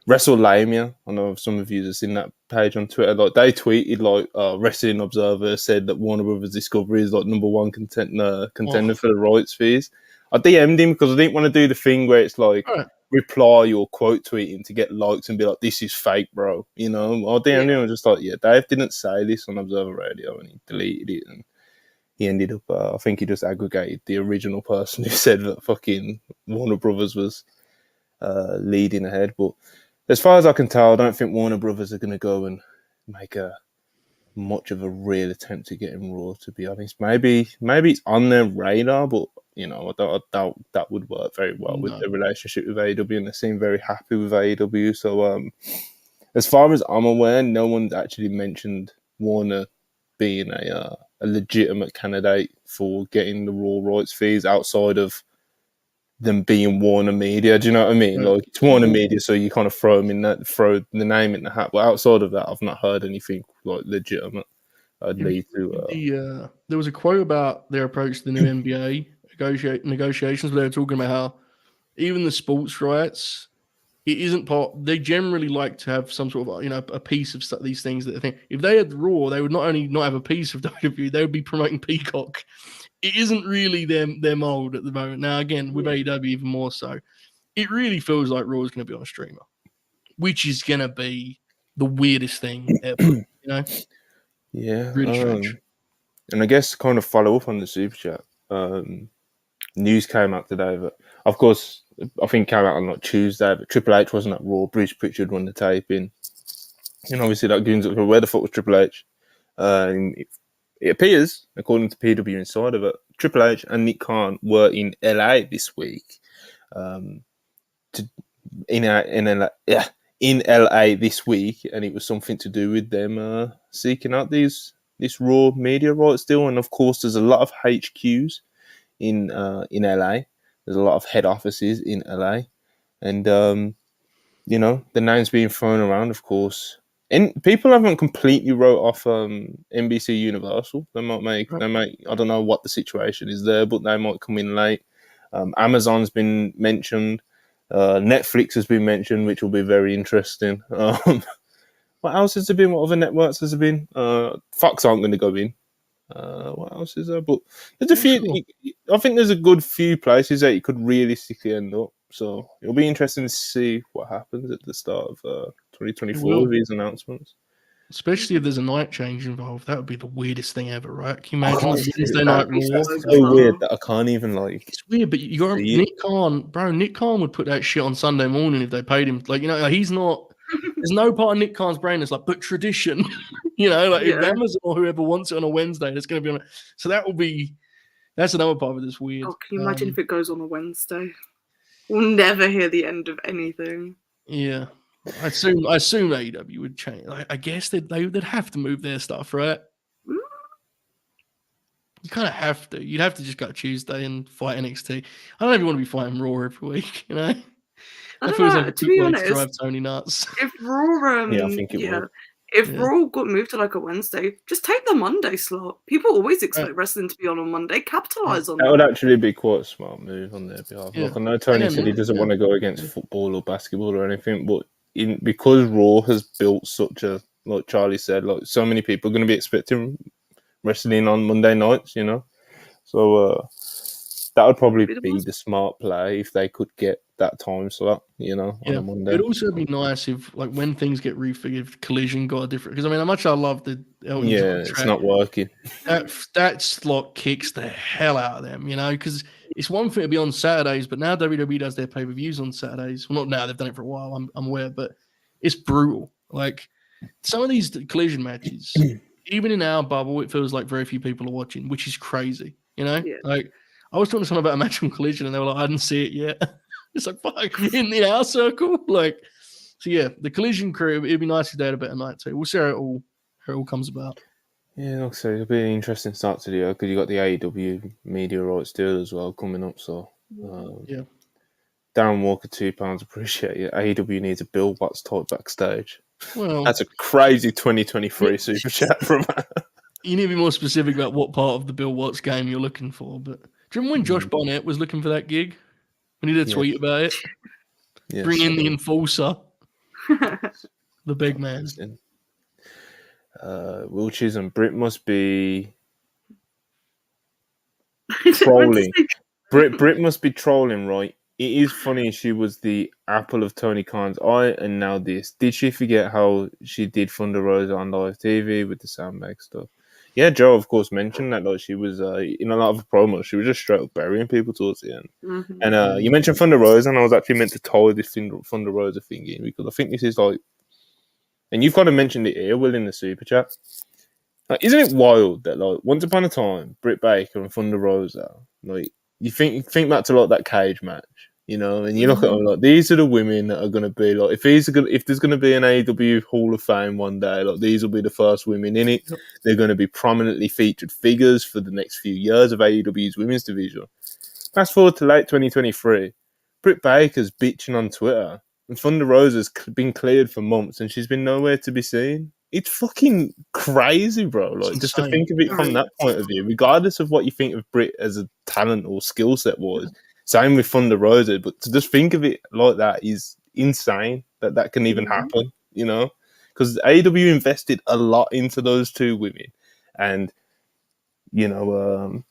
WrestleLamia, I know some of you have seen that page on Twitter. Like they tweeted, like Wrestling Observer said that Warner Brothers Discovery is like #1 contender for the rights fees. I DM'd him because I didn't want to do the thing where it's like reply or quote tweet him to get likes and be like, "This is fake, bro." You know, I DM'd him and just like, "Yeah, Dave didn't say this on Observer Radio," and he deleted it, and he ended up. I think he just aggregated the original person who said that fucking Warner Brothers was leading ahead, but. As far as I can tell, I don't think Warner Brothers are going to go and make much of a real attempt to get him Raw, to be honest. Maybe it's on their radar, but, you know, I doubt that would work very well with the relationship with AEW, and they seem very happy with AEW. So, as far as I'm aware, no one's actually mentioned Warner being a legitimate candidate for getting the Raw rights fees outside of them being Warner Media. Do you know what I mean? Like, it's Warner Media, so you kind of throw the name in the hat. But outside of that, I've not heard anything like legitimate. I'd lead to. There was a quote about their approach to the new NBA negotiations, where they were talking about how even the sports rights, it isn't part. They generally like to have some sort of, you know, a piece of these things that they think. If they had Raw, they would not only not have a piece of WWE, they would be promoting Peacock. It isn't really their mold at the moment. Now, again, with AEW even more so, it really feels like Raw is going to be on a streamer, which is going to be the weirdest thing ever. You know? Yeah, really strange. And I guess kind of follow up on the super chat. News came out today that, of course, I think it came out on like Tuesday, but Triple H wasn't at Raw. Bruce Pritchard won the taping, and obviously that goons up for where the fuck was Triple H. It appears, according to PW Insider, that Triple H and Nick Khan were in LA this week. In LA this week, and it was something to do with them seeking out this Raw media rights deal. And of course, there's a lot of HQs in LA. There's a lot of head offices in LA, and you know, the names being thrown around, of course. And people haven't completely wrote off NBC Universal. They might. I don't know what the situation is there, but they might come in late. Amazon's been mentioned. Netflix has been mentioned, which will be very interesting. What else has there been? What other networks has there been? Fox aren't going to go in. What else is there? But there's a few. Sure. I think there's a good few places that you could realistically end up. So it'll be interesting to see what happens at the start of 2024 with these announcements. Especially if there's a night change involved. That would be the weirdest thing ever, right? Can you imagine Wednesday Night Raw? That's so weird that I can't even like. It's weird, but you got Nick Khan, bro. Nick Khan would put that shit on Sunday morning if they paid him. Like, you know, he's not. There's no part of Nick Khan's brain that's like, but tradition. You know, like if Amazon or whoever wants it on a Wednesday, it's going to be on. So that will be. That's another part of it that's weird. Oh, can you imagine if it goes on a Wednesday? We'll never hear the end of anything. Yeah, I assume AEW would change. I guess they'd have to move their stuff, right? You kind of have to. You'd have to just go Tuesday and fight NXT. I don't know if you want to be fighting Raw every week, you know. I don't know. To be honest, drive Tony nuts. If Raw, I think it would. If Raw got moved to like a Wednesday, just take the Monday slot. People always expect wrestling to be on Monday. Capitalize on that. That would actually be quite a smart move on their behalf. Yeah. Like, I know Tony said he doesn't want to go against football or basketball or anything, but because Raw has built such a, like Charlie said, like so many people are going to be expecting wrestling on Monday nights, you know. So that would probably be the smart play if they could get that time slot, you know, on a Monday. It'd also be nice if, like, when things get refigured, Collision got a different. Because I mean, how much I love the Elton John track, it's not working. That slot kicks the hell out of them, you know, because it's one thing to be on Saturdays, but now WWE does their pay-per-views on Saturdays. Well, not now; they've done it for a while. I'm aware, but it's brutal. Like some of these Collision matches, even in our bubble, it feels like very few people are watching, which is crazy. You know, like I was talking to someone about a match on Collision, and they were like, "I didn't see it yet." It's like, fuck, in the hour circle. Like, so yeah, the Collision crew, it'd be nice if they had a better night too. We'll see how it all comes about. Yeah, like I say, it'll be an interesting start to the year because you got the AEW media rights deal as well coming up. So, Darren Walker, £2, appreciate it. AEW needs a Bill Watts type backstage. Well, that's a crazy 2023 super chat from. You need to be more specific about what part of the Bill Watts game you're looking for. But do you remember when Josh Bonnet was looking for that gig? We need a tweet about it. Yes, Bring in the enforcer, the big man. Will Chisholm, Britt must be trolling. Britt must be trolling, right? It is funny she was the apple of Tony Khan's eye, and now this. Did she forget how she did Thunder Rosa on live TV with the sandbag stuff? Yeah, Joe, of course, mentioned that like she was in a lot of promos. She was just straight up burying people towards the end. Mm-hmm. And you mentioned Thunder Rosa, and I was actually meant to tie this Thunder Rosa thing in because I think this is like, and you've kind of mentioned it here, Will, in the super chat. Like, isn't it wild that like once upon a time, Britt Baker and Thunder Rosa, like you think back to like that cage match, you know, and you look at them like these are the women that are going to be like if there's going to be an AEW Hall of Fame one day, like these will be the first women in it. They're going to be prominently featured figures for the next few years of AEW's women's division. Fast forward to late 2023, Britt Baker's bitching on Twitter, and Thunder Rosa's been cleared for months, and she's been nowhere to be seen. It's fucking crazy, bro. Like, just to think of it from that point of view, regardless of what you think of Britt as a talent or skill set was, same with Thunder Rosa, but to just think of it like that is insane that can even happen, you know? Because AEW invested a lot into those two women, and, you know,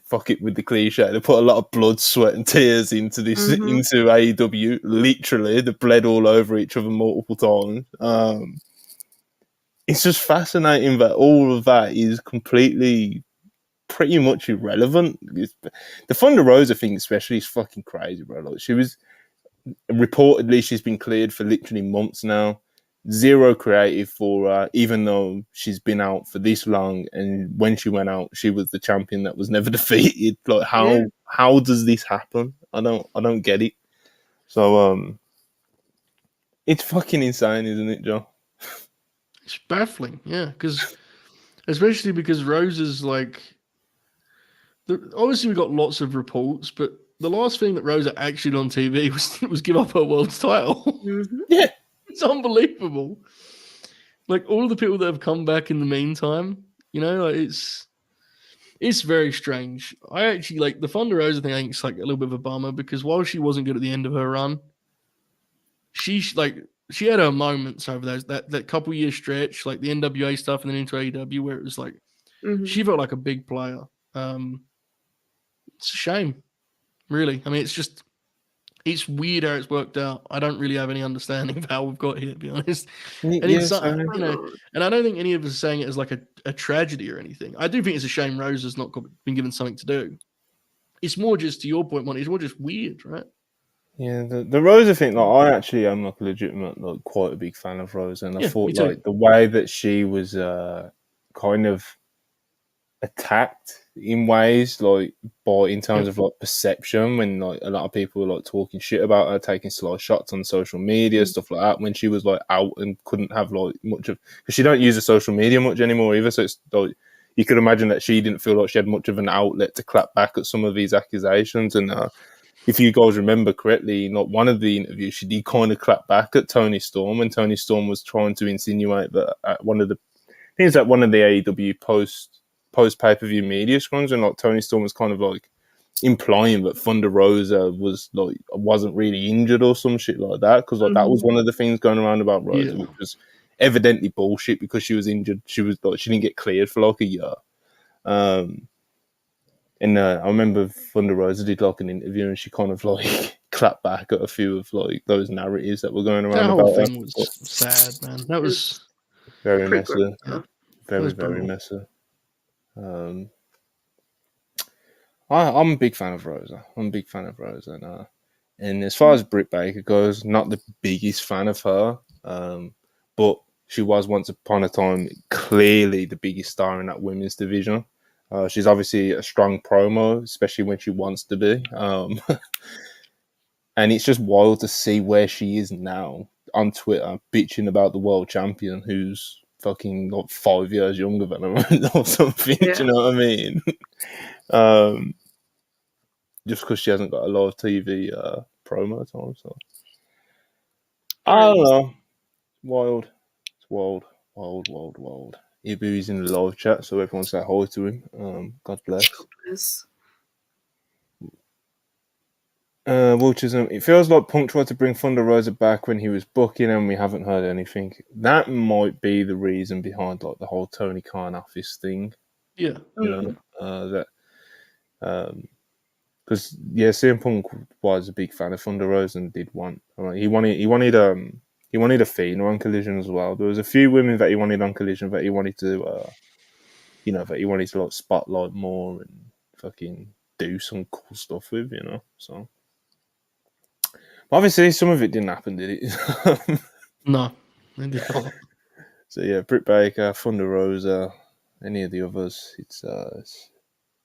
fuck it with the cliche, they put a lot of blood, sweat, and tears into this, into AEW. Literally, they bled all over each other multiple times. It's just fascinating that all of that is completely, pretty much irrelevant. The Thunder Rosa thing, especially, is fucking crazy, bro. Like, she was reportedly she's been cleared for literally months now. Zero creative for her, even though she's been out for this long. And when she went out, she was the champion that was never defeated. Like, how does this happen? I don't get it. So it's fucking insane, isn't it, Joe? It's baffling, yeah, especially because Rosa's like, obviously we got lots of reports, but the last thing that Rosa actually did on TV was give up her world title. Yeah, it's unbelievable. Like all the people that have come back in the meantime, you know, like it's very strange. I actually like the Thunder Rosa thing. I think it's like a little bit of a bummer because while she wasn't good at the end of her run, she had her moments over those that couple year stretch, like the NWA stuff and then into AEW, where it was like she felt like a big player. It's a shame, really. I mean, it's weird how it's worked out. I don't really have any understanding of how we've got here, to be honest. And it's you know, and I don't think any of us are saying it as like a tragedy or anything. I do think it's a shame Rosa's not been given something to do. It's more just to your point, Monty. It's more just weird, right? Yeah, the Rosa thing, like I actually am like a legitimate, like quite a big fan of Rosa, and I thought like the way that she was kind of attacked in ways like in terms of like perception when like a lot of people were like talking shit about her, taking sly shots on social media, stuff like that, when she was like out and couldn't have like much of, because she don't use the social media much anymore either, so it's like you could imagine that she didn't feel like she had much of an outlet to clap back at some of these accusations. And if you guys remember correctly, in like one of the interviews, she did kind of clap back at Tony Storm when Tony Storm was trying to insinuate that at one of the AEW post pay-per-view media scrums, and like Tony Storm was kind of like implying that Thunder Rosa wasn't really injured or some shit like that, because like that was one of the things going around about Rosa, which was evidently bullshit because she was injured. She didn't get cleared for like a year. And I remember Thunder Rosa did like an interview, and she kind of like clapped back at a few of like those narratives that were going around. That whole thing was sad, man. That was very messy. Yeah. Very messy. I'm a big fan of Rosa. Now. And as far as Britt Baker goes, not the biggest fan of her, but she was once upon a time clearly the biggest star in that women's division. She's obviously a strong promo, especially when she wants to be. And it's just wild to see where she is now on Twitter, bitching about the world champion who's fucking like 5 years younger than her or something. Yeah. Do you know what I mean? Just because she hasn't got a live TV promo time. So I don't know. Wild. It's wild. Ibu's in the live chat, so everyone say hi to him. God bless. Yes. Wilchism, it feels like Punk tried to bring Thunder Rosa back when he was booking and we haven't heard anything. That might be the reason behind like the whole Tony Khan office thing. Yeah. You know, because CM Punk was a big fan of Thunder Rosa and did want. He wanted a Fina on Collision as well. There was a few women that he wanted on Collision that he wanted to, that he wanted to like spotlight more and fucking do some cool stuff with, So obviously some of it didn't happen, did it? No, it did not. So yeah, Britt Baker, Thunder Rosa, any of the others, it's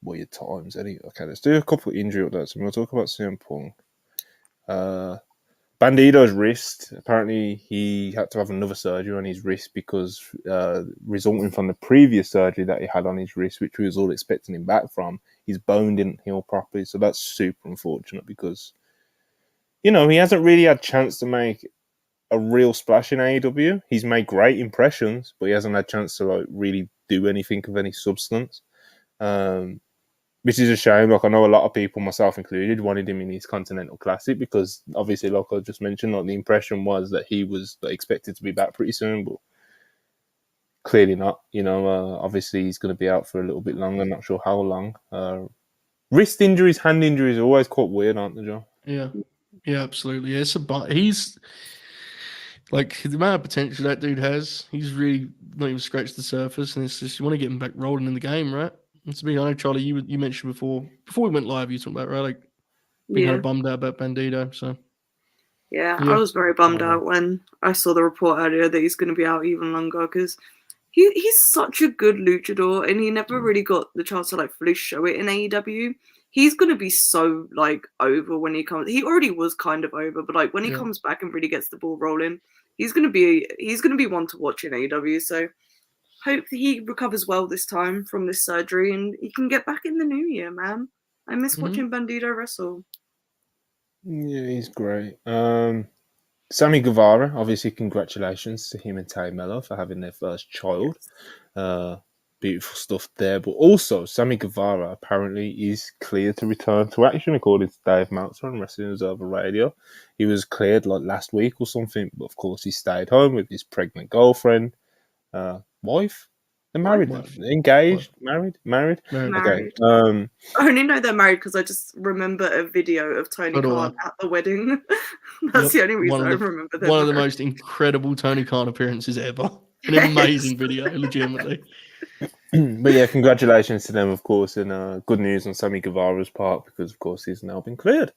weird times. Okay, let's do a couple of injury updates and we'll talk about CM Punk. Bandito's wrist, apparently he had to have another surgery on his wrist because resulting from the previous surgery that he had on his wrist, which we was all expecting him back from, his bone didn't heal properly. So that's super unfortunate because, he hasn't really had a chance to make a real splash in AEW. He's made great impressions, but he hasn't had a chance to like really do anything of any substance. Which is a shame. Like I know a lot of people, myself included, wanted him in his Continental Classic because obviously, like I just mentioned, like the impression was that he was expected to be back pretty soon, but clearly not. Obviously he's going to be out for a little bit longer. Not sure how long. Wrist injuries, hand injuries are always quite weird, aren't they, Joe? Yeah, absolutely. He's like the amount of potential that dude has. He's really not even scratched the surface, and it's just you want to get him back rolling in the game, right? And to me, I know Charlie, you mentioned before we went live, you talked about right, like being kind of bummed out about Bandito. So yeah, I was very bummed out when I saw the report earlier that he's going to be out even longer because he's such a good luchador and he never really got the chance to like fully show it in AEW. He's going to be so like over when he comes. He already was kind of over, but like when he comes back and really gets the ball rolling, he's going to be one to watch in AEW. So hope that he recovers well this time from this surgery and he can get back in the new year, man. I miss watching Bandito wrestle. Yeah, he's great. Sammy Guevara, obviously, congratulations to him and Tay Mello for having their first child. Beautiful stuff there. But also, Sammy Guevara apparently is cleared to return to action, according to Dave Meltzer on Wrestling Observer Radio. He was cleared like last week or something, but of course, he stayed home with his pregnant girlfriend, wife. They're married, engaged, married. Okay. I only know they're married because I just remember a video of Tony Khan at the wedding. That's the only reason I remember them. One of the most incredible Tony Khan appearances ever. An amazing video, legitimately. But yeah, congratulations to them, of course, and good news on Sammy Guevara's part because, of course, he's now been cleared.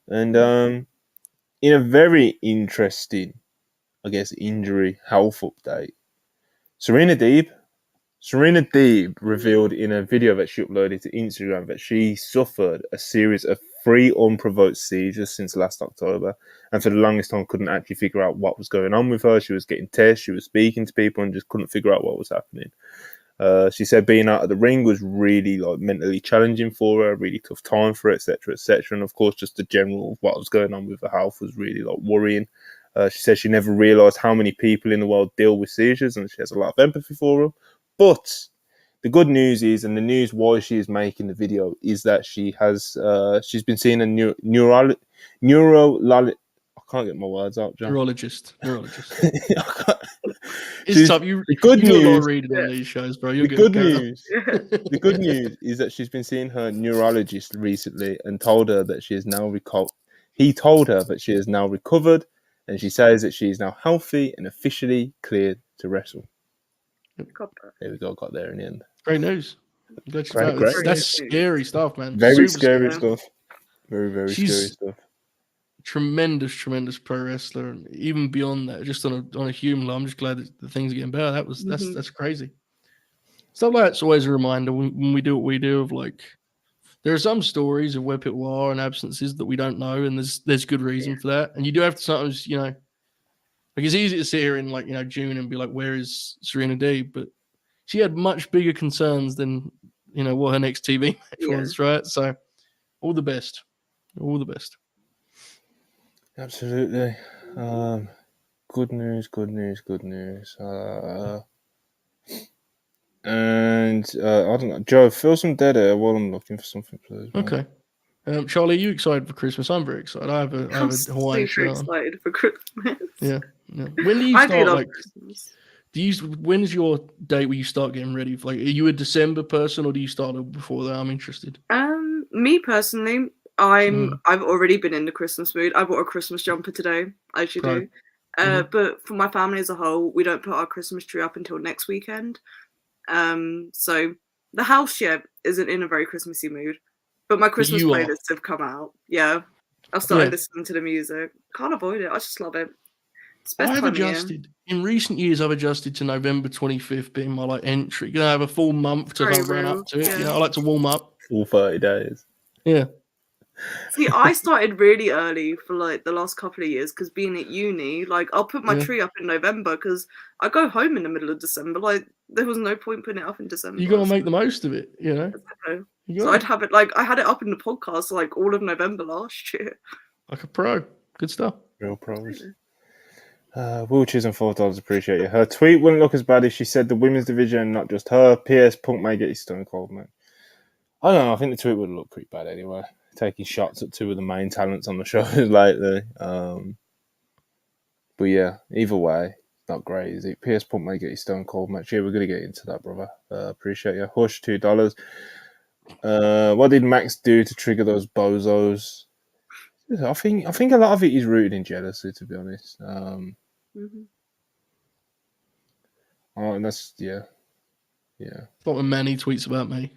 And in a very interesting, I guess, injury health update, Serena Deeb revealed in a video that she uploaded to Instagram that she suffered a series of 3 unprovoked seizures since last October, and for the longest time couldn't actually figure out what was going on with her. She was getting tests, she was speaking to people, and just couldn't figure out what was happening. She said being out of the ring was really like mentally challenging for her, really tough time for her, etc., etc. And of course, just the general what was going on with her health was really like worrying. She said she never realised how many people in the world deal with seizures, and she has a lot of empathy for them. But the good news is, and the news why she is making the video, is that she has she's been seeing a I can't get my words out, John. Neurologist. It's tough. You do a lot of reading on these shows, bro. The good news is that she's been seeing her neurologist recently and told her that she is now He told her that she is now recovered, and she says that she is now healthy and officially cleared to wrestle. There we go. Got there in the end. Great news. Great. That's scary stuff, man. Very scary stuff. Very, very scary stuff. Tremendous pro wrestler, and even beyond that, just on a human level, I'm just glad that the things are getting better. That's crazy. Stuff like that's always a reminder when we do what we do of like there are some stories of where people are and absences that we don't know, and there's good reason for that. And you do have to sometimes, like it's easy to sit here in like June and be like, where is Serena Deeb? But she had much bigger concerns than what her next TV match was, right? So all the best. Absolutely. Good news. And I don't know, Joe, fill some dead air while I'm looking for something, please. Man. Okay. Charlie, are you excited for Christmas? I'm very excited. I have a Hawaiian super shirt on. excited for Christmas. Yeah. When do you I start? do love Like, Christmas. when's your date where you start getting ready? Like, are you a December person or do you start before that? I'm interested. Me personally, I've already been in the Christmas mood. I bought a Christmas jumper today. I actually do. But for my family as a whole, we don't put our Christmas tree up until next weekend. So the house yet isn't in a very Christmassy mood. But my Christmas playlists have come out. Yeah. I've started listening to the music. Can't avoid it. I just love it. It's best I've adjusted. In recent years, I've adjusted to November 25th being my entry. You know, I have a full month to run up to it. Yeah. You know, I like to warm up. Full 30 days. Yeah. See, I started really early for the last couple of years because being at uni, I'll put my tree up in November because I go home in the middle of December. There was no point putting it up in December. You gotta make the most of it, you know. So I'd have it I had it up in the podcast all of November last year. Like a pro. Good stuff. Real pros. Will Chisholm, $4, appreciate you. Her tweet wouldn't look as bad if she said the women's division, not just her. P.S. Punk may get his stone cold, man. I don't know. I think the tweet would look pretty bad anyway. Taking shots at two of the main talents on the show lately. But yeah, either way, not great, is it? P.S. Punk may get his stone cold match. Yeah, we're going to get into that, brother. Appreciate you. Hush, $2. What did Max do to trigger those bozos? I think a lot of it is rooted in jealousy, to be honest. Oh, and that's yeah. It's not when Manny tweets about me.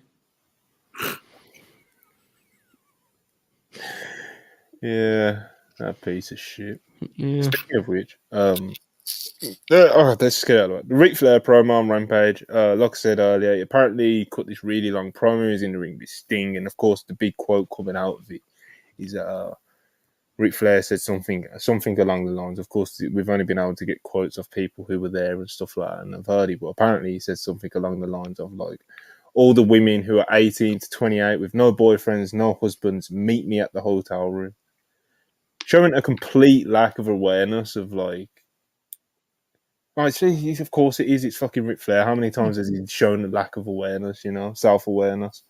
Yeah, that piece of shit. Yeah. Speaking of which, let's scale it. The Ric Flair promo on Rampage. Like I said earlier, apparently he cut this really long promo. He's in the ring with Sting, and of course, the big quote coming out of it is that Ric Flair said something along the lines. Of course, we've only been able to get quotes of people who were there and stuff like that, and I've heard it. But apparently, he said something along the lines of all the women who are 18 to 28 with no boyfriends, no husbands, meet me at the hotel room. Showing a complete lack of awareness of of course it is. It's fucking Ric Flair. How many times has he shown a lack of awareness? Self-awareness.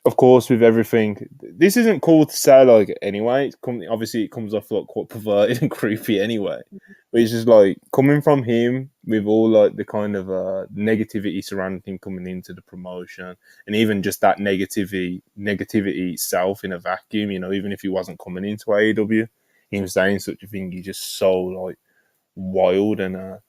Of course, with everything, this isn't cool to say anyway. Obviously, it comes off quite perverted and creepy anyway. But it's just coming from him with all the kind of negativity surrounding him coming into the promotion, and even just that negativity itself in a vacuum. Even if he wasn't coming into AEW, him saying such a thing is just so wild. And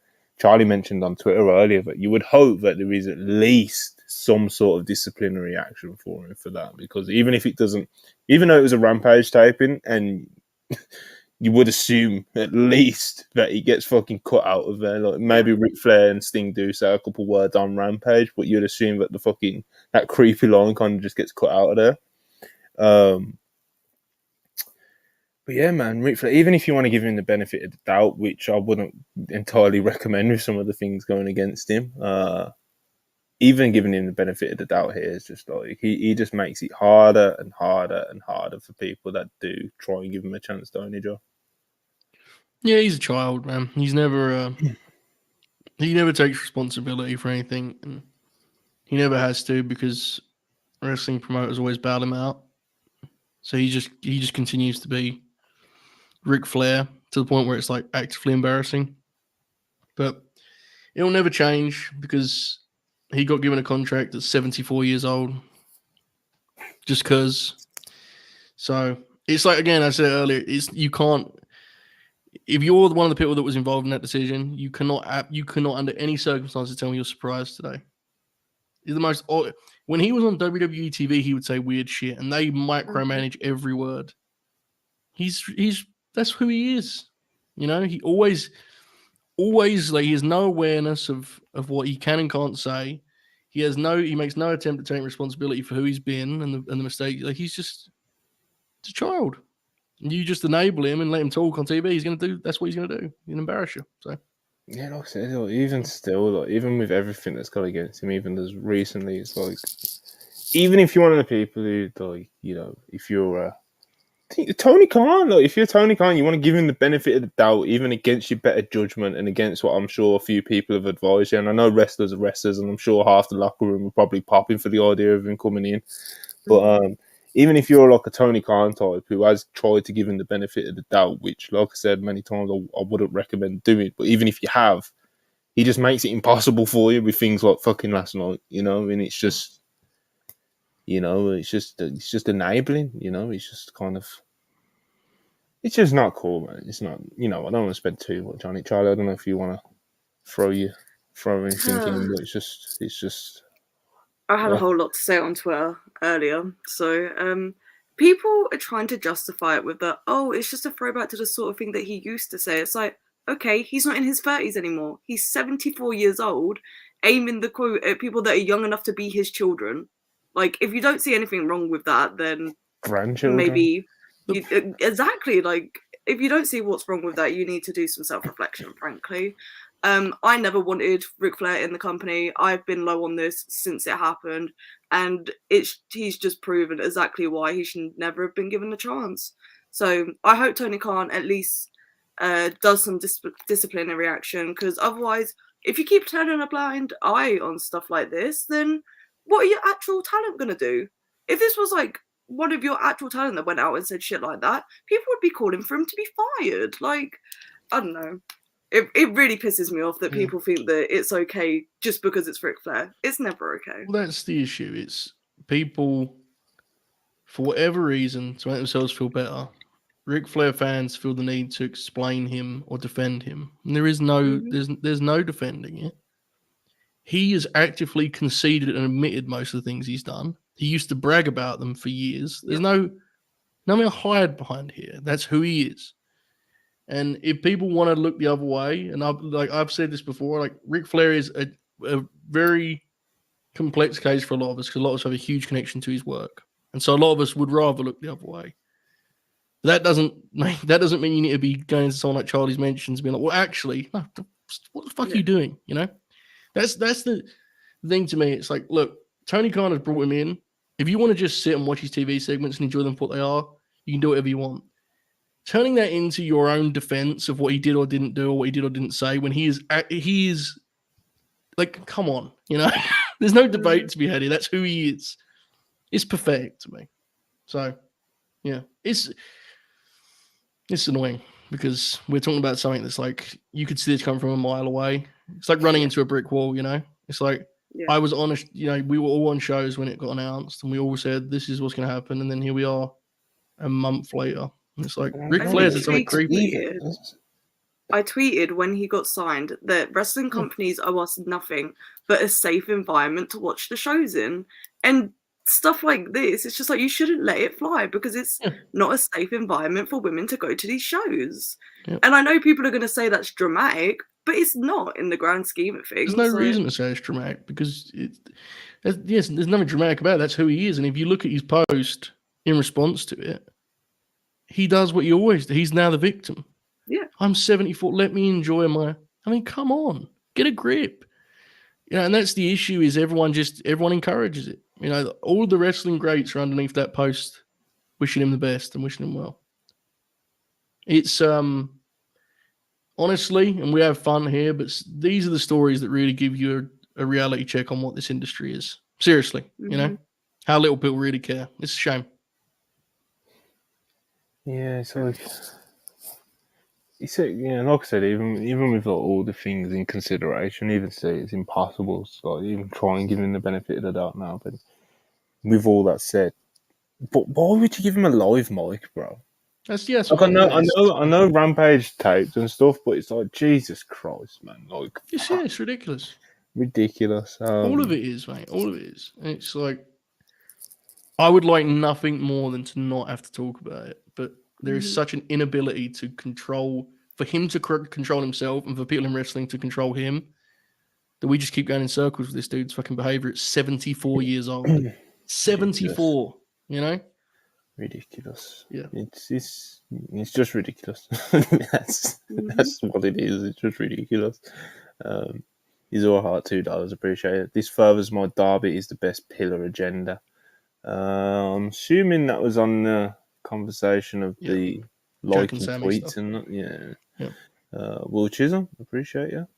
Charlie mentioned on Twitter earlier that you would hope that there is at least some sort of disciplinary action for him for that, because even if it doesn't, even though it was a Rampage taping, and you would assume at least that he gets fucking cut out of there. Maybe Ric Flair and Sting do say a couple words on Rampage, but you'd assume that that creepy line kind of just gets cut out of there. But yeah, man, Ric Flair, even if you want to give him the benefit of the doubt, which I wouldn't entirely recommend with some of the things going against him, even giving him the benefit of the doubt here is just he just makes it harder and harder and harder for people that do try and give him a chance, don't he, Joe? Yeah, he's a child, man. He's never he never takes responsibility for anything, and he never has to, because wrestling promoters always bail him out. So he just continues to be Ric Flair to the point where it's actively embarrassing. But it'll never change because he got given a contract at 74 years old just because. So it's again, I said earlier, you can't, if you're one of the people that was involved in that decision, you cannot under any circumstances tell me you're surprised today. He's the most, when he was on WWE TV, he would say weird shit, and they micromanage every word. That's who he is. He always he has no awareness of what he can and can't say. He makes no attempt to take responsibility for who he's been and the mistake. He's just a child. You just enable him and let him talk on TV. That's what he's gonna do. He's gonna embarrass you. So yeah, like I said, even still, even with everything that's gone against him, even as recently, it's even if you're one of the people who if you're Tony Khan, like, if you're Tony Khan, you want to give him the benefit of the doubt, even against your better judgment and against what I'm sure a few people have advised you. And I know wrestlers are wrestlers, and I'm sure half the locker room are probably popping for the idea of him coming in. But even if you're like a Tony Khan type who has tried to give him the benefit of the doubt, which, like I said many times, I wouldn't recommend doing. But even if you have, he just makes it impossible for you with things like fucking last night, you know. And it's just. You know, it's just enabling. You know, it's just kind of, it's just not cool, man. It's not. You know, I don't want to spend too much on it, Charlie. I don't know if you want to throw anything in, but it's just. I had a whole lot to say on Twitter earlier. So, people are trying to justify it with that. Oh, it's just a throwback to the sort of thing that he used to say. It's like, okay, he's not in his 30s anymore. He's 74 years old, aiming the quote at people that are young enough to be his children. Like, if you don't see anything wrong with that, then Grandchildren. maybe exactly. Like, if you don't see what's wrong with that, you need to do some self-reflection, frankly. I never wanted Ric Flair in the company. I've been low on this since it happened, and he's just proven exactly why he should never have been given a chance. So I hope Tony Khan at least does some disciplinary action, because otherwise, if you keep turning a blind eye on stuff like this, then what are your actual talent going to do? If this was like one of your actual talent that went out and said shit like that, people would be calling for him to be fired. Like, I don't know. It really pisses me off that people think that it's okay just because it's Ric Flair. It's never okay. Well, that's the issue. It's people, for whatever reason, to make themselves feel better, Ric Flair fans feel the need to explain him or defend him. And there is no, there's no defending it. He has actively conceded and admitted most of the things he's done. He used to brag about them for years. There's nothing to hide behind here. That's who he is. And if people want to look the other way, and I've said this before, like, Ric Flair is a very complex case for a lot of us, because a lot of us have a huge connection to his work. And so a lot of us would rather look the other way. That doesn't mean you need to be going to someone like Charlie's mentions and being like, well, actually, no, what the fuck are you doing? You know? That's the thing to me. It's like, look, Tony Khan has brought him in. If you want to just sit and watch his TV segments and enjoy them for what they are, you can do whatever you want. Turning that into your own defense of what he did or didn't do, or what he did or didn't say, when he is like, come on, you know, there's no debate to be had here. That's who he is. It's pathetic to me. So, yeah, it's annoying, because we're talking about something that's like, you could see this coming from a mile away. It's like running into a brick wall, you know? It's like, I was honest, you know, we were all on shows when it got announced, and we all said, this is what's going to happen. And then here we are a month later. And it's like, Ric Flair did something creepy. I tweeted when he got signed that wrestling companies owe us nothing but a safe environment to watch the shows in. And stuff like this, it's just like, you shouldn't let it fly, because it's not a safe environment for women to go to these shows. And I know people are going to say that's dramatic, but it's not in the grand scheme of things. There's no reason to say it's dramatic, because there's nothing dramatic about it. That's who he is. And if you look at his post in response to it, he does what he always does. He's now the victim. Yeah. I'm 74. Let me enjoy I mean, come on, get a grip. You know, and that's the issue, is everyone encourages it. You know, all the wrestling greats are underneath that post, wishing him the best and wishing him well. It's honestly, and we have fun here, but these are the stories that really give you a reality check on what this industry is. Seriously, you know, how little people really care. It's a shame. Yeah, it's like, like I said, even with like all the things in consideration, even say it's impossible to like even try and give him the benefit of the doubt now. But with all that said, but why would you give him a live mic, bro? That's yes. Like, I know Rampage taped and stuff, but it's like, Jesus Christ, man! Like, it's ridiculous. Ridiculous. All of it is, mate. All of it is. And it's like, I would like nothing more than to not have to talk about it, but there is such an inability to control, for him to control himself and for people in wrestling to control him, that we just keep going in circles with this dude's fucking behavior at 74 years old. 74, you know? Ridiculous. Yeah. It's just ridiculous. That's what it is. It's just ridiculous. He's all heart, $2. Appreciate it. This furthers my Derby is the best pillar agenda. I'm assuming that was on conversation of Yeah. the Joke and liking Sammy tweets stuff. and that. Yeah. Yeah. Will Chisholm, appreciate you.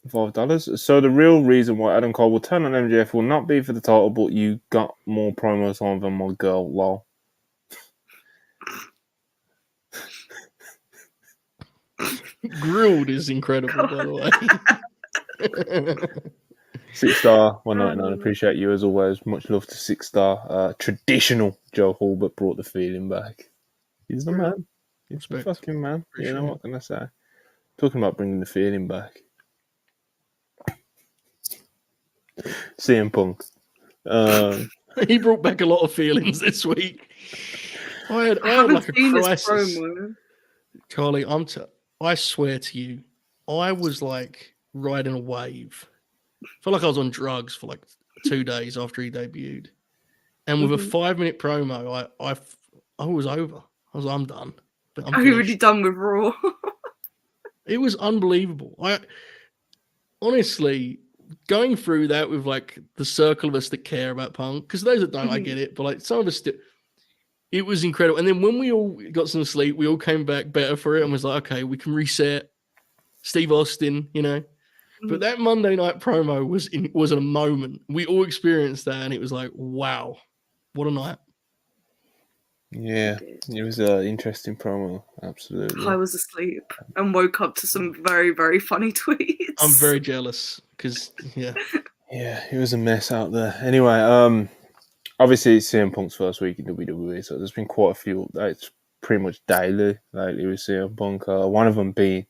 $5. So the real reason why Adam Cole will turn on MJF will not be for the title, but you got more promo time than my girl. Lol. Grilled is incredible, by the way. 6-star, 199. Appreciate you as always. Much love to 6-star. Traditional Joe Hulbert brought the feeling back. He's the man. He's the fucking man. You know what can I say? Talking about bringing the feeling back. CM Punk. He brought back a lot of feelings this week. I had like a crisis. Promo. Charlie, I swear to you, I was like riding a wave. I felt like I was on drugs for like 2 days after he debuted. And with a 5-minute promo, I was over. I'm done. Are you already done with Raw? It was unbelievable. Honestly, going through that with like the circle of us that care about Punk, because those that don't, I get it, but like some of us still, it was incredible. And then when we all got some sleep, we all came back better for it and was like, okay, we can reset. Steve Austin, you know. But that Monday night promo was a moment. We all experienced that, and it was like, wow, what a night. Yeah, it was an interesting promo. Absolutely. I was asleep and woke up to some very, very funny tweets. I'm very jealous because, yeah, it was a mess out there. Anyway, obviously it's CM Punk's first week in WWE, so there's been quite a few updates, pretty much daily lately with CM Punk. One of them being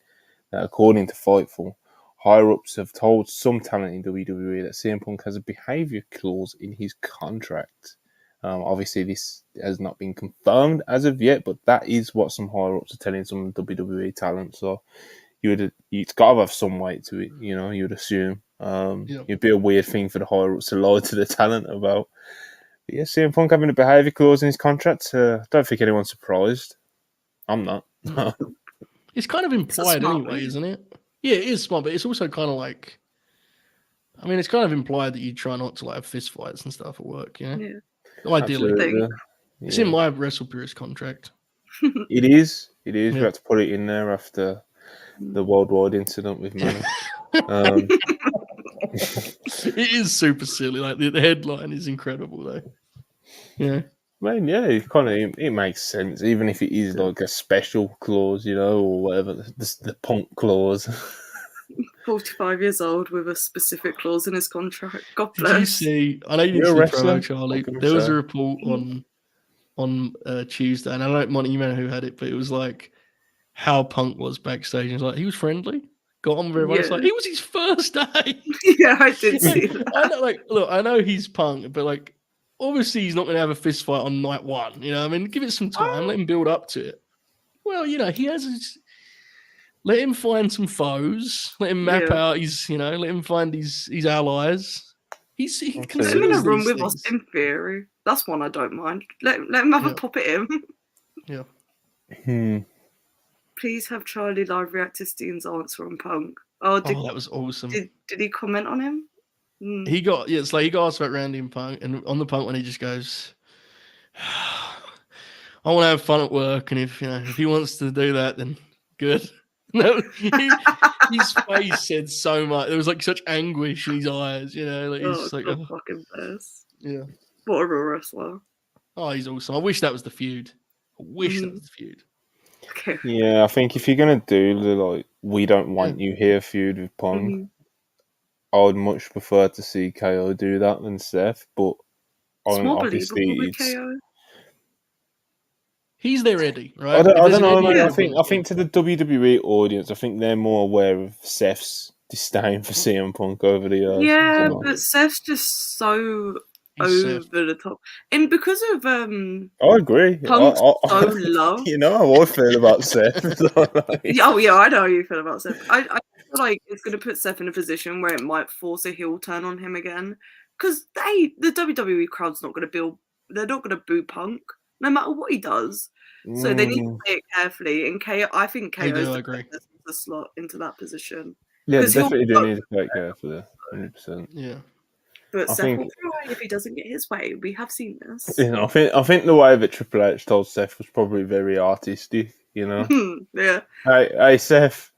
that, according to Fightful, higher-ups have told some talent in WWE that CM Punk has a behaviour clause in his contract. Obviously, this has not been confirmed as of yet, but that is what some higher-ups are telling some WWE talent. So it's got to have some weight to it, you know, you'd assume. It'd be a weird thing for the higher-ups to lie to the talent about. But yeah, CM Punk having a behaviour clause in his contract, don't think anyone's surprised. I'm not. It's kind of implied anyway, isn't it? Yeah, it is smart, but it's also kind of like, I mean, it's kind of implied that you try not to like have fist fights and stuff at work, you know? Yeah. Ideally. It's in my WrestlePurists contract. It is. We had to put it in there after the worldwide incident with Manny. It is super silly. Like the headline is incredible, though. Yeah. Man, it makes sense, even if it is like a special clause, you know, or whatever, the Punk clause. 45 years old with a specific clause in his contract. God bless. Did you see? I know you didn't see the promo, Charlie. There was a report on Tuesday, and I don't know you know who had it, but it was like how Punk was backstage. And it was like he was friendly, got on with everyone. It's like it was his first day. Yeah, I did see that. I know he's Punk, but like obviously he's not going to have a fist fight on night one. You know, I mean, give it some time, let him build up to it. Well, you know, he has his. Let him find some foes. Let him map out his, let him find his allies. He can let him in a room with us in theory. That's one I don't mind. Let him have a pop at him. Yeah. Please have Charlie live react to Steen's answer on Punk. That was awesome. Did he comment on him? He got it's like he got asked about Randy and Punk, and on the Punk one he just goes, "I want to have fun at work, and if he wants to do that, then good." No, his face said so much. There was like such anguish in his eyes, like he's just like, fucking best. Yeah, what a real wrestler. Oh, he's awesome. I wish that was the feud. Okay. Yeah, I think if you're gonna do the like we don't want you here feud with Punk, I would much prefer to see KO do that than Seth. But obviously it's. KO. He's their Eddie, right? I don't know, man. I think to the WWE audience, I think they're more aware of Seth's disdain for CM Punk over the years. Yeah, but Seth's just so over the top, and because of I agree. Punk's so low. You know how I feel about Seth. Oh yeah, I know how you feel about Seth. I feel like it's going to put Seth in a position where it might force a heel turn on him again, because the WWE crowd's not going to they're not going to boo Punk no matter what he does. So they need to play it carefully. And I think KO is the slot into that position. Yeah, they definitely do need to play it carefully. 100%. Yeah. But I Seth think- will cry if he doesn't get his way. We have seen this. You know, I think the way that Triple H told Seth was probably very artistic. You know, Yeah. hey Seth,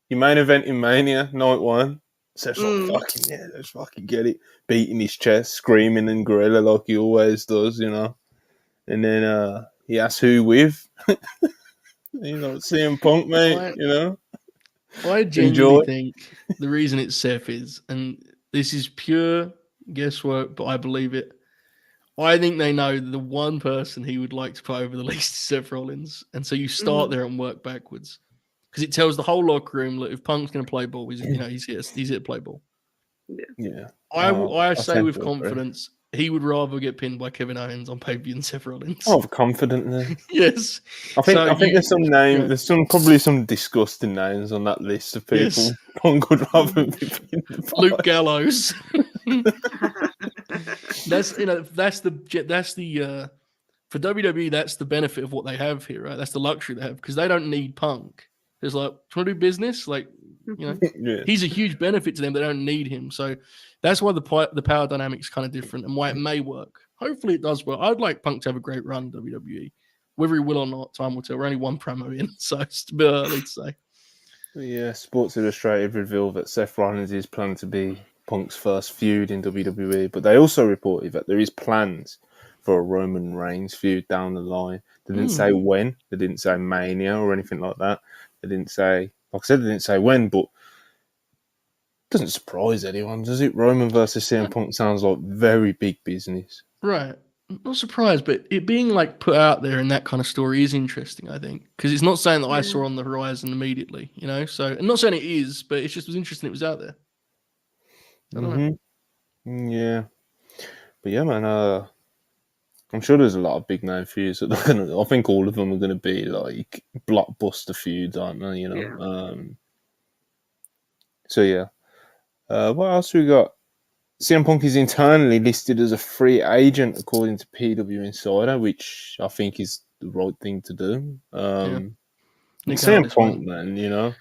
your main event in Mania, night one. Seth's like, Mm. fucking yeah, let's fucking get it. Beating his chest, screaming and gorilla like he always does, you know. And then he asks who with. You know, CM Punk, mate, you know. I genuinely think the reason it's Seth is, and this is pure guesswork, but I believe it. I think they know the one person he would like to put over the least is Seth Rollins. And so you start there and work backwards. Because it tells the whole locker room, look, if Punk's going to play ball, he's here to play ball. Yeah. I say with agree. confidence, he would rather get pinned by Kevin Owens on pay-per-view than Seth Rollins. Oh, confidently. Yes. I think there's some names. There's probably some disgusting names on that list of people. Yes. Punk would rather be pinned by. Luke Gallows. That's the for WWE, that's the benefit of what they have here, right? That's the luxury they have because they don't need Punk. There's like, trying to do business, like, you know, Yeah. he's a huge benefit to them. They don't need him, so that's why the power dynamic's kind of different and why it may work. Hopefully, it does work. I'd like Punk to have a great run WWE. Whether he will or not, time will tell. We're only one promo in, so it's a bit early to say. Yeah, Sports Illustrated revealed that Seth Rollins is planned to be Punk's first feud in WWE, but they also reported that there is plans for a Roman Reigns feud down the line. They didn't say when. They didn't say Mania or anything like that. They didn't say, like I said, they didn't say when, but it doesn't surprise anyone, does it? Roman versus CM Punk sounds like very big business. Right. I'm not surprised, but it being like put out there in that kind of story is interesting, I think, because it's not saying that I saw on the horizon immediately, you know. So, I'm not saying it is, but it just was interesting it was out there. I don't know. Yeah, but yeah, man. I'm sure there's a lot of big name feuds that they're gonna. I think all of them are gonna be like blockbuster feuds, aren't they? You know. Yeah. So yeah. What else we got? CM Punk is internally listed as a free agent according to PW Insider, which I think is the right thing to do. CM Punk, man, you know.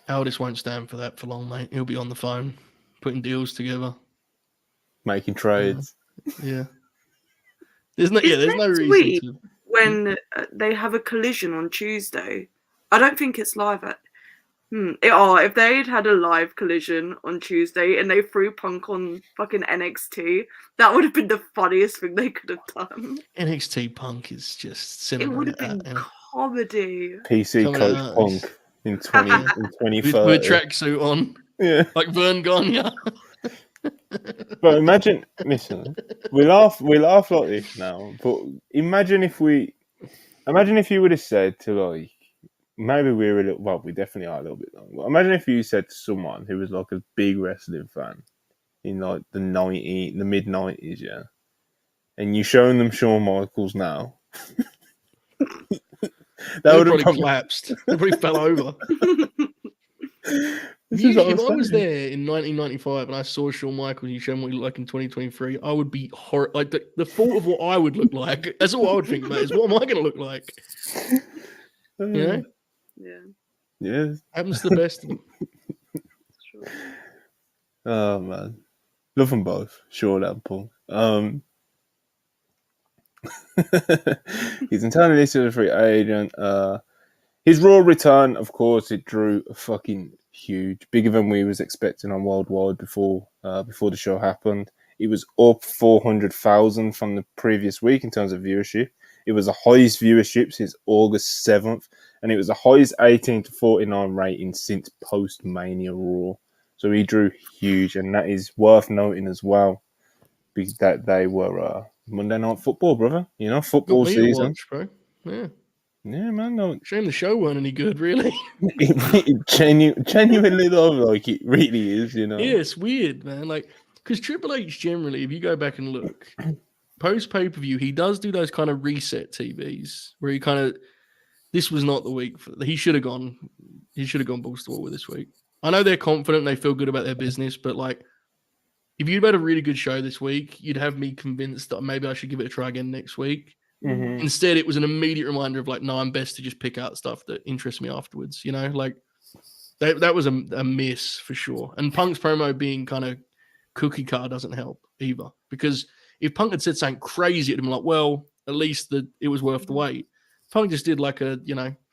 Aldis won't stand for that for long, mate. He'll be on the phone, putting deals together, making trades. Yeah. There's no reason to. When they have a collision on Tuesday, I don't think it's live at. If they'd had a live collision on Tuesday and they threw Punk on fucking NXT, that would have been the funniest thing they could have done. NXT Punk is just cinema. It would have been comedy. PC Coach Punk in 2030. With tracksuit on. Yeah. Like Vern Gagne. But imagine, listen, we laugh like this now, but imagine if you would have said to like, maybe we're a little, well, we definitely are a little bit long, but imagine if you said to someone who was like a big wrestling fan in like the mid-90s, yeah, and you showing them Shawn Michaels now, They would have probably collapsed. They probably fell over. If I was there in 1995 and I saw Shawn Michaels and you showed me what he looked like in 2023, I would be horrible. Like the thought of what I would look like, that's all I would think about is what am I going to look like? You know? Yeah. Happens to the best of them. Sure. Oh, man. Love them both, Shawn and Punk. He's entirely listed as a free agent. His Raw return, of course, it drew a fucking huge, bigger than we was expecting on Worldwide before the show happened. It was up 400,000 from the previous week in terms of viewership. It was the highest viewership since August 7th, and it was the highest 18 to 49 rating since post-Mania Raw. So he drew huge, and that is worth noting as well, because that they were Monday Night Football, brother. You know, football season. Watch, bro. Yeah. Yeah, man. No. Shame the show weren't any good, really. it genuinely, though, like it really is, you know. Yeah, it's weird, man. Like, because Triple H generally, if you go back and look, post pay-per-view, he does do those kind of reset TVs where he kind of, this was not the week. He should have gone balls to wall with this week. I know they're confident, they feel good about their business, but like, if you'd had a really good show this week, you'd have me convinced that maybe I should give it a try again next week. Mm-hmm. Instead, it was an immediate reminder of like, no, I'm best to just pick out stuff that interests me afterwards. You know, like that was a miss for sure. And Punk's promo being kind of cookie cutter doesn't help either. Because if Punk had said something crazy, it'd have been like, well, at least it was worth the wait. Punk just did like a,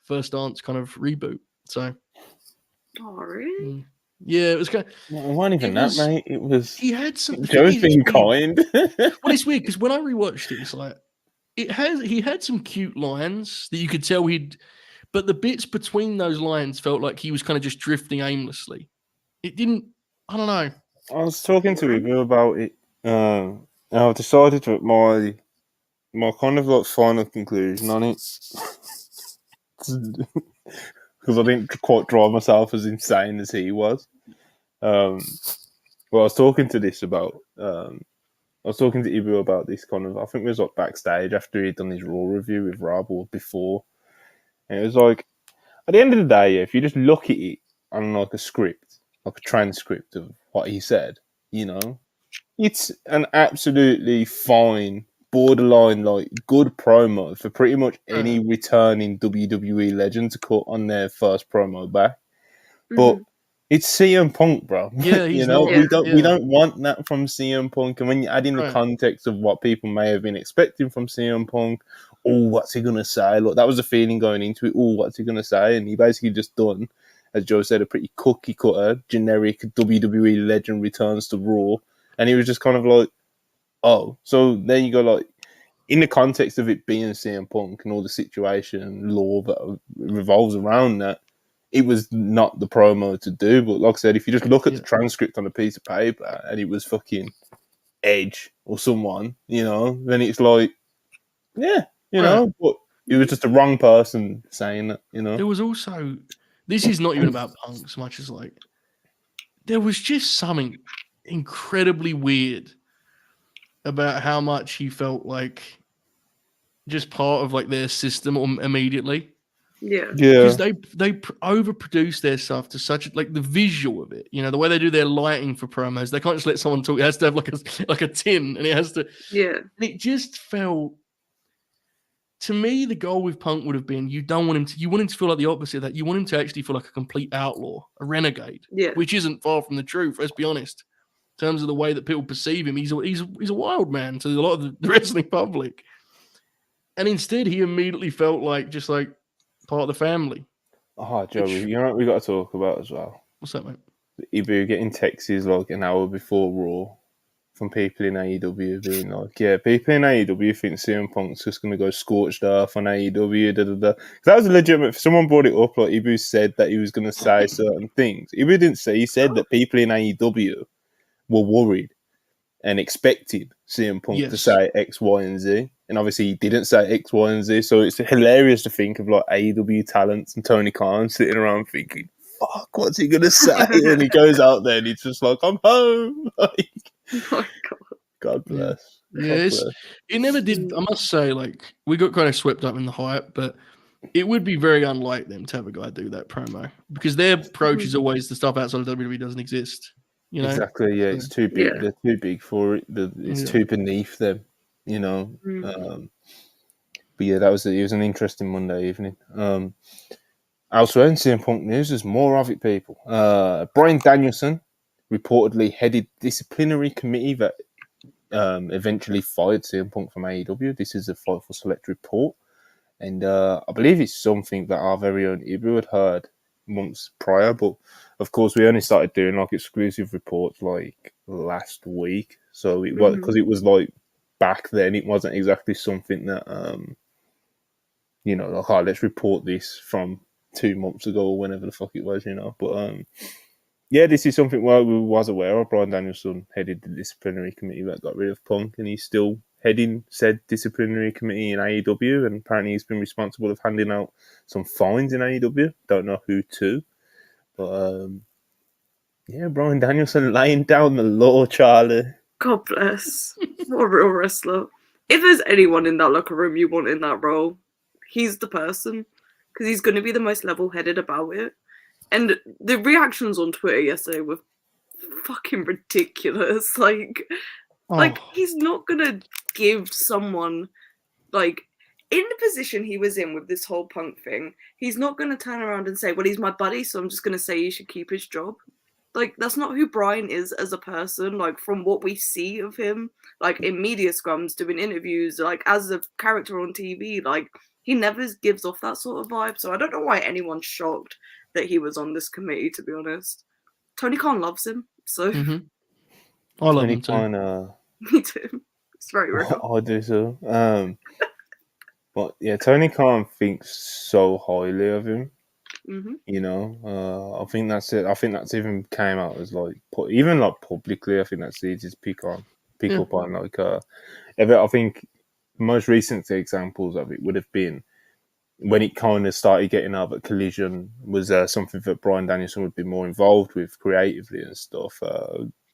first dance kind of reboot. So. Oh, really? Yeah, it was kind of. It wasn't even that, mate. It was. He had some. Joe's being kind. Well, it's weird because when I rewatched it, it's like he had some cute lines that you could tell but the bits between those lines felt like he was kind of just drifting aimlessly. It didn't. I don't know. I was talking to Ibu about it. And I've decided that my kind of like final conclusion on it, because I didn't quite drive myself as insane as he was. Well, I was talking to Ibu about this kind of. I think it was like backstage after he'd done his Raw review with Rob or before, and it was like, at the end of the day, if you just look at it on like a script, like a transcript of what he said, it's an absolutely fine, borderline like good promo for pretty much any returning WWE legend to cut on their first promo back. But it's CM Punk, bro. Yeah, we don't want that from CM Punk. And when you add in the context of what people may have been expecting from CM Punk, what's he gonna say? Look, that was the feeling going into it. What's he gonna say? And he basically just done, as Joe said, a pretty cookie cutter, generic WWE legend returns to Raw. And he was just kind of like, oh. So then you go like, in the context of it being CM Punk and all the situation and lore that revolves around that, it was not the promo to do. But like I said, if you just look at the transcript on a piece of paper and it was fucking Edge or someone, then it's like, but it was just the wrong person saying that, There was also, this is not even about Punk so much as like, there was just something incredibly weird about how much he felt like just part of like their system immediately. Yeah. Because they overproduce their stuff to such like the visual of it, the way they do their lighting for promos. They can't just let someone talk. It has to have like a tin, and it has to. Yeah. And it just felt. To me, the goal with Punk would have been you want him to feel like the opposite of that. You want him to actually feel like a complete outlaw, a renegade, which isn't far from the truth. Let's be honest. In terms of the way that people perceive him, he's a wild man to a lot of the wrestling public. And instead, he immediately felt like just like part of the family. Oh, Joe, you know what we got to talk about as well? What's that, mate? Ibu getting texts like an hour before Raw from people in AEW being like, people in AEW think CM Punk's just going to go scorched earth on AEW, That was legitimate. If someone brought it up, like Ibu said that he was going to say certain things. Ibu didn't say, he said that people in AEW were worried and expected CM Punk to say X, Y, and Z. And obviously he didn't say X, Y, and Z. So it's hilarious to think of like AEW talents and Tony Khan sitting around thinking, fuck, what's he going to say? And he goes out there and he's just like, I'm home. Like, oh my God. God bless. Yeah, it never did. I must say, like, we got kind of swept up in the hype, but it would be very unlike them to have a guy do that promo because their approach is always the stuff outside of WWE doesn't exist. Exactly. Yeah, it's too big. Yeah. They're too big for it. It's too beneath them. But yeah, it was an interesting Monday evening. Elsewhere in CM Punk news, there's more of it, people. Brian Danielson reportedly headed disciplinary committee that eventually fired CM Punk from AEW. This is a Fightful Select report. And I believe it's something that our very own Ibu had heard months prior. But, of course, we only started doing, like, exclusive reports, like, last week. So it was, because it was, like, back then, it wasn't exactly something that, like, let's report this from 2 months ago or whenever the fuck it was, But, this is something where we was aware of. Brian Danielson headed the disciplinary committee that got rid of Punk, and he's still heading said disciplinary committee in AEW, and apparently he's been responsible of handing out some fines in AEW. Don't know who to. But, Brian Danielson laying down the law, Charlie. God bless. What a real wrestler. If there's anyone in that locker room you want in that role, he's the person. Because he's going to be the most level-headed about it. And the reactions on Twitter yesterday were fucking ridiculous. Like he's not going to give someone, like, in the position he was in with this whole Punk thing, he's not going to turn around and say, well, he's my buddy, so I'm just going to say he should keep his job. like that's not who Brian is as a person. Like from what we see of him, like in media scrums, doing interviews, like as a character on TV, like he never gives off that sort of vibe. So I don't know why anyone's shocked that he was on this committee. To be honest, Tony Khan loves him, so I love Tony him too. Khan, me too. It's very real. I do so. But yeah, Tony Khan thinks so highly of him. You know, I think that's it. I think that's even came out as like even like publicly. I think that's easy to pick up on. Like, I think most recent examples of it would have been when it kind of started getting out at Collision was something that Bryan Danielson would be more involved with creatively and stuff.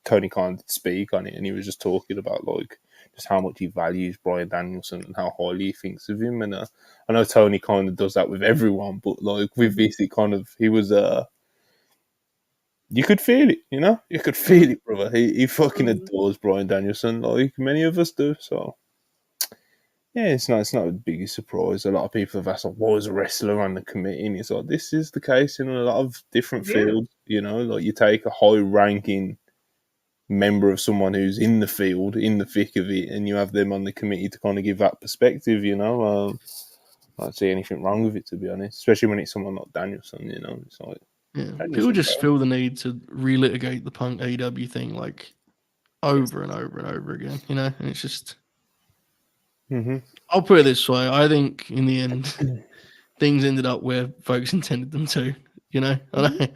Tony Khan did speak on it, and he was just talking about like just how much he values Bryan Danielson and how highly he thinks of him. And I know Tony kind of does that with everyone, but like with this, he was you could feel it, you know, you could feel it, brother. He fucking adores Bryan Danielson, like many of us do. So yeah, it's not the biggest surprise. A lot of people have asked, like, what was a wrestler on the committee? And it's like, this is the case in a lot of different fields, you know, like you take a high ranking member of someone who's in the field, in the thick of it, and you have them on the committee to kind of give that perspective, you know. I don't see anything wrong with it, to be honest, especially when it's someone like Danielson, you know. It's like, people just feel the need to relitigate the Punk AEW thing like over and over and over again, you know, and it's just. I'll put it this way: I think in the end, things ended up where folks intended them to. You know, I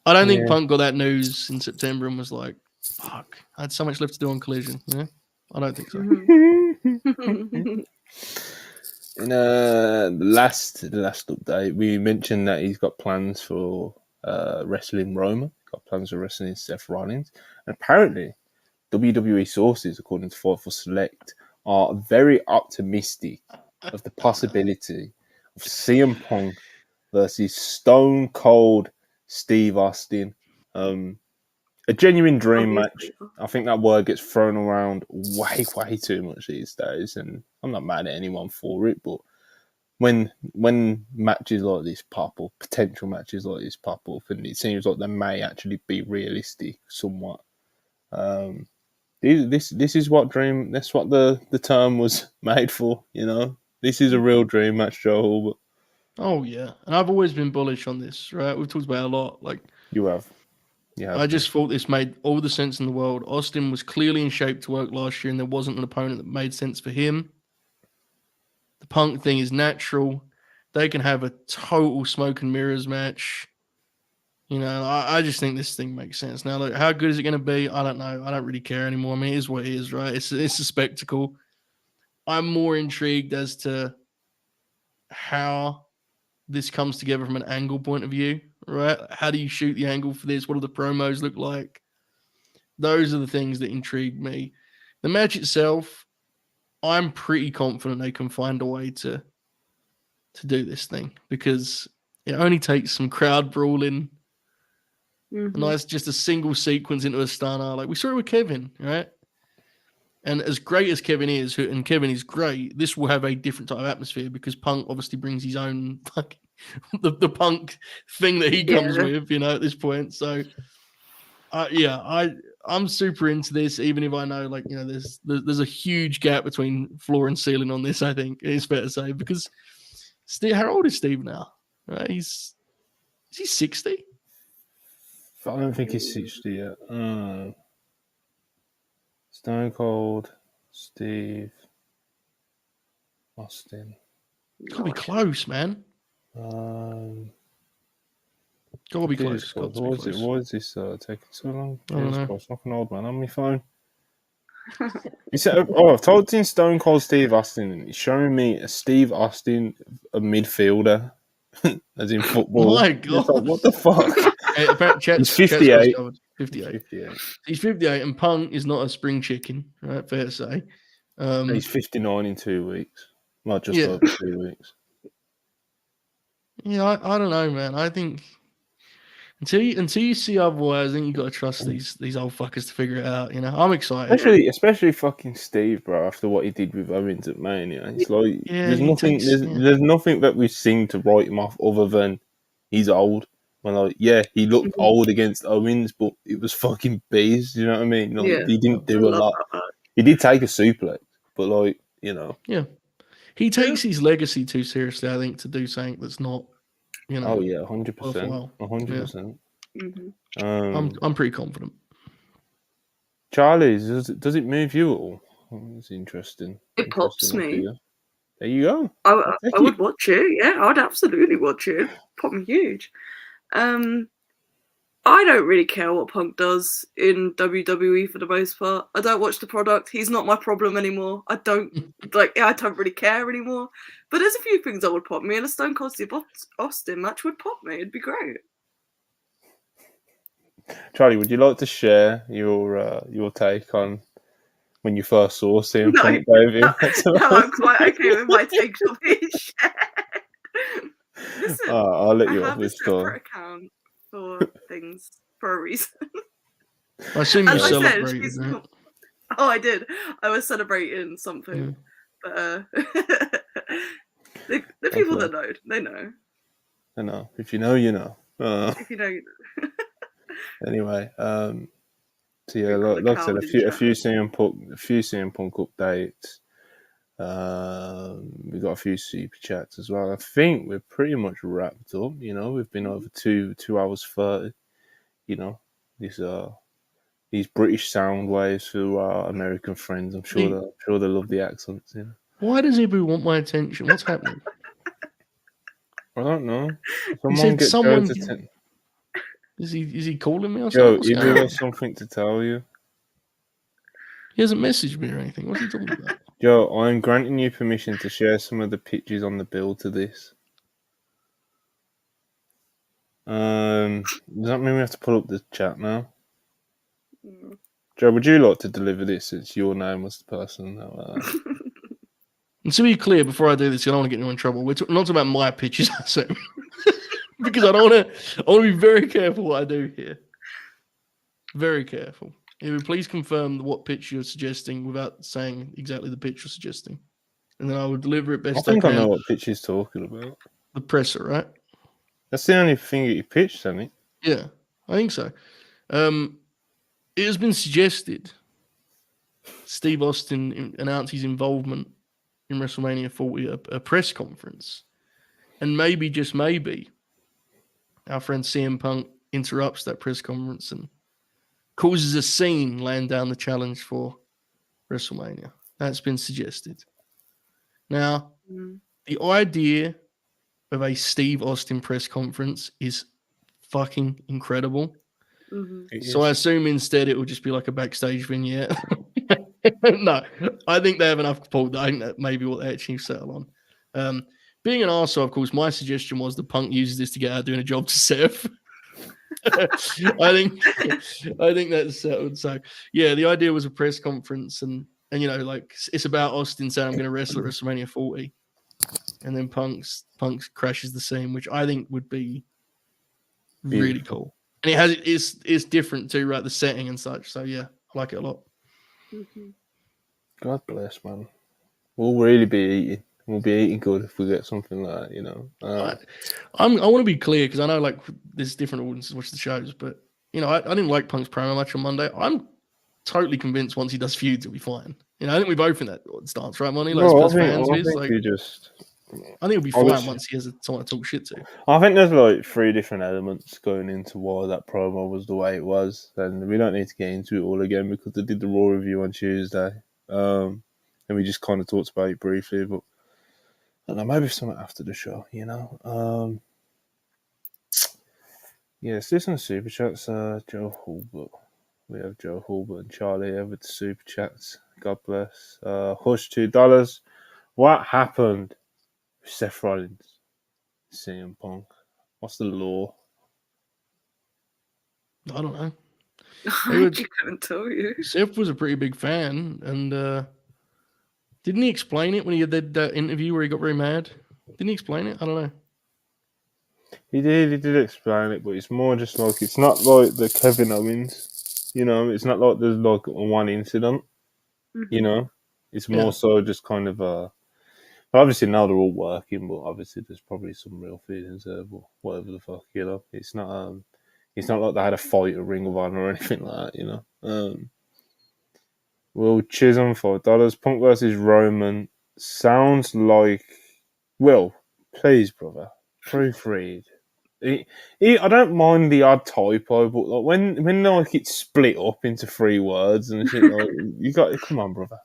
don't think Punk got that news in September and was like, "Fuck, I had so much left to do on Collision." You know, I don't think so. In the last update, we mentioned that he's got plans for wrestling Roman, got plans for wrestling Seth Rollins, and apparently WWE sources, according to Fightful Select, are very optimistic of the possibility of CM Punk versus Stone Cold Steve Austin. A genuine dream match. I think that word gets thrown around way too much these days, and I'm not mad at anyone for it, but when matches like this pop up, potential matches like this pop up, and it seems like they may actually be realistic somewhat. This is what dream. That's what the term was made for. You know, this is a real dream match, Joe. But oh yeah, and I've always been bullish on this. Right, we've talked about it a lot. Like you have. I just thought this made all the sense in the world. Austin was clearly in shape to work last year, and there wasn't an opponent that made sense for him. The Punk thing is natural. They can have a total smoke and mirrors match. You know, I just think this thing makes sense. Now, look, how good is it going to be? I don't know. I don't really care anymore. I mean, it is what it is, right? It's a spectacle. I'm more intrigued as to how this comes together from an angle point of view, right? How do you shoot the angle for this? What do the promos look like? Those are the things that intrigue me. The match itself, I'm pretty confident they can find a way to do this thing because it only takes some crowd brawling. A nice, just a single sequence into a stunner. Like we saw it with Kevin, right? And as great as Kevin is, and Kevin is great, this will have a different type of atmosphere because Punk obviously brings his own the Punk thing that he comes with, you know, at this point. So, I'm super into this, even if I know, like, you know, there's a huge gap between floor and ceiling on this. I think it's fair to say because Steve, how old is Steve now? Right, is he 60? I don't think he's 60 yet. Stone Cold Steve Austin. Gotta be close, man. Gotta be close. Why is this taking so long? I don't know. Like an old man on my phone. He said, I've told you Stone Cold Steve Austin, and he's showing me a Steve Austin, a midfielder, as in football. My God. Like, what the fuck? He's 58. 58. He's 58, and Punk is not a spring chicken, right? Fair to say. He's 59 in 2 weeks. Not just over 2 weeks. Yeah, I don't know, man. I think until you see otherwise, I think you got to trust these old fuckers to figure it out. You know, I'm excited. Especially fucking Steve, bro. After what he did with Owens at Mania, it's like there's nothing that we've seen to write him off other than he's old. Well, like, yeah, he looked old against Owens, but it was fucking bees. You know what I mean? Like, Yeah, he didn't do I a love lot. that. He did take a suplex, but like, you know. Yeah. He takes his legacy too seriously, I think, to do something that's not, you know. Oh yeah, 100%, worthwhile. 100%. I'm pretty confident. Charlie, does it move you at all? Oh, it's interesting. It pops me. Idea. There you go. I would watch it. Yeah, I'd absolutely watch it. Pop me huge. I don't really care what Punk does in WWE for the most part. I don't watch the product. He's not my problem anymore. I don't really care anymore. But there's a few things that would pop me, and a Stone Cold Steve Austin match would pop me. It'd be great. Charlie, would you like to share your take on when you first saw CM Punk debut? No, I'm quite okay with my take on it. Listen, I'll let you I off have a this time. separate account for things for a reason. I assume you As I said, celebrated, right? Oh, I did. I was celebrating something. But the people that know, they know. I know. If you know, you know. If you know, you know. Anyway, so yeah, like I said, a few CM Punk updates. We got a few super chats as well. I think we're pretty much wrapped up. You know, we've been over 2 hours 30. You know, these British sound waves for our American friends. I'm sure they love the accents. You know. Why does everyone want my attention? What's happening? I don't know. Someone. Is he calling me or Joe, something? Ibu has something to tell you. He hasn't messaged me or anything. What's he talking about? Joe, I'm granting you permission to share some of the pictures on the build to this. Does that mean we have to pull up the chat now? Joe, would you like to deliver this since your name was the person that... And to be clear, before I do this, I don't want to get anyone in trouble. We're not talking about my pictures, because I don't want to be very careful what I do here. Very careful. If you please confirm what picture you're suggesting without saying exactly the picture you're suggesting. And then I will deliver it best I can. I know what picture he's talking about. The presser, right? That's the only thing that you pitched, isn't it? Yeah, I think so. It has been suggested Steve Austin announced his involvement in WrestleMania 40, a press conference. And maybe, just maybe, our friend CM Punk interrupts that press conference and causes a scene laying down the challenge for WrestleMania. That's been suggested. Now, the idea of a Steve Austin press conference is fucking incredible. So I assume instead it will just be like a backstage vignette. No, I think they have enough pull. I think that may be what they actually settle on. Being an arsehole, of course, my suggestion was that Punk uses this to get out doing a job to Seth. I think that's settled. So yeah, the idea was a press conference, and you know, like it's about Austin saying I'm going to wrestle at WrestleMania 40, and then Punk crashes the scene, which I think would be really cool. And it's different too, right? The setting and such. So yeah, I like it a lot. God bless, man. We'll really be eating. We'll be eating good if we get something like that, you know. I want to be clear because I know like there's different audiences watch the shows, but you know I didn't like Punk's promo match on Monday. I'm totally convinced once he does feuds, it'll be fine. You know, I think we both in that stance, right, Money? Like, I think it'll be fine once he has someone to talk shit to. I think there's like 3 different elements going into why that promo was the way it was, and we don't need to get into it all again because they did the Raw review on Tuesday, and we just kind of talked about it briefly, but I don't know, maybe something after the show, you know. Yes, this on Super Chats, Joe Hulbert. We have Joe Hulbert and Charlie here with the Super Chats. God bless. Hush $2. What happened with Seth Rollins, CM Punk? What's the law? I don't know. I couldn't tell you. Seth was a pretty big fan, and didn't he explain it when he had that interview where he got very mad? Didn't he explain it? I don't know. He did explain it, but it's more just like, it's not like the Kevin Owens, you know, it's not like there's like one incident, you know, it's more so just kind of Obviously now they're all working, but obviously there's probably some real feelings there. But whatever the fuck, it's not like they had a fight at Ring of Honor or anything like that, Will Chisholm $5. Punk versus Roman sounds like. Will, please, brother, proofread. I don't mind the odd typo, but like when like it's split up into 3 words and shit, like you got come on, brother.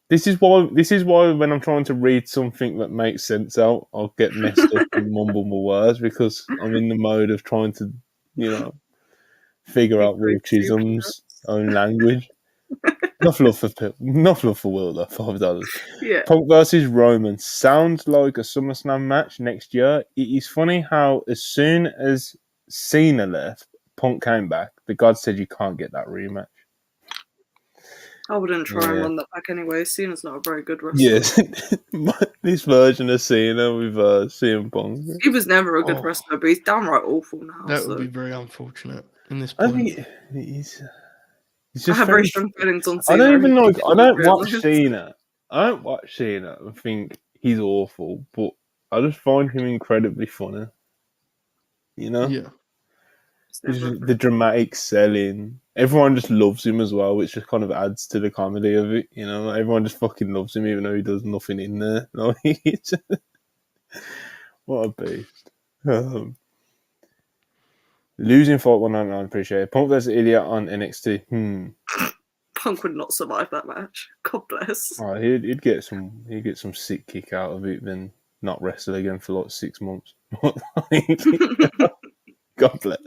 This is why when I'm trying to read something that makes sense out, I'll get messed up and mumble my words because I'm in the mode of trying to, figure out Will Chisholm's own language. Enough love for Will though. $5. Yeah. Punk versus Roman sounds like a SummerSlam match next year. It is funny how as soon as Cena left, Punk came back. The God said you can't get that rematch. I wouldn't try and run that back anyway. Cena's not a very good wrestler. Yes, this version of Cena with CM Punk. He was never a good wrestler, but he's downright awful now. That would be very unfortunate in this point. I think he's just I have very strong feelings on I Cena. don't even know. I don't watch Cena. I don't watch Cena and think he's awful, but I just find him incredibly funny. Yeah. The dramatic selling. Everyone just loves him as well, which just kind of adds to the comedy of it. Everyone just fucking loves him, even though he does nothing in there. What a beast. Losing fight 199, appreciate it. Punk versus Ilya on NXT. Punk would not survive that match. God bless. Oh, he'd get some sick kick out of it, then not wrestle again for like 6 months. God bless.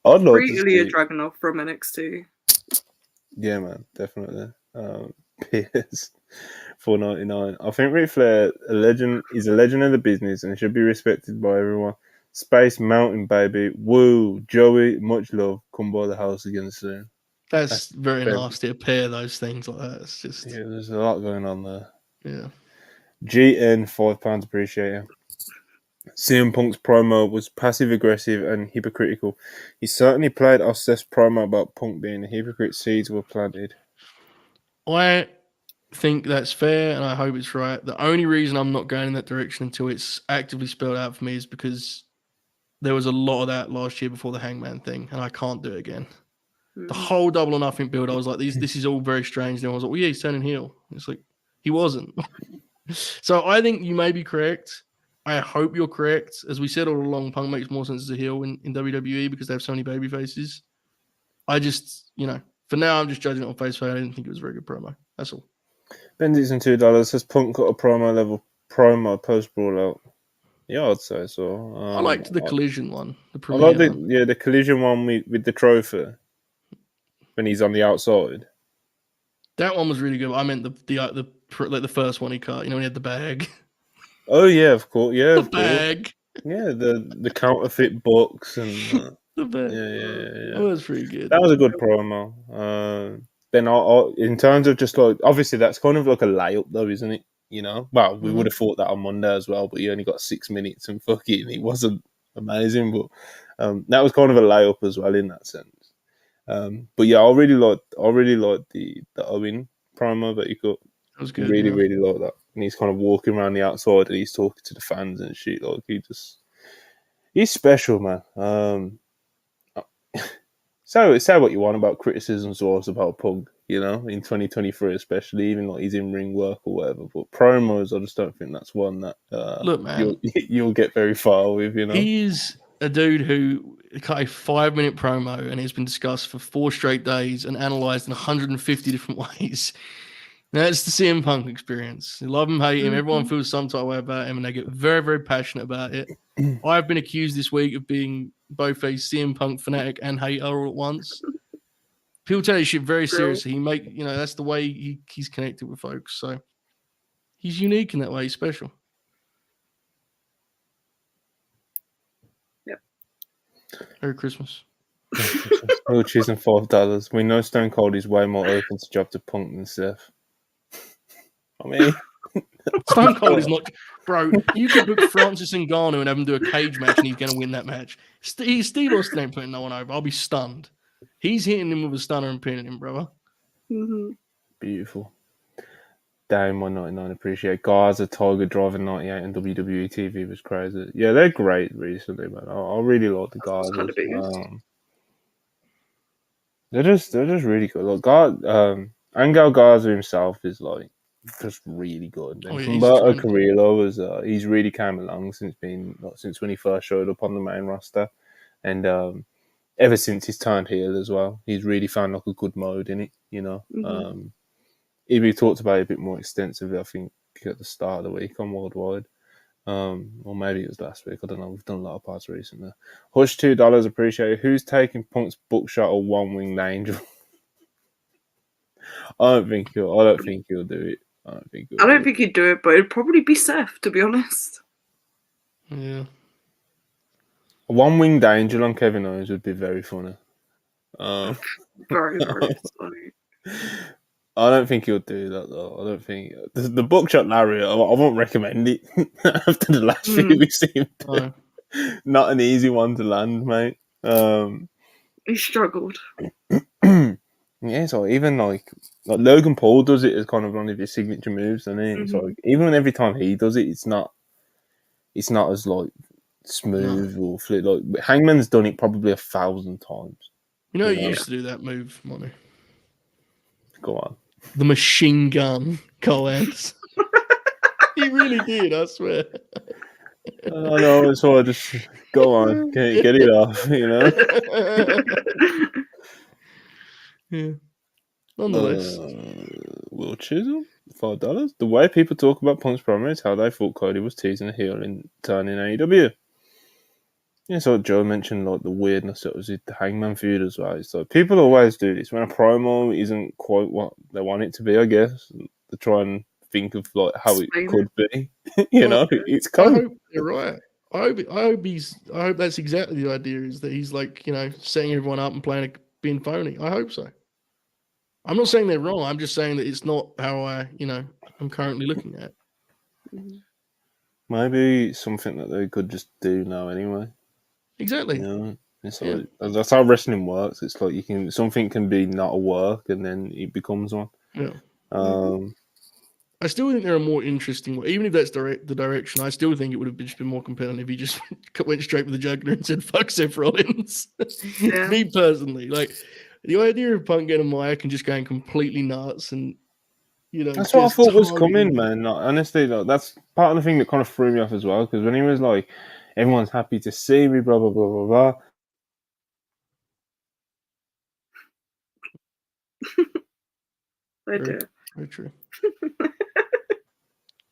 I'd like Free Ilya Dragunov from NXT. Yeah, man, definitely. Pierce, $4.99. I think Ric Flair is a legend of the business and should be respected by everyone. Space Mountain, baby. Woo, Joey, much love. Come by the house again soon. That's very nasty to pair those things like that. It's just there's a lot going on there. Yeah. GN, £5, appreciate it. CM Punk's promo was passive-aggressive and hypocritical. He certainly played Ost's promo about Punk being a hypocrite. Seeds were planted. I think that's fair, and I hope it's right. The only reason I'm not going in that direction until it's actively spelled out for me is because there was a lot of that last year before the Hangman thing, and I can't do it again. The whole Double or Nothing build, I was like, this is all very strange. Then I was like, well, yeah, he's turning heel. It's like, he wasn't. So I think you may be correct. I hope you're correct. As we said all along, Punk makes more sense as a heel in WWE because they have so many baby faces. I just, for now, I'm just judging it on face value. I didn't think it was a very good promo. That's all. Bendix and $2. Has Punk got a promo post-brawl out? Yeah, I'd say so. I liked the Collision one. I like the Collision one with the trophy when he's on the outside. That one was really good. I meant the first one he cut. When he had the bag. Oh yeah, of course. Yeah, the bag. Yeah, the counterfeit box and the bag. Yeah. That was pretty good. That was a good promo. Then in terms of just like obviously that's kind of like a layup though, isn't it? Well, we would have thought that on Monday as well, but he only got 6 minutes and fucking it wasn't amazing, but that was kind of a layup as well in that sense. But yeah, I really liked the Owen promo that he got. That was good. Really, really like that. And he's kind of walking around the outside and he's talking to the fans and shit. Like he's special, man. So say what you want about criticisms to us about Punk, in 2023 especially, even like his in-ring work or whatever. But promos, I just don't think that's one that look, man, you'll get very far with. He's a dude who cut a 5-minute promo and it's been discussed for 4 straight days and analysed in 150 different ways. Now, it's the CM Punk experience. You love him, hate him. Everyone feels some type of way about him, and they get very, very passionate about it. I've been accused this week of being both a CM Punk fanatic and hater all at once. People take this shit very seriously. That's the way he's connected with folks. So he's unique in that way. He's special. Yep. Merry Christmas. We'll choose him $5. We know Stone Cold is way more open to job to Punk than Seth. I mean, Stone Cold is not, bro. You could book Francis Ngannou and have him do a cage match, and he's going to win that match. Steve Austin ain't putting no one over. I'll be stunned. He's hitting him with a stunner and pinning him, brother. Beautiful. Dame 199 appreciate. Garza, Tiger, Driver 98 and WWE TV was crazy. Yeah, they're great recently, man. I really like the That's kind Garzas. of big. They're just really good. Like Angel Garza himself is like just really good. And Humberto Carrillo was he's really came along since when he first showed up on the main roster, and ever since he's turned heel as well, he's really found like a good mode in it. You know, we talked about it a bit more extensively, I think, at the start of the week on Worldwide. Or maybe it was last week. I don't know. We've done a lot of parts recently. Hush $2 appreciated. Who's taking Punk's bookshot or One Winged Angel? I don't think he'll do it. I don't think he'd do it, but it'd probably be Seth, to be honest. Yeah. A One Winged Angel on Kevin Owens would be very funny. Very, very funny. I don't think he'll do that though. I don't think the bookshot Larry. I won't recommend it after the last few we've seen. Not an easy one to land, mate. He struggled. Yeah, so even like Logan Paul does it as kind of one of his signature moves, and it's like even every time he does it, it's not as like smooth or flip. Like Hangman's done it probably 1,000 times. You know, he used to do that move, Money. Go on. The machine gun collapse. He really did, I swear. I know, so I just go on, get it off, you know. Yeah. Nonetheless. Will Chisholm, $5. The way people talk about Punk's promo is how they thought Cody was teasing a heel in turning AEW. Yeah, so Joe mentioned like the weirdness that was the Hangman feud as well. So people always do this when a promo isn't quite what they want it to be. I guess they try and think of like how it could be. You know, it's kind. I hope you're right. I hope that's exactly the idea. Is that he's like, you know, setting everyone up and playing being phony. I hope so. I'm not saying they're wrong. I'm just saying that it's not how I'm currently looking at. Maybe something that they could just do now anyway. Exactly. You know, it's like, that's how wrestling works. It's like something can be not a work and then it becomes one. Yeah. I still think there are more interesting ways. Even if that's the direction, I still think it would have just been more compelling if he just went straight with the juggler and said, fuck Seth Rollins. Yeah. Me personally. Like, the idea of Punk getting a mic and just going completely nuts and, you know. That's what I thought was coming, man. Like, honestly, that's part of the thing that kind of threw me off as well. Because when he was like, everyone's happy to see me, blah, blah, blah, blah, blah. Very true.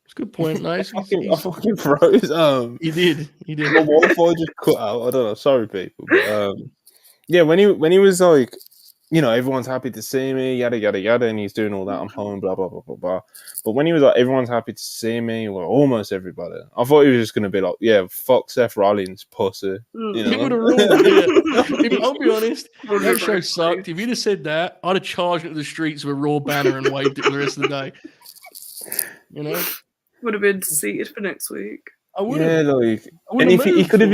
It's a good point. Nice. I fucking froze. He did. My Wi-Fi just cut out. I don't know. Sorry, people. But, yeah, when he was like, you know, everyone's happy to see me, yada, yada, yada, and he's doing all that on home, blah, blah, blah, blah, blah. But when he was like, everyone's happy to see me, well, almost everybody, I thought he was just going to be like, yeah, fuck Seth Rollins, pussy. You know? He would have ruled it. I'll be honest, that show sucked. If he'd have said that, I'd have charged into the streets with a Raw banner and waved it for the rest of the day. You know? Would have been seated for next week. Yeah, like, and if he could have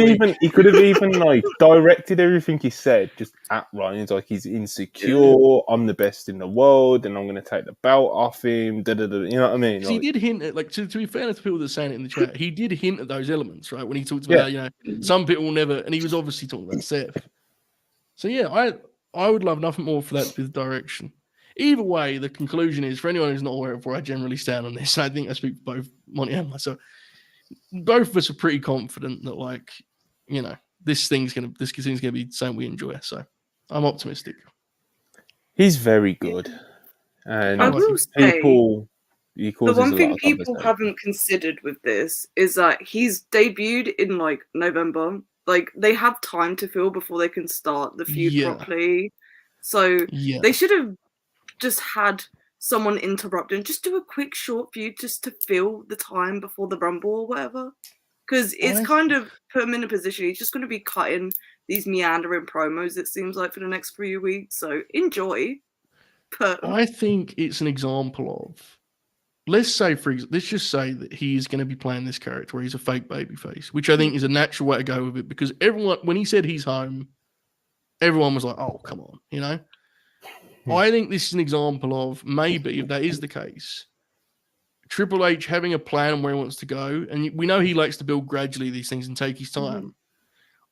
even like directed everything he said just at Ryan's, like he's insecure. Yeah. I'm the best in the world, and I'm going to take the belt off him. You know what I mean? Like, he did hint at, like, to be fair to people that are saying it in the chat, he did hint at those elements, right? When he talked about, you know, some people will never, and he was obviously talking about Seth. So yeah, I would love nothing more for that to be the direction. Either way, the conclusion is, for anyone who's not aware of where I generally stand on this, I think I speak for both Monty and myself. Both of us are pretty confident that, like, you know, this thing's gonna be something we enjoy. So I'm optimistic. He's very good, and I will say, the one thing people haven't considered with this is that he's debuted in like November. Like, they have time to fill before they can start the feud properly. So they should have just had someone interrupt and just do a quick short feud just to fill the time before the Rumble or whatever. Because it's kind of put him in a position. He's just going to be cutting these meandering promos, it seems like, for the next few weeks. So enjoy. But I think it's an example of, let's just say that he's going to be playing this character where he's a fake babyface, which I think is a natural way to go with it, because everyone, when he said he's home, everyone was like, oh, come on, you know? I think this is an example of, maybe if that is the case, Triple H having a plan on where he wants to go, and we know he likes to build gradually these things and take his time.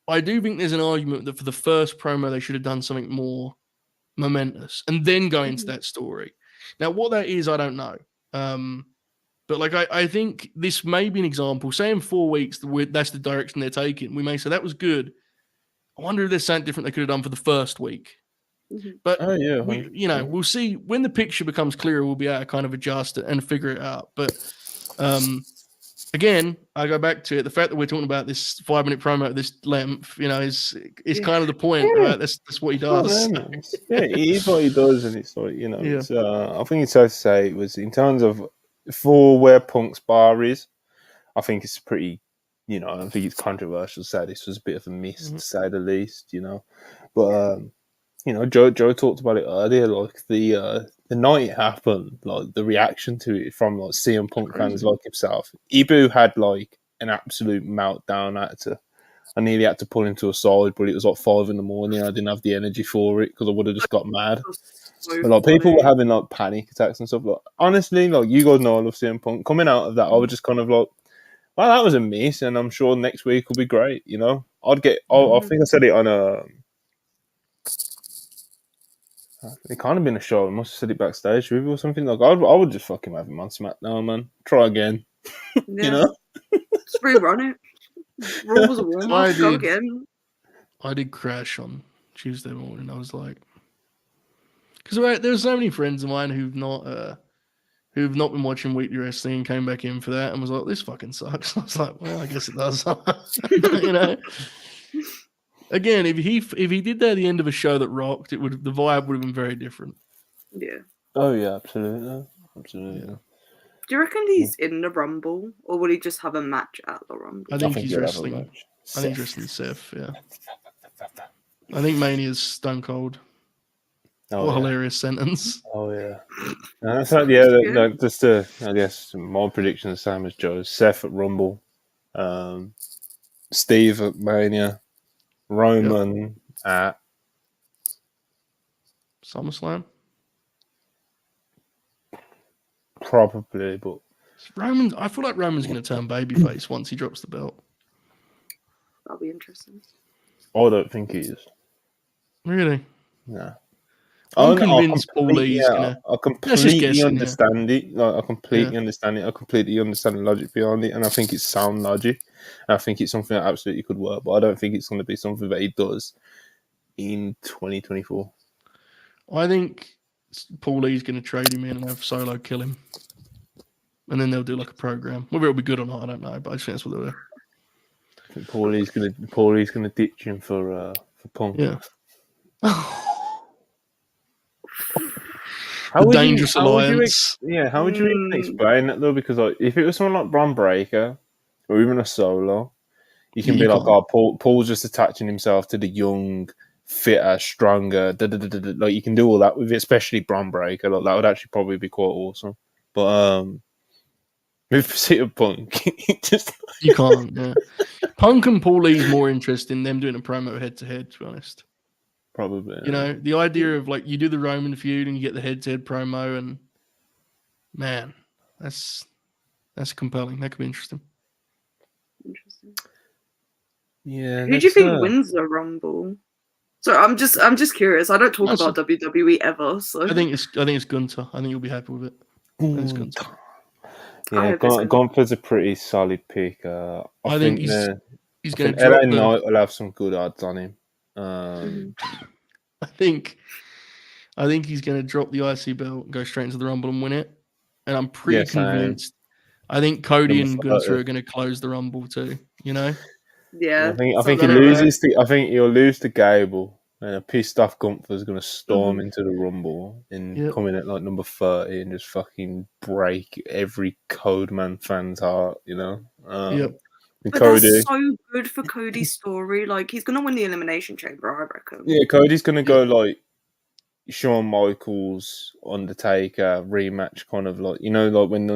I do think there's an argument that for the first promo, they should have done something more momentous and then go into that story. Now, what that is, I don't know. But like, I think this may be an example. Say in 4 weeks, that's the direction they're taking. We may say that was good. I wonder if there's something different they could have done for the first week. But we'll see when the picture becomes clearer. We'll be able to kind of adjust it and figure it out. But again, I go back to it. The fact that we're talking about this 5-minute promo at this length, is kind of the point, right? That's what he does. It is what he does, and it's like It's, I think it's safe to say it was in terms of for where Punk's bar is. I think it's pretty. I don't think it's controversial to say this was a bit of a miss, to say the least. But. Joe talked about it earlier, like the night it happened, like the reaction to it from like CM Punk fans like himself. Ibu had like an absolute meltdown. I nearly had to pull him to a side, but it was like 5 a.m. I didn't have the energy for it because I would have just got mad. But like people were having like panic attacks and stuff. Like honestly, like you guys know I love CM Punk. Coming out of that, I was just kind of like, well, that was a miss, and I'm sure next week will be great. I think I said it on a. It can't have been a show. I must have said it backstage or something. Like I would just fucking have him on SmackDown, man. Try again. Just rerun it. Raw was a warm-up. Go again. I did crash on Tuesday morning. I was like, because there's so many friends of mine who've not been watching weekly wrestling and came back in for that and was like, this fucking sucks. I was like, well, I guess it does. Again, if he did that at the end of a show that rocked, the vibe would have been very different. Yeah. Oh yeah, absolutely. Yeah. Do you reckon he's in the Rumble, or will he just have a match at the Rumble? I think he's wrestling. I think he's wrestling Seth. Yeah. I think Mania's Stone Cold. Oh, what a hilarious sentence. Oh yeah. That's like just I guess my prediction is the same as Joe's. Seth at Rumble, Steve at Mania. Roman at SummerSlam? Probably, but I feel like Roman's going to turn babyface once he drops the belt. That'll be interesting. I don't think he is. Really? No. I'm convinced Paul Lee's going to... I completely understand it. Like, I completely understand it. I completely understand the logic behind it, and I think it's sound logic. And I think it's something that absolutely could work, but I don't think it's going to be something that he does in 2024. I think Paul Lee's going to trade him in and have Solo kill him. And then they'll do like a program. Whether it'll be good or not, I don't know, but I think that's what they'll do. I think Paul Lee's going to ditch him for Punk. Yeah. Dangerous alliance. How would you even explain that though? Because like, if it was someone like Braun Breaker or even a Solo, you can be like, Paul's just attaching himself to the young, fitter, stronger. Like you can do all that with it, especially Braun Breaker. Like that would actually probably be quite awesome. But with CM Punk, you can't. Yeah. Punk and Paul Lee's more interested in them doing a promo head to head. To be honest. Probably. The idea of like you do the Roman feud and you get the head-to-head promo, and man, that's compelling. That could be interesting. Yeah. Who do you think wins the Rumble? So I'm just curious. I don't talk about WWE ever. So I think it's Gunther. I think you'll be happy with it. It's Gunther. Yeah, Gunther's a pretty solid pick. I think he's going to LA Knight will have some good odds on him. I think he's going to drop the IC belt and go straight into the Rumble and win it. And I'm pretty convinced. I think Cody and Gunther are going to close the Rumble too. Yeah. I think he loses. I think he'll lose to Gable, and a pissed off Gunther's going to storm into the Rumble and come in at like number 30 and just fucking break every Codeman fan's heart. But that's so good for Cody's story. Like, he's going to win the Elimination Chamber, I reckon. Yeah, Cody's going to go, like, Shawn Michaels, Undertaker, rematch, kind of like, like when...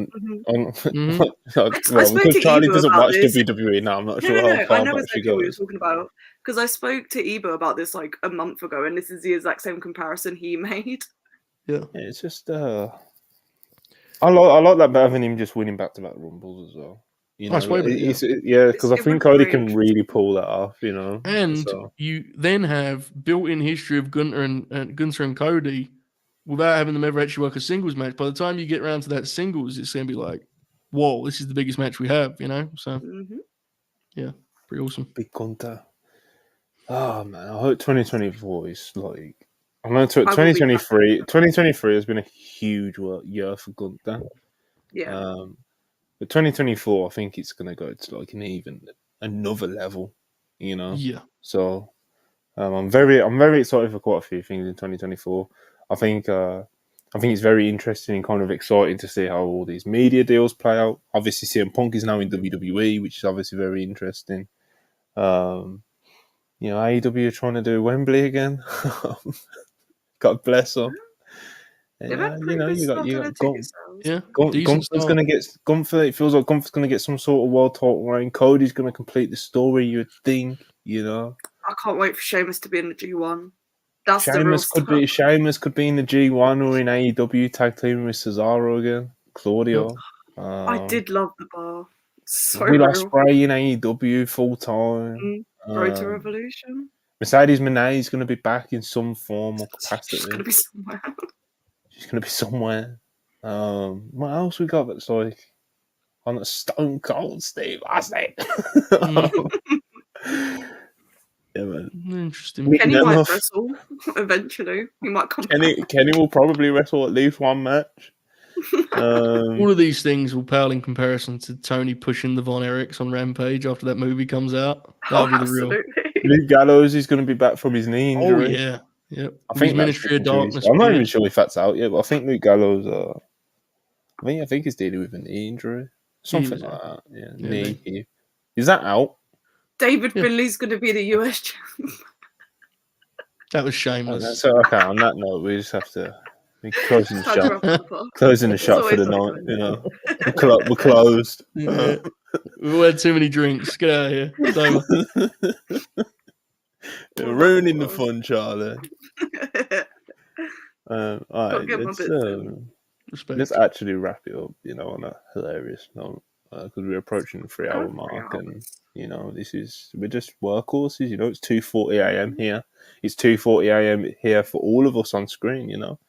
because Charlie doesn't watch WWE now, I'm not sure how far I know back exactly she what you're goes. talking about. Because I spoke to Ebo about this, like, a month ago, and this is the exact same comparison he made. Yeah. It's just... I like that better than him just winning back-to-back Rumbles as well. You know, That's way better, because I It think would be Cody very can really pull that off. You know, And so you then have built-in history of Gunther and Cody without having them ever actually work a singles match. By the time you get around to that singles, it's going to be like, whoa, this is the biggest match we have, you know? So, yeah, pretty awesome. big Gunther. Oh man, I hope 2024 is like. I know 2023 has been a huge year for Gunther. Yeah. But 2024, I think it's going to go to like an even another level, you know. Yeah. So I'm very excited for quite a few things in 2024. I think it's very interesting and kind of exciting to see how all these media deals play out. Obviously, CM Punk is now in WWE, which is obviously very interesting. You know, AEW are trying to do Wembley again. God bless them. They've Yeah, had you pretty know, good you got start to their ticket sales. Yeah, decent Gunther's start. going to get Gunther. It feels like Gunther's going to get some sort of world title reign. Cody's going to complete the story. You would think, you know. I can't wait for Sheamus to be in the G1. That's the real stuff. Sheamus could be in the G1 or in AEW tag team with Cesaro again. Claudio. I did love the bar. So Will real. Ospreay in AEW full time. Road to Revolution. Mercedes Moné is going to be back in some form or capacity. She's going to be somewhere. She's going to be somewhere. What else we got that's like on a Stone Cold Steve Austin? Yeah, man. Interesting. Kenny might wrestle eventually. He might come back. Kenny will probably wrestle at least one match. All of these things will pale in comparison to Tony pushing the Von Erichs on Rampage after that movie comes out. That'll be the real. Luke Gallows is going to be back from his knee injury. Oh yeah, yep. I think Ministry of Darkness. I'm not even sure if that's out yet, but I think Luke Gallows. I think he's dealing with a knee injury, something like that. Yeah, knee. Hip. Is that out? David Finley's going to be the US champ. That was shameless. So okay. On that note, we just have to closing the shop. Closing the shop for the night. You know, we're closed. Yeah. We've had too many drinks. Get out of here. It's over. You're ruining the fun, Charlie. All right, let's actually wrap it up. You know, on a hilarious note, because we're approaching the 3-hour mark, and you know, we're just workhorses. You know, it's 2:40 a.m. here. It's 2:40 a.m. here for all of us on screen. You know,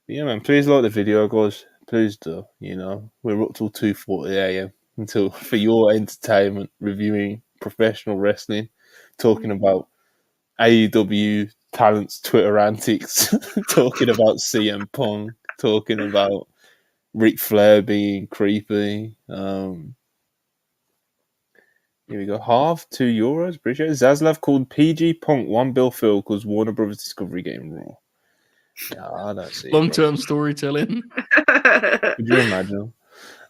yeah, man. Please like the video, guys. Please do. You know, we're up till 2:40 a.m. for your entertainment, reviewing professional wrestling, talking about AEW talents, Twitter antics, talking about CM Punk, talking about Ric Flair being creepy. Here we go. Half €2. Appreciate it. Zaslav called PG Punk $1 bill Phil because Warner Brothers Discovery getting Raw. Yeah, I don't see. Long-term storytelling. Could you imagine?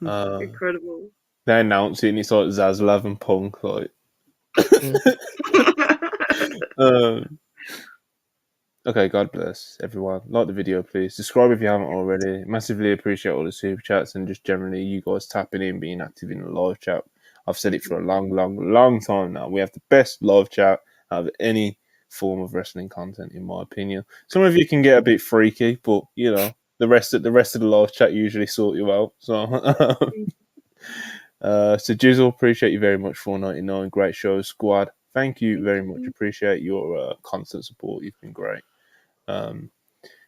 Incredible. They announce it and it's like Zaslav and Punk, like. Okay, God bless everyone. Like the video, please. Subscribe if you haven't already. Massively appreciate all the super chats and just generally you guys tapping in, being active in the live chat. I've said it for a long time now. We have the best live chat out of any form of wrestling content, in my opinion. Some of you can get a bit freaky, but you know the rest of the live chat usually sort you out. So, so Jizzle, appreciate you very much. $4.99, great show, squad. Thank you very much. Appreciate your constant support. You've been great.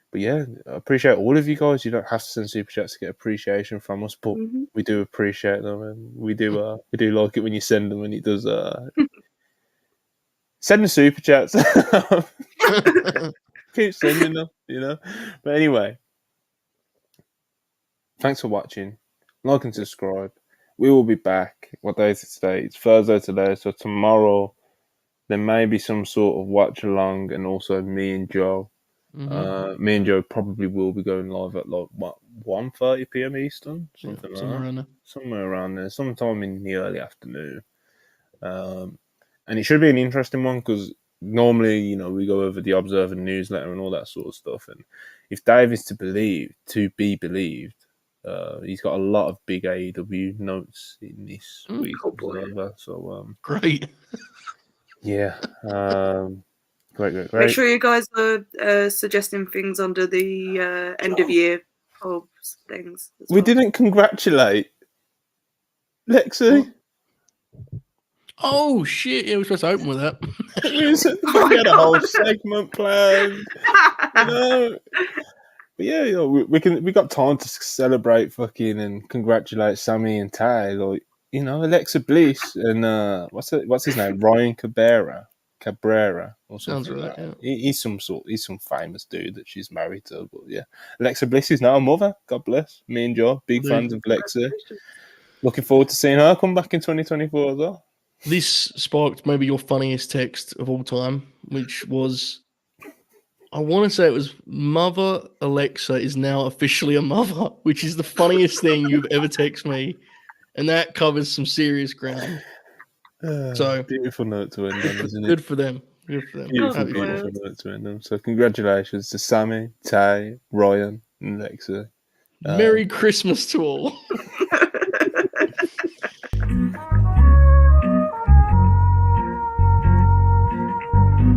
But yeah, I appreciate all of you guys. You don't have to send super chats to get appreciation from us, but we do appreciate them, and we do like it when you send them, and it does send the super chats. Keep sending them, you know. But anyway, thanks for watching. Like and subscribe. We will be back. What day is it today? It's Thursday today, so tomorrow there may be some sort of watch along, and also me and Joe. Me and Joe probably will be going live at like 1:30 p.m. Eastern, somewhere around there, sometime in the early afternoon. And it should be an interesting one because normally, you know, we go over the Observer newsletter and all that sort of stuff. And if Dave is to be believed, he's got a lot of big AEW notes in this week's Observer. So great, yeah. Great. Make sure you guys are suggesting things under the end of year pubs things. As We well. didn't congratulate Lexi. Oh shit! Yeah, we're supposed to open with that. We had a whole segment planned. You know? But yeah, you know, we got time to celebrate fucking and congratulate Sammy and Tay, like, you know, Alexa Bliss and what's his name, Ryan Cabrera or something. Sounds right. Like that. Yeah. He's some famous dude that she's married to. But yeah, Alexa Bliss is now a mother. God bless. Me and Joe, big fans of Alexa. Looking forward to seeing her come back in 2024 as well. This sparked maybe your funniest text of all time, which was, I want to say it was, Mother Alexa is now officially a mother, which is the funniest thing you've ever texted me. And that covers some serious ground. So Beautiful note to end on, isn't it? Good for them. Good for them. Beautiful Happy for them. note to end on. So congratulations to Sammy, Tay, Ryan, and Alexa. Merry Christmas to all.